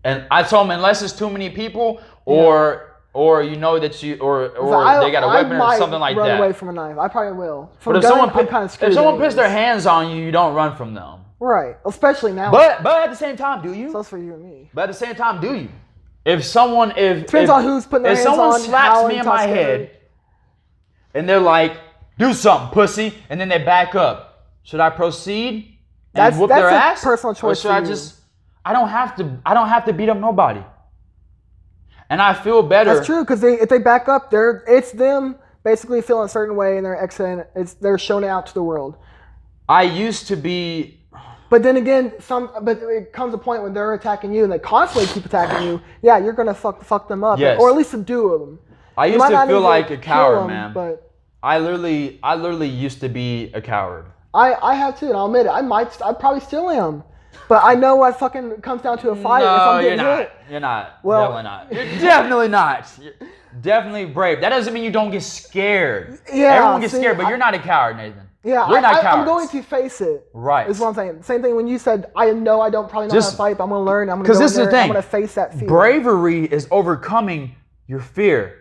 And I told him, unless it's too many people, or they got a weapon or something like that. I might run away from a knife. I probably will. But if someone puts their hands on you, you don't run from them. Right, especially now. But at the same time, do you? So that's for you and me. But at the same time, do you? Depends on who's putting their hands on. If someone slaps me in my head, and they're like, do something, pussy, and then they back up, should I proceed and whoop their ass? That's a personal choice. Or should I don't have to beat up nobody. And I feel better. That's true, because if they back up, it's them basically feeling a certain way, and they're showing it out to the world. I used to be. But then again, but it comes a point when they're attacking you and they constantly keep attacking you. Yeah, you're gonna fuck them up, or at least subdue them. I used to feel like a coward, man. But I literally used to be a coward. I have too, and I'll admit it. I probably still am. But I know what fucking comes down to a fight. No, if I'm getting hit. You're not. Well, definitely not. You're definitely not. You're definitely brave. That doesn't mean you don't get scared. Yeah. Everyone gets scared, but you're not a coward, Nathan. Yeah, we're not cowards. I'm going to face it. Right. Is what I'm saying. Same thing when you said, I know I don't probably know how to fight, but I'm going to learn. I'm going to go in there, I'm going to face that fear. Bravery is overcoming your fear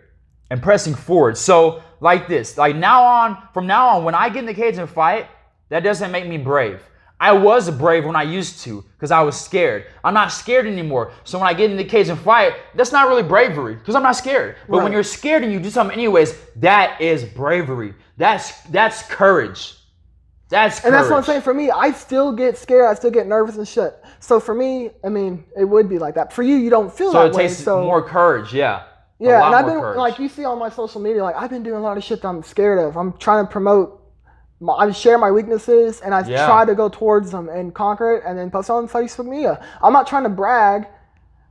and pressing forward. So like this, from now on, when I get in the cage and fight, that doesn't make me brave. I was brave when I used to, because I was scared. I'm not scared anymore. So when I get in the cage and fight, that's not really bravery, because I'm not scared. But when you're scared and you do something anyways, that is bravery. That's courage. That's courage. And that's what I'm saying. For me, I still get scared. I still get nervous and shit. So for me, I mean, it would be like that. For you, you don't feel that way. So it takes more courage, yeah. Yeah, and I've been like you see on my social media, like I've been doing a lot of shit that I'm scared of. I'm trying to promote. I share my weaknesses and I try to go towards them and conquer it, and then post on Facebook media. I'm not trying to brag,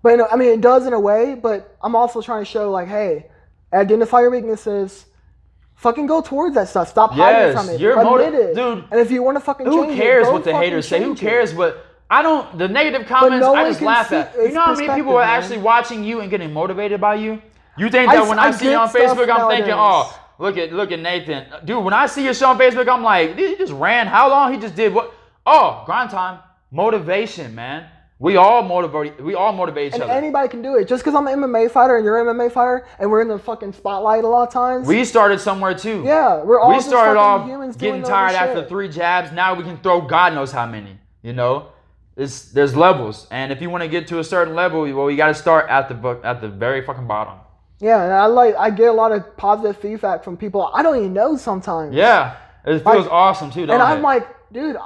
but I mean it does in a way. But I'm also trying to show like, hey, identify your weaknesses. Fucking go towards that stuff. Stop hiding from it. Admit it, dude. And if you want to fucking change it, who cares what the haters say? Who cares what? I don't. The negative comments, I just laugh at. You know how many people are actually watching you and getting motivated by you? You think that when I see you on Facebook, I'm thinking, oh, look at Nathan, dude. When I see your show on Facebook, I'm like, he just ran. How long? He just did what? Oh, grind time, motivation, man. We all motivate each other. And anybody can do it. Just because I'm an MMA fighter and you're an MMA fighter and we're in the fucking spotlight a lot of times. We started somewhere too. Yeah, we're all. We started off getting tired after 3 jabs. Now we can throw God knows how many. You know, there's levels, and if you want to get to a certain level, well, you got to start at the very fucking bottom. Yeah, and I get a lot of positive feedback from people I don't even know sometimes. Yeah, it feels awesome too. And I'm like, dude,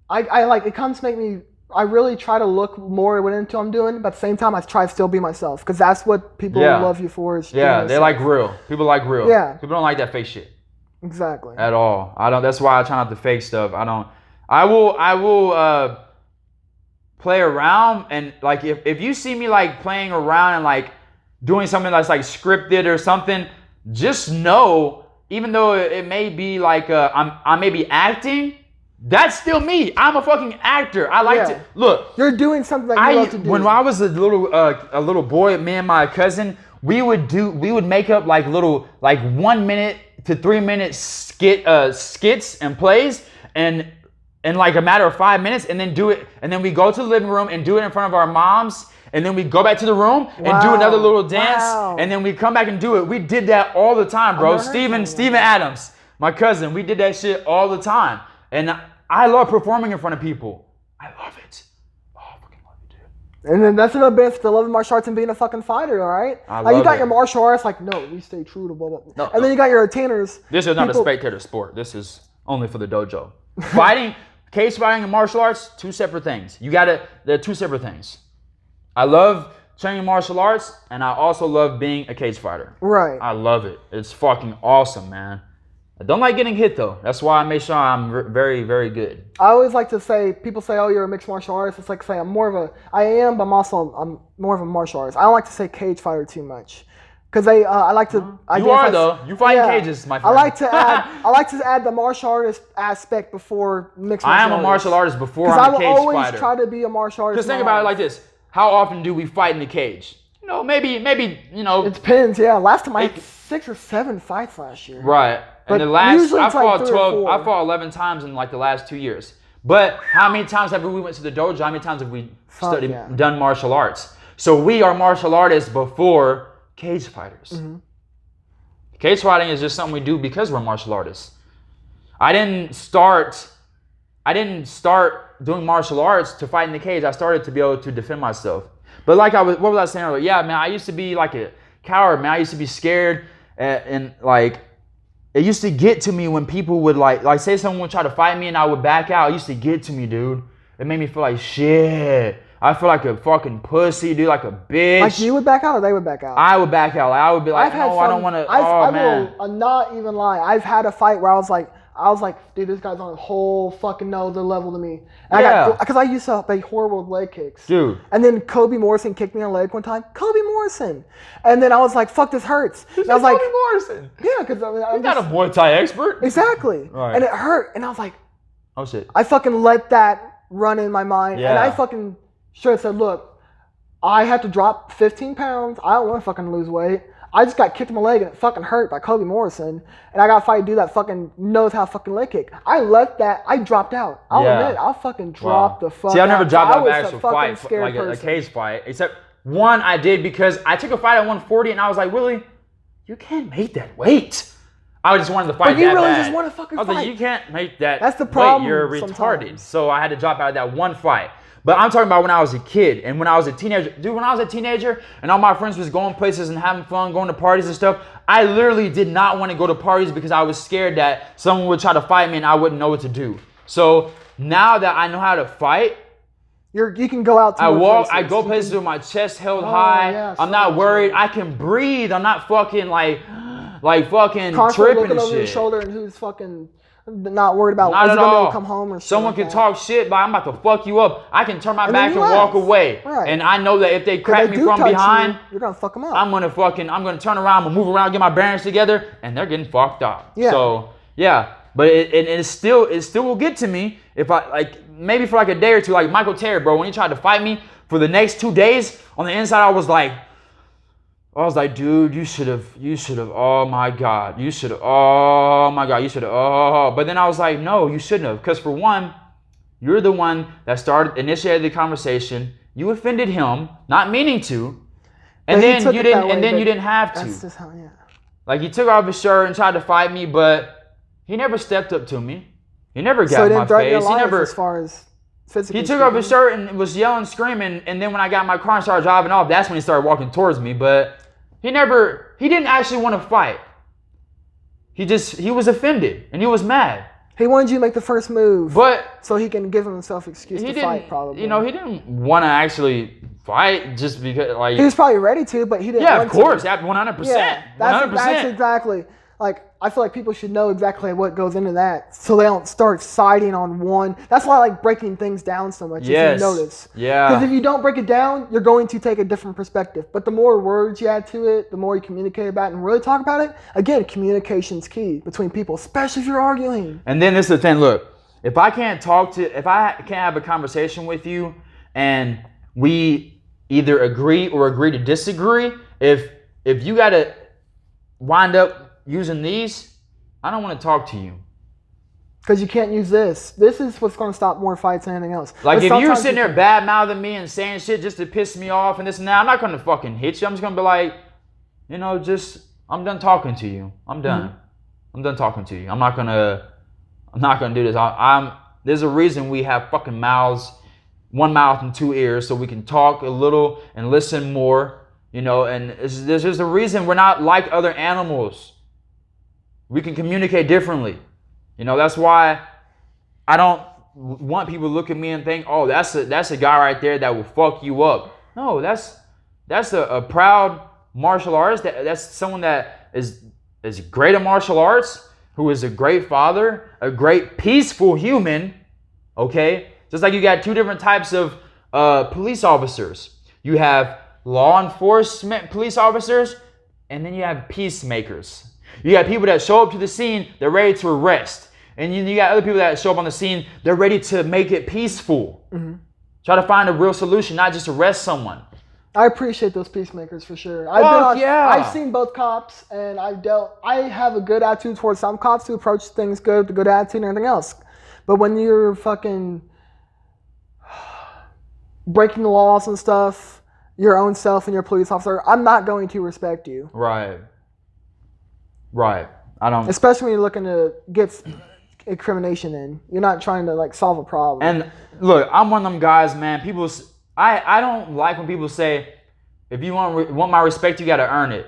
I like it comes to make me. I really try to look more into what I'm doing, but at the same time, I try to still be myself because that's what people love you for. Is they like real. People like real. Yeah. People don't like that fake shit. Exactly. At all. I don't. That's why I try not to fake stuff. I don't. I will play around and like if you see me like playing around and like doing something that's like scripted or something, just know even though it may be like I may be acting. That's still me. I'm a fucking actor. I like to look. You're doing something that you love to do. When I was a little boy, me and my cousin, we would make up like little 1 minute to 3 minute skits and plays and in like a matter of 5 minutes, and then do it, and then we go to the living room and do it in front of our moms, and then we go back to the room and do another little dance, and then we come back and do it. We did that all the time, bro. Steven Adams, my cousin, we did that shit all the time, and I love performing in front of people. I love it. Oh, I fucking love it, dude. And then that's another benefit to loving martial arts and being a fucking fighter, all right? Like you got your martial arts, like, no, we stay true to blah, blah, blah. And then you got your retainers. This is not a spectator sport. This is only for the dojo. Cage fighting and martial arts, 2 separate things. They're 2 separate things. I love training martial arts, and I also love being a cage fighter. Right. I love it. It's fucking awesome, man. I don't like getting hit though. That's why I make sure I'm very, very good. I always like to say, people say, "Oh, you're a mixed martial artist." It's like say I'm more of a martial artist. I don't like to say cage fighter too much, because I like to. You fight in cages, my friend. I like to add the martial artist aspect before mixed. I am a martial artist before I'm a cage fighter. Because I will always try to be a martial artist. Just think about it like this: how often do we fight in the cage? You know, maybe It depends. Yeah, last time I had 6 or 7 fights last year. Right. And I fought 12. I fought 11 times in like the last 2 years. But how many times have we went to the dojo? How many times have we done martial arts? So we are martial artists before cage fighters. Mm-hmm. Cage fighting is just something we do because we're martial artists. I didn't start doing martial arts to fight in the cage. I started to be able to defend myself. But what was I saying earlier? Yeah, man, I used to be like a coward, man. I used to be scared and like. It used to get to me when people would like say someone would try to fight me and I would back out. It used to get to me, dude. It made me feel like shit. I feel like a fucking pussy, dude, like a bitch. Like you would back out or they would back out? I would back out. Like, I would be like, no, I don't want to. Man. I will not even lie. I've had a fight where I was like, dude, this guy's on a whole fucking nother level to me. Because I used to make horrible leg kicks. Dude. And then Kobe Morrison kicked me in the leg one time. Kobe Morrison. And then I was like, fuck, this hurts. Who's I was Kobe like, Morrison? Yeah, because I'm not a Muay Thai expert. Exactly. Right. And it hurt. And I was like, oh shit. I fucking let that run in my mind. Yeah. And I fucking should have said, look, I have to drop 15 pounds. I don't want to fucking lose weight. I just got kicked in my leg and it fucking hurt by Kobe Morrison. And I got to fight a dude that fucking knows how to fucking leg kick. I dropped out. I'll admit it. I'll fucking drop the fuck out. See, I never dropped out of an actual fight, like a cage fight. Except one I did because I took a fight at 140 and I was like, Willie, you can't make that weight. I just wanted to fight that bad. But you really just want to fucking fight. I was like, you can't make that That's the problem. Weight. You're retarded. So I had to drop out of that one fight. But I'm talking about when I was a kid and when I was a teenager. Dude, when I was a teenager and all my friends was going places and having fun, going to parties and stuff, I literally did not want to go to parties because I was scared that someone would try to fight me and I wouldn't know what to do. So now that I know how to fight, You can go out to I go places with my chest held high. Yeah, I'm not worried. I can breathe. I'm not fucking like fucking tripping and shit. Over your shoulder and who's fucking not worried about not is at he gonna all. be able to come home or shit. Someone can talk shit, but I'm about to fuck you up. I can turn my back and walk away. Right. And I know that if they crack me from behind, you're gonna fuck them up. I'm gonna turn around, I'm gonna move around, get my bearings together, and they're getting fucked up. Yeah. So yeah, but it still will get to me if I maybe for a day or two, like Michael Terry, bro, when he tried to fight me for the next 2 days, on the inside I was like, dude, you should have, oh my God, but then I was like, no, you shouldn't have, because for one, you're the one that initiated the conversation, you offended him, not meaning to, and then you didn't have to. That's just how, yeah. Like, he took off his shirt and tried to fight me, but he never stepped up to me. He never got in my face. He never, as far as physically he took off his shirt and was yelling, screaming, and then when I got in my car and started driving off, that's when he started walking towards me, but he didn't actually want to fight. He was offended and he was mad. He wanted you to make the first move, but so he can give himself excuse to fight. Probably, he didn't want to actually fight just because he was probably ready to, but he didn't. Yeah, of course, 100%. Yeah, that's exactly. Like, I feel like people should know exactly what goes into that, so they don't start siding on one. That's why I like breaking things down so much. Yes. If you notice. Yeah. Because if you don't break it down, you're going to take a different perspective. But the more words you add to it, the more you communicate about it and really talk about it. Again, communication's key between people, especially if you're arguing. And then this is the thing. Look, if I can't have a conversation with you, and we either agree or agree to disagree, if you gotta wind up using these, I don't want to talk to you. Because you can't use this. This is what's going to stop more fights than anything else. Like, if you're sitting there bad-mouthing me and saying shit just to piss me off and this and that, I'm not going to fucking hit you. I'm just going to be like, I'm done talking to you. I'm done. Mm-hmm. I'm done talking to you. I'm not going to do this. There's a reason we have fucking mouths, one mouth and two ears, so we can talk a little and listen more, and there's just a reason we're not like other animals. We can communicate differently. That's why I don't want people to look at me and think, oh, that's a guy right there that will fuck you up. No, that's a proud martial artist. That's someone that is great at martial arts, who is a great father, a great peaceful human, okay? Just like you got two different types of police officers. You have law enforcement police officers, and then you have peacemakers. You got people that show up to the scene, they're ready to arrest. And you got other people that show up on the scene, they're ready to make it peaceful. Mm-hmm. Try to find a real solution, not just arrest someone. I appreciate those peacemakers for sure. I've seen both cops, and I have a good attitude towards some cops who approach things good, the good attitude and everything else. But when you're fucking breaking the laws and stuff, your own self and your police officer, I'm not going to respect you. Right. I don't. Especially when you're looking to get incrimination in. You're not trying to solve a problem. And look, I'm one of them guys, man. I don't like when people say, if you want my respect, you got to earn it.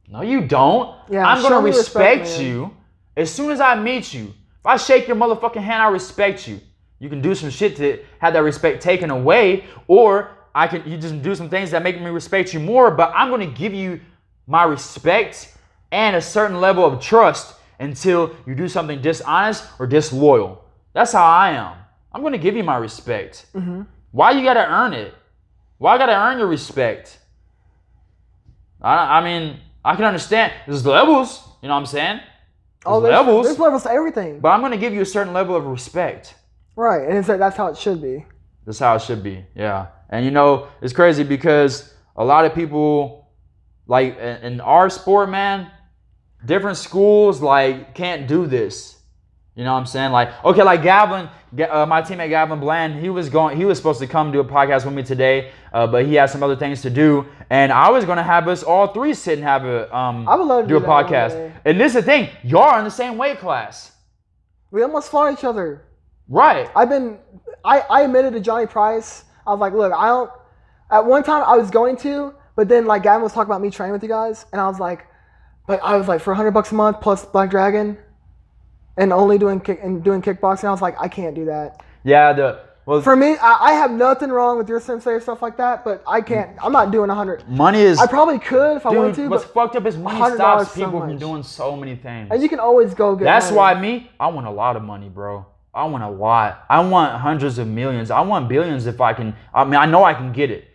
No, you don't. Yeah, I'm going to respect you as soon as I meet you. If I shake your motherfucking hand, I respect you. You can do some shit to have that respect taken away, or you just do some things that make me respect you more, but I'm going to give you my respect and a certain level of trust until you do something dishonest or disloyal. That's how I am. I'm going to give you my respect. Mm-hmm. Why you got to earn it? Why I got to earn your respect? I mean, I can understand. There's levels, you know what I'm saying? There's levels to everything. But I'm going to give you a certain level of respect. Right, and that's how it should be. That's how it should be, yeah. And it's crazy because a lot of people, like in our sport, man, different schools can't do this. You know what I'm saying? Like Gavin, my teammate Gavin Bland, he was supposed to come do a podcast with me today, but he had some other things to do, and I was gonna have us all three sit and have I would love to do a podcast. And this is the thing, y'all are in the same weight class. We almost fought each other. Right. I admitted to Johnny Price. I was like, look, at one time I was going to, but then Gavin was talking about me training with you guys, and I was like, for $100 a month plus Black Dragon, and only doing kickboxing, I was like, I can't do that. Yeah, Well, for me, I have nothing wrong with your sensei or stuff like that, but I can't. I'm not doing 100. Money is. I probably could if I wanted to. What's but fucked up is money stops people from doing so many things. And you can always go get. That's money. why I want a lot of money, bro. I want a lot. I want hundreds of millions. I want billions if I can. I mean, I know I can get it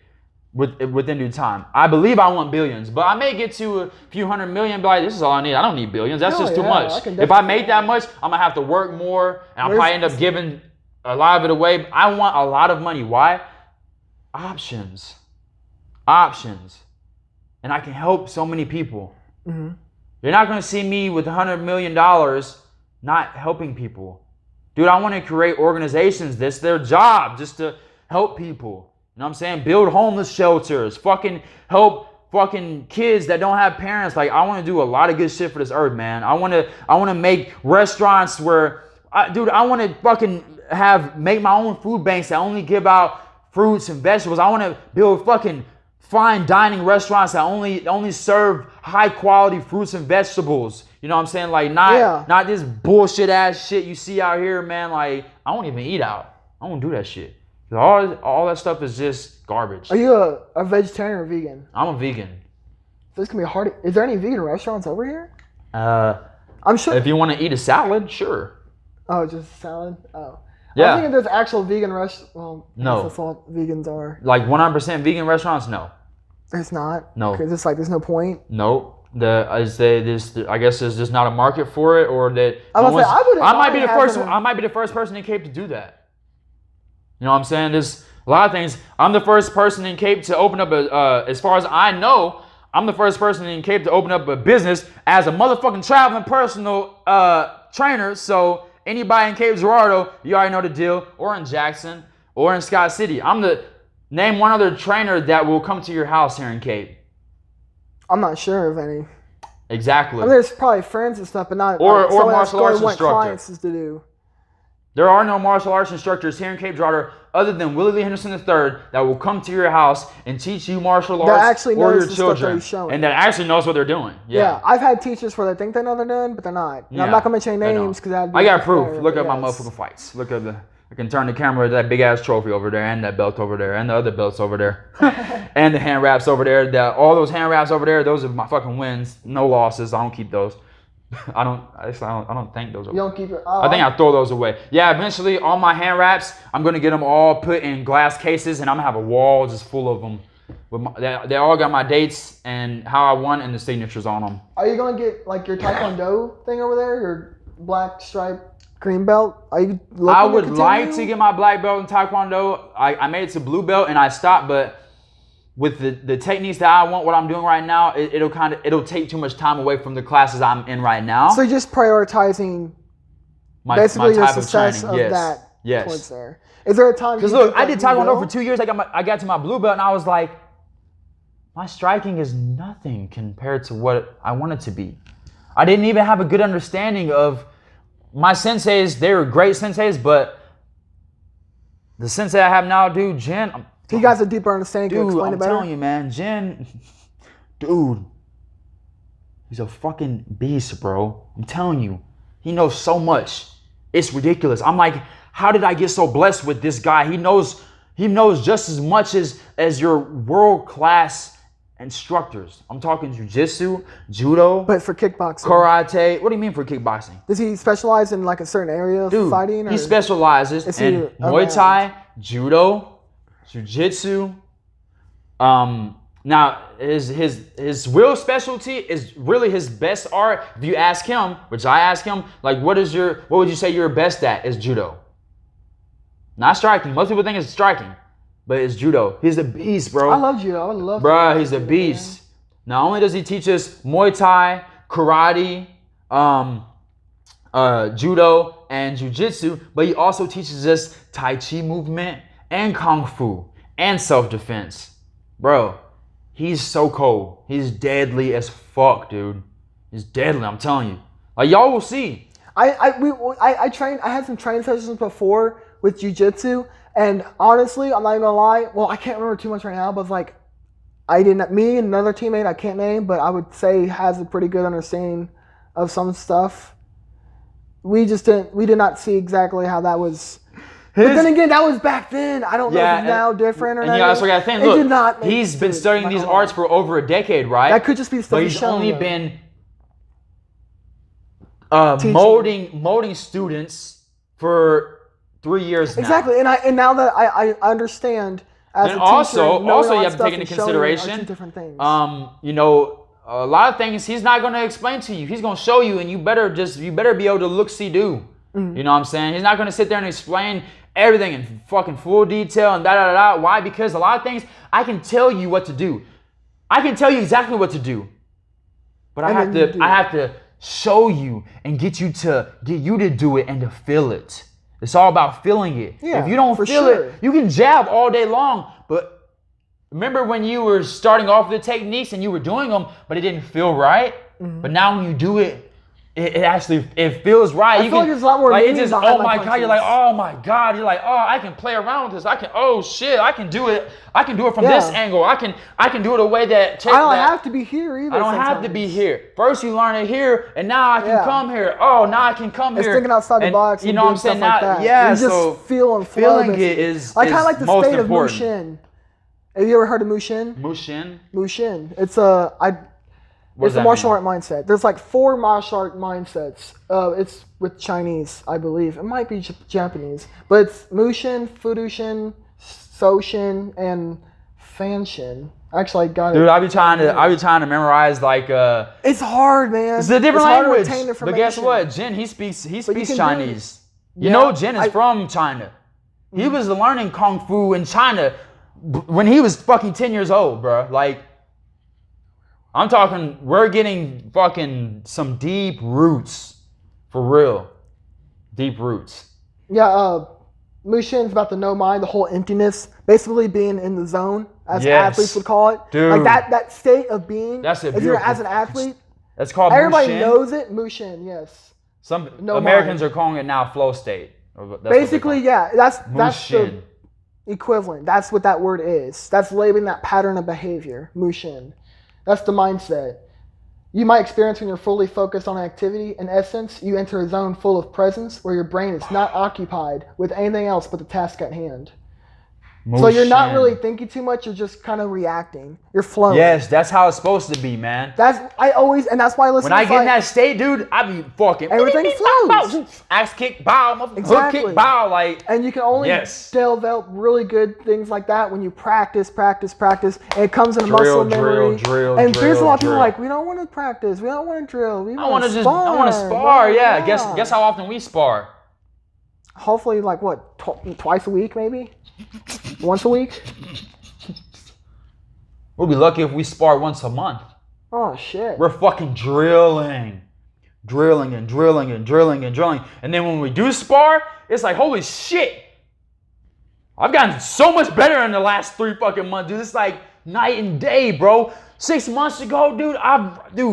within due time. I believe I want billions, but I may get to a few hundred million. But like, this is all I need. I don't need billions. That's just too much. If I made that much, I'm gonna have to work more, and I'll probably end up giving a lot of it away. I want a lot of money. Why? Options, and I can help so many people. Mm-hmm. You're not gonna see me with $100 million not helping people. Dude, I want to create organizations. That's their job, just to help people. You know what I'm saying? Build homeless shelters. Fucking help fucking kids that don't have parents. Like, I want to do a lot of good shit for this earth, man. I want to make restaurants where, I want to fucking make my own food banks that only give out fruits and vegetables. I want to build fucking fine dining restaurants that only serve high quality fruits and vegetables. You know what I'm saying? Like, not this bullshit ass shit you see out here, man. Like, I won't even eat out. I won't do that shit. All that stuff is just garbage. Are you a vegetarian or vegan? I'm a vegan. This can be hard. Is there any vegan restaurants over here? I'm sure. If you want to eat a salad, sure. Oh, just salad? Oh. Yeah. I think there's actual vegan restaurants. Well, no. That's all vegans are. Like 100% vegan restaurants? No. There's not? No. Because it's like there's no point? No. I guess there's just not a market for it, or that I might be the first person in Cape to do that. You know what I'm saying? There's a lot of things. I'm the first person in Cape to open up as far as I know, I'm the first person in Cape to open up a business as a motherfucking traveling personal trainer. So anybody in Cape Girardeau, you already know the deal, or in Jackson, or in Scott City. Name one other trainer that will come to your house here in Cape. I'm not sure of any. Exactly. I mean, there's probably friends and stuff, but not or martial arts instructor. Clients is to do. There are no martial arts instructors here in Cape Girardeau other than Willie Lee Henderson III that will come to your house and teach you martial arts or your children, and that actually knows what they're doing. Yeah, I've had teachers where they think they know they're doing, but they're not. And I'm not gonna mention names because I got proof. Look at my motherfucking fights. Look at I can turn the camera to that big ass trophy over there, and that belt over there, and the other belts over there, and the hand wraps over there. All those hand wraps over there, those are my fucking wins. No losses. I don't keep those. I don't think those are. You don't keep it. I think I throw those away. Yeah, eventually all my hand wraps, I'm gonna get them all put in glass cases, and I'm gonna have a wall just full of them. They all got my dates and how I won and the signatures on them. Are you gonna get like your Taekwondo thing over there, your black stripe green belt? Are you? I would like to get my black belt in Taekwondo. I made it to blue belt and I stopped, but with the techniques that I want, what I'm doing right now, it'll take too much time away from the classes I'm in right now. So you're just prioritizing basically your success of that towards there. Is there a time? Because look, I did Taekwondo for 2 years. I got to my blue belt and I was like, my striking is nothing compared to what I want it to be. I didn't even have a good understanding of my senseis. They were great senseis, but the sensei I have now, dude, Jen. He got a deeper understanding. Dude, I'm telling you, man, Jen, dude, he's a fucking beast, bro. I'm telling you, he knows so much. It's ridiculous. I'm like, how did I get so blessed with this guy? He knows just as much as your world-class instructors. I'm talking jiu-jitsu, judo, but for kickboxing, karate. What do you mean for kickboxing? Does he specialize in like a certain area of fighting? Or he specializes in Muay Thai, judo, jiu-jitsu. Now his real specialty is really his best art. If you ask him, which I ask him, like, what would you say you're best at? Is judo. Not striking. Most people think it's striking, but it's judo. He's a beast, bro. I love judo. I love. Bro, he's a beast. Man. Not only does he teach us Muay Thai, karate, judo, and jiu-jitsu, but he also teaches us Tai Chi movement and Kung Fu and self-defense. Bro, he's so cold. He's deadly as fuck, dude. He's deadly, I'm telling you. Like, y'all will see. I had some training sessions before with jiu-jitsu, and honestly, I'm not even gonna lie, well, I can't remember too much right now, but like, me and another teammate I can't name, but I would say has a pretty good understanding of some stuff. We did not see exactly how that was But then again, that was back then. I don't know if it's now different or not. And you also got to think, look, he's been studying these arts for over a decade, right? That could just be stuff. But he's only been molding students for 3 years now. Exactly, and now that I understand as and a teacher, also you have to take into consideration, different things. You know, a lot of things he's not going to explain to you. He's going to show you, and you better be able to look, see, do. You know what I'm saying? He's not going to sit there and explain everything in fucking full detail and da. Why? Because a lot of things I can tell you what to do. I can tell you exactly what to do, but I have to show you and get you to do it and to feel it. It's all about feeling it. Yeah, if you don't feel it, you can jab all day long. But remember when you were starting off with the techniques and you were doing them, but it didn't feel right? But now when you do it, it actually feels right. I feel like there's a lot more meaning behind oh my God, you're like, oh my God, you're like, oh, I can play around with this. Oh shit, I can do it. I can do it from this angle. I can do it a way that I don't have to be here either. I don't have to be here. First you learn it here, and now I can come here. Oh, now I can come here. It's thinking outside the box. You know what I'm saying? Like that. Yeah, you just feel and flow. Feeling it is I kind of like the most state important. of Mushin. Have you ever heard of Mushin? Mushin. It's It's a martial art mindset. There's like 4 martial art mindsets. It's with Chinese, I believe. It might be Japanese, but it's Mushin, Fudushin, Soshin, and Fanshin. Actually, I got it. Dude, I be trying to memorize like. It's hard, man. It's a different language. But guess what? Jin, he speaks Chinese. You know, Jin is from China. He was learning kung fu in China when he was fucking 10 years old, bro. Like. I'm talking, we're getting fucking some deep roots. For real. Deep roots. Yeah, Mushin's about the no mind, the whole emptiness. Basically being in the zone, as athletes would call it. Dude. Like that state of being. That's a if you're as an athlete. That's called everybody Mushin. knows it. Mushin, yes. Some Americans are calling it now flow state. Basically, yeah. That's the equivalent. That's what that word is. That's labeling that pattern of behavior. Mushin. That's the mindset. You might experience when you're fully focused on an activity. In essence, you enter a zone full of presence where your brain is not occupied with anything else but the task at hand. So you're not really thinking too much. You're just kind of reacting. You're flowing. Yes, that's how it's supposed to be, man. And that's why I listen. When I get in that state, dude, I be fucking. Everything flows. Axe kick, bow, hook kick, bow, like. And you can only develop really good things like that when you practice, and it comes in muscle memory. And there's a lot of people like, we don't want to practice, we don't want to drill, we want to spar. I want to spar. Yeah. Guess how often we spar? Hopefully, like what, twice a week, maybe. Once a week? We'll be lucky if we spar once a month. Oh, shit. We're fucking drilling. And then when we do spar, it's like, holy shit. I've gotten so much better in the last 3 fucking months, dude. It's like night and day, bro. 6 months ago, dude,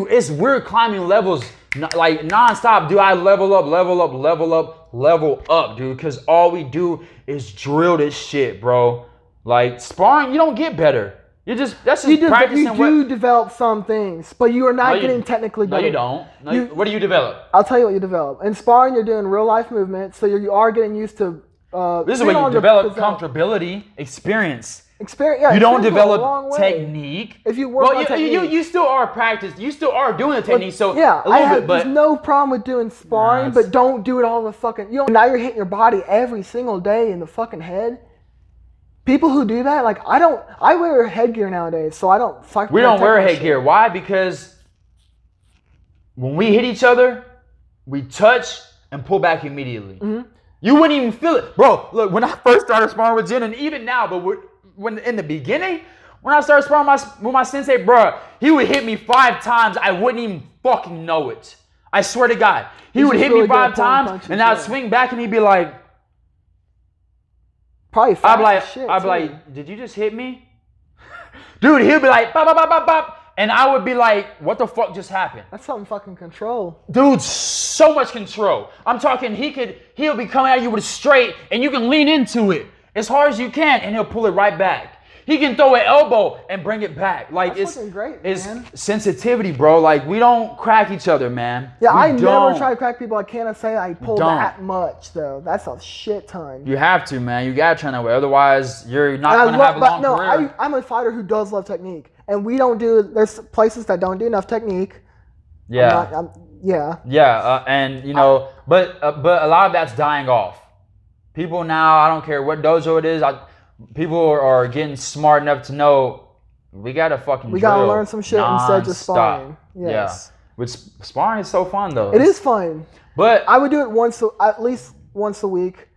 it's weird climbing levels like nonstop, dude. I level up, dude, because all we do is drill this shit, bro. Like sparring, you don't get better. That's just practicing. You do develop some things, but you are not getting technically better. No, you don't. What do you develop? I'll tell you what you develop. In sparring, you're doing real life movement, so you are getting used to. This is where you develop comfortability, experience. Yeah, you don't develop technique. If you work on technique. You still are practiced. You still are doing the technique. So there's no problem with doing sparring, but don't do it all the fucking. Now you're hitting your body every single day in the fucking head. People who do that, like I wear headgear nowadays, so I don't fuck. We don't wear headgear. Why? Because when we hit each other, we touch and pull back immediately. Mm-hmm. You wouldn't even feel it, bro. Look, when I first started sparring with Jen, and even now, but when in the beginning, when I started sparring with my sensei, bro, he would hit me 5 times. I wouldn't even fucking know it. I swear to God, he would hit me 5 times, and I'd swing back, and he'd be like. Probably fast I'd be like, did you just hit me? Dude, he'll be like, bop, bop, bop, bop, bop. And I would be like, what the fuck just happened? That's something fucking control. Dude, so much control. I'm talking, he'll be coming at you with a straight, and you can lean into it as hard as you can, and he'll pull it right back. He can throw an elbow and bring it back. Like That's fucking great, it's man. sensitivity, bro. Like we don't crack each other, man. Yeah, I don't. never try to crack people. I can't say I pull that much though. That's a shit ton. You have to, man. You gotta train that way. Otherwise, you're not gonna have a long career. I'm a fighter who does love technique, and we don't do. There's places that don't do enough technique. Yeah. And you know, but a lot of that's dying off. People now, I don't care what dojo it is. People are getting smart enough to know we gotta fucking. We gotta learn some shit instead of just sparring. Yes. Yeah. Which sparring is so fun though. It is fun. But I would do it at least once a week.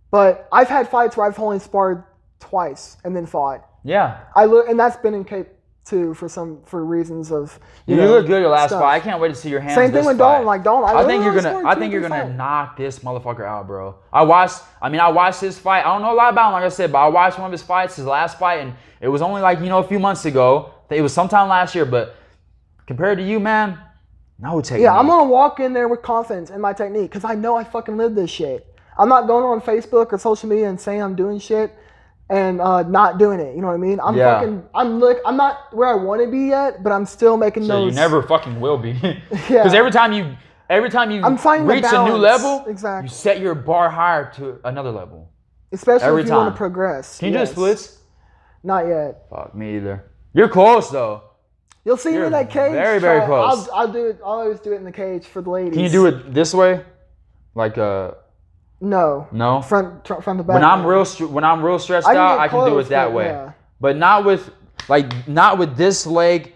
But I've had fights where I've only sparred twice and then fought. Yeah. And that's been in Cape too for reasons of you look good your last fight. I can't wait to see your hands. Same thing with Dalton. Like Dalton, I think you're gonna knock this motherfucker out, bro. I watched his fight. I don't know a lot about him, like I said, but I watched one of his fights, his last fight, and it was only like a few months ago. It was sometime last year, but compared to you, man, no technique. Yeah, I'm gonna walk in there with confidence in my technique because I know I fucking live this shit. I'm not going on Facebook or social media and saying I'm doing shit and not doing it. You know what I mean? I'm not where I want to be yet, but I'm still making those. You never fucking will be. Because every time you reach a new level, you set your bar higher to another level. Especially if you want to progress. Can you do splits? Not yet. Fuck me either. You're close though. You'll see me in that cage. Very, very close. I'll do it. I'll always do it in the cage for the ladies. Can you do it this way? Like No. No. Front to back. When I'm real stressed out, I can do it that way. Yeah. But not with this leg,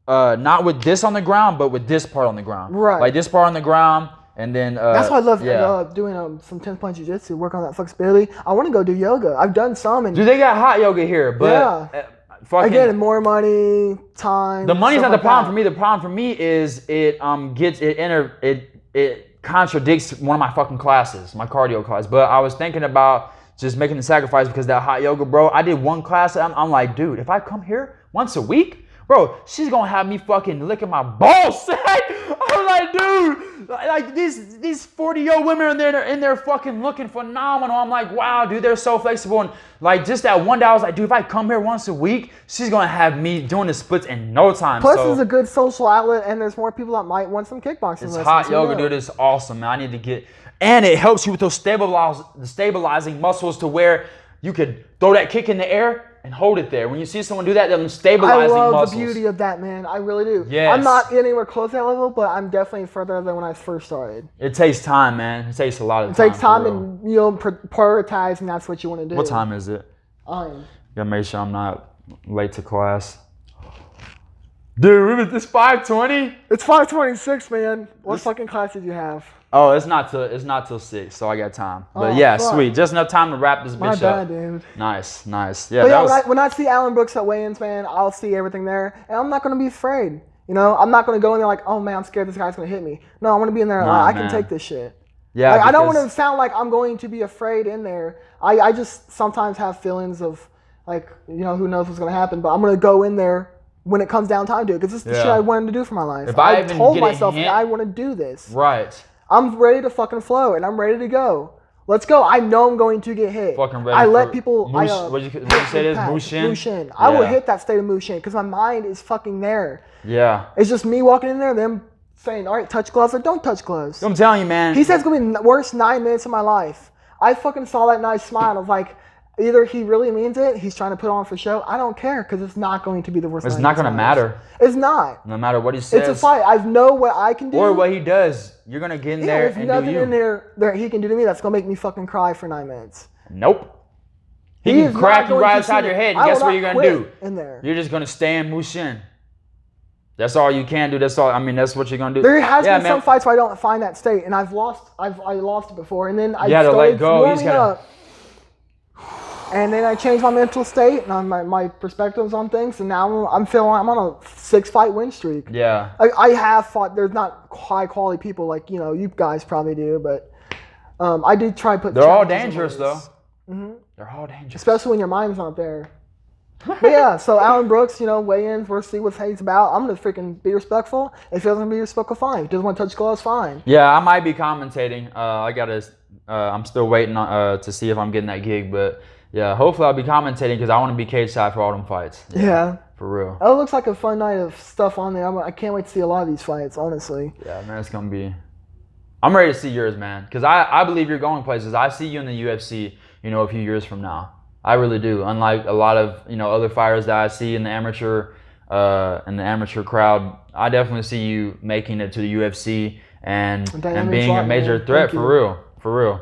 not with this on the ground, but with this part on the ground. Right. Like this part on the ground, and then. That's why I love doing some 10-point jiu-jitsu, work on that flexibility. I want to go do yoga. I've done some. And dude, they got hot yoga here, but again, more money, time. The money's not the problem for me. The problem for me is it contradicts one of my fucking classes, my cardio class. But I was thinking about just making the sacrifice because that hot yoga, bro. I did one class. I'm like, dude, if I come here once a week, bro, she's gonna have me fucking licking my balls. I'm like, dude, like these 40-year-old women are in there fucking looking phenomenal. I'm like, wow, dude, they're so flexible. And like just that one day, I was like, dude, if I come here once a week, she's gonna have me doing the splits in no time. Plus, it's a good social outlet, and there's more people that might want some kickboxing. It's hot yoga, dude. It's awesome, man. I need to get, and it helps you with those stabilizing muscles to where you could throw that kick in the air and hold it there. When you see someone do that, them stabilizing muscles. I love the beauty of that, man. I really do. Yes. I'm not anywhere close to that level, but I'm definitely further than when I first started. It takes time, man. It takes a lot of time. It takes time and prioritize, and that's what you want to do. What time is it? Gotta make sure I'm not late to class. Dude, it's 5:20. It's 5:26, man. What fucking class did you have? Oh, it's not till 6, so I got time. But fuck. Sweet. Just enough time to wrap this bitch up. My bad, dude. Nice. Yeah, when I see Alan Brooks at weigh-ins, man, I'll see everything there, and I'm not gonna be afraid. You know, I'm not gonna go in there like, oh man, I'm scared this guy's gonna hit me. No, I want to be in there. I can take this shit. Yeah. Like, I don't want to sound like I'm going to be afraid in there. I just sometimes have feelings of like, who knows what's gonna happen, but I'm gonna go in there when it comes down time to it, because this is the shit I wanted to do for my life. If I told myself I want to do this. Right. I'm ready to fucking flow, and I'm ready to go. Let's go. I know I'm going to get hit. Fucking ready. I let people. What you say it is? Mushin? Mushin. I will hit that state of Mushin because my mind is fucking there. Yeah. It's just me walking in there, them saying, all right, touch gloves or don't touch gloves. I'm telling you, man. He said it's going to be the worst 9 minutes of my life. I fucking saw that nice smile of like, either he really means it, he's trying to put on for show. I don't care because it's not going to be the worst. It's not going to matter. It's not. No matter what he says. It's a fight. I know what I can do. Or what he does. You're going to get in there and do you. There's nothing in there that he can do to me that's going to make me fucking cry for 9 minutes. Nope. He can crack you right outside your head, and guess what you're going to do? In there. You're just going to stay in Mushin. That's all you can do. That's all. I mean, that's what you're going to do. There has been some fights where I don't find that state, and I lost it before, and then I started let go. warming up. And then I changed my mental state and my perspectives on things, and now I'm on a 6-fight win streak. Yeah. I have fought. There's not high quality people like you guys probably do, but I do try to put. They're all dangerous though. Mm-hmm. They're all dangerous, especially when your mind's not there. But yeah, so Alan Brooks, weigh-ins. We'll see what he's about. I'm gonna freaking be respectful. If he doesn't be respectful, fine. If he doesn't want to touch gloves, fine. Yeah, I might be commentating. I'm still waiting to see if I'm getting that gig, but. Yeah, hopefully I'll be commentating because I want to be cage side for all them fights. Yeah. For real. Oh, it looks like a fun night of stuff on there. I can't wait to see a lot of these fights, honestly. Yeah, man, it's going to be... I'm ready to see yours, man, because I believe you're going places. I see you in the UFC, you know, a few years from now. I really do. Unlike a lot of, you know, other fighters that I see in the amateur crowd, I definitely see you making it to the UFC and being a major threat for real. For real.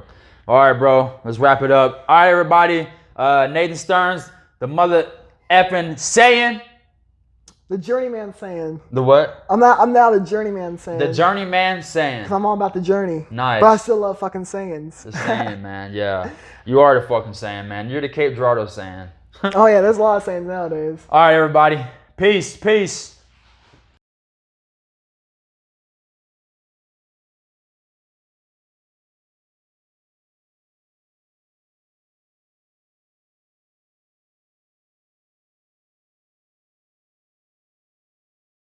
All right, bro. Let's wrap it up. All right, everybody. Nathan Stearns, the mother effing saying. The journeyman saying. The what? I'm now the journeyman saying. The journeyman saying. Because I'm all about the journey. Nice. But I still love fucking sayings. The saying, man. Yeah. You are the fucking saying, man. You're the Cape Girardeau saying. Oh, yeah. There's a lot of sayings nowadays. All right, everybody. Peace. Peace.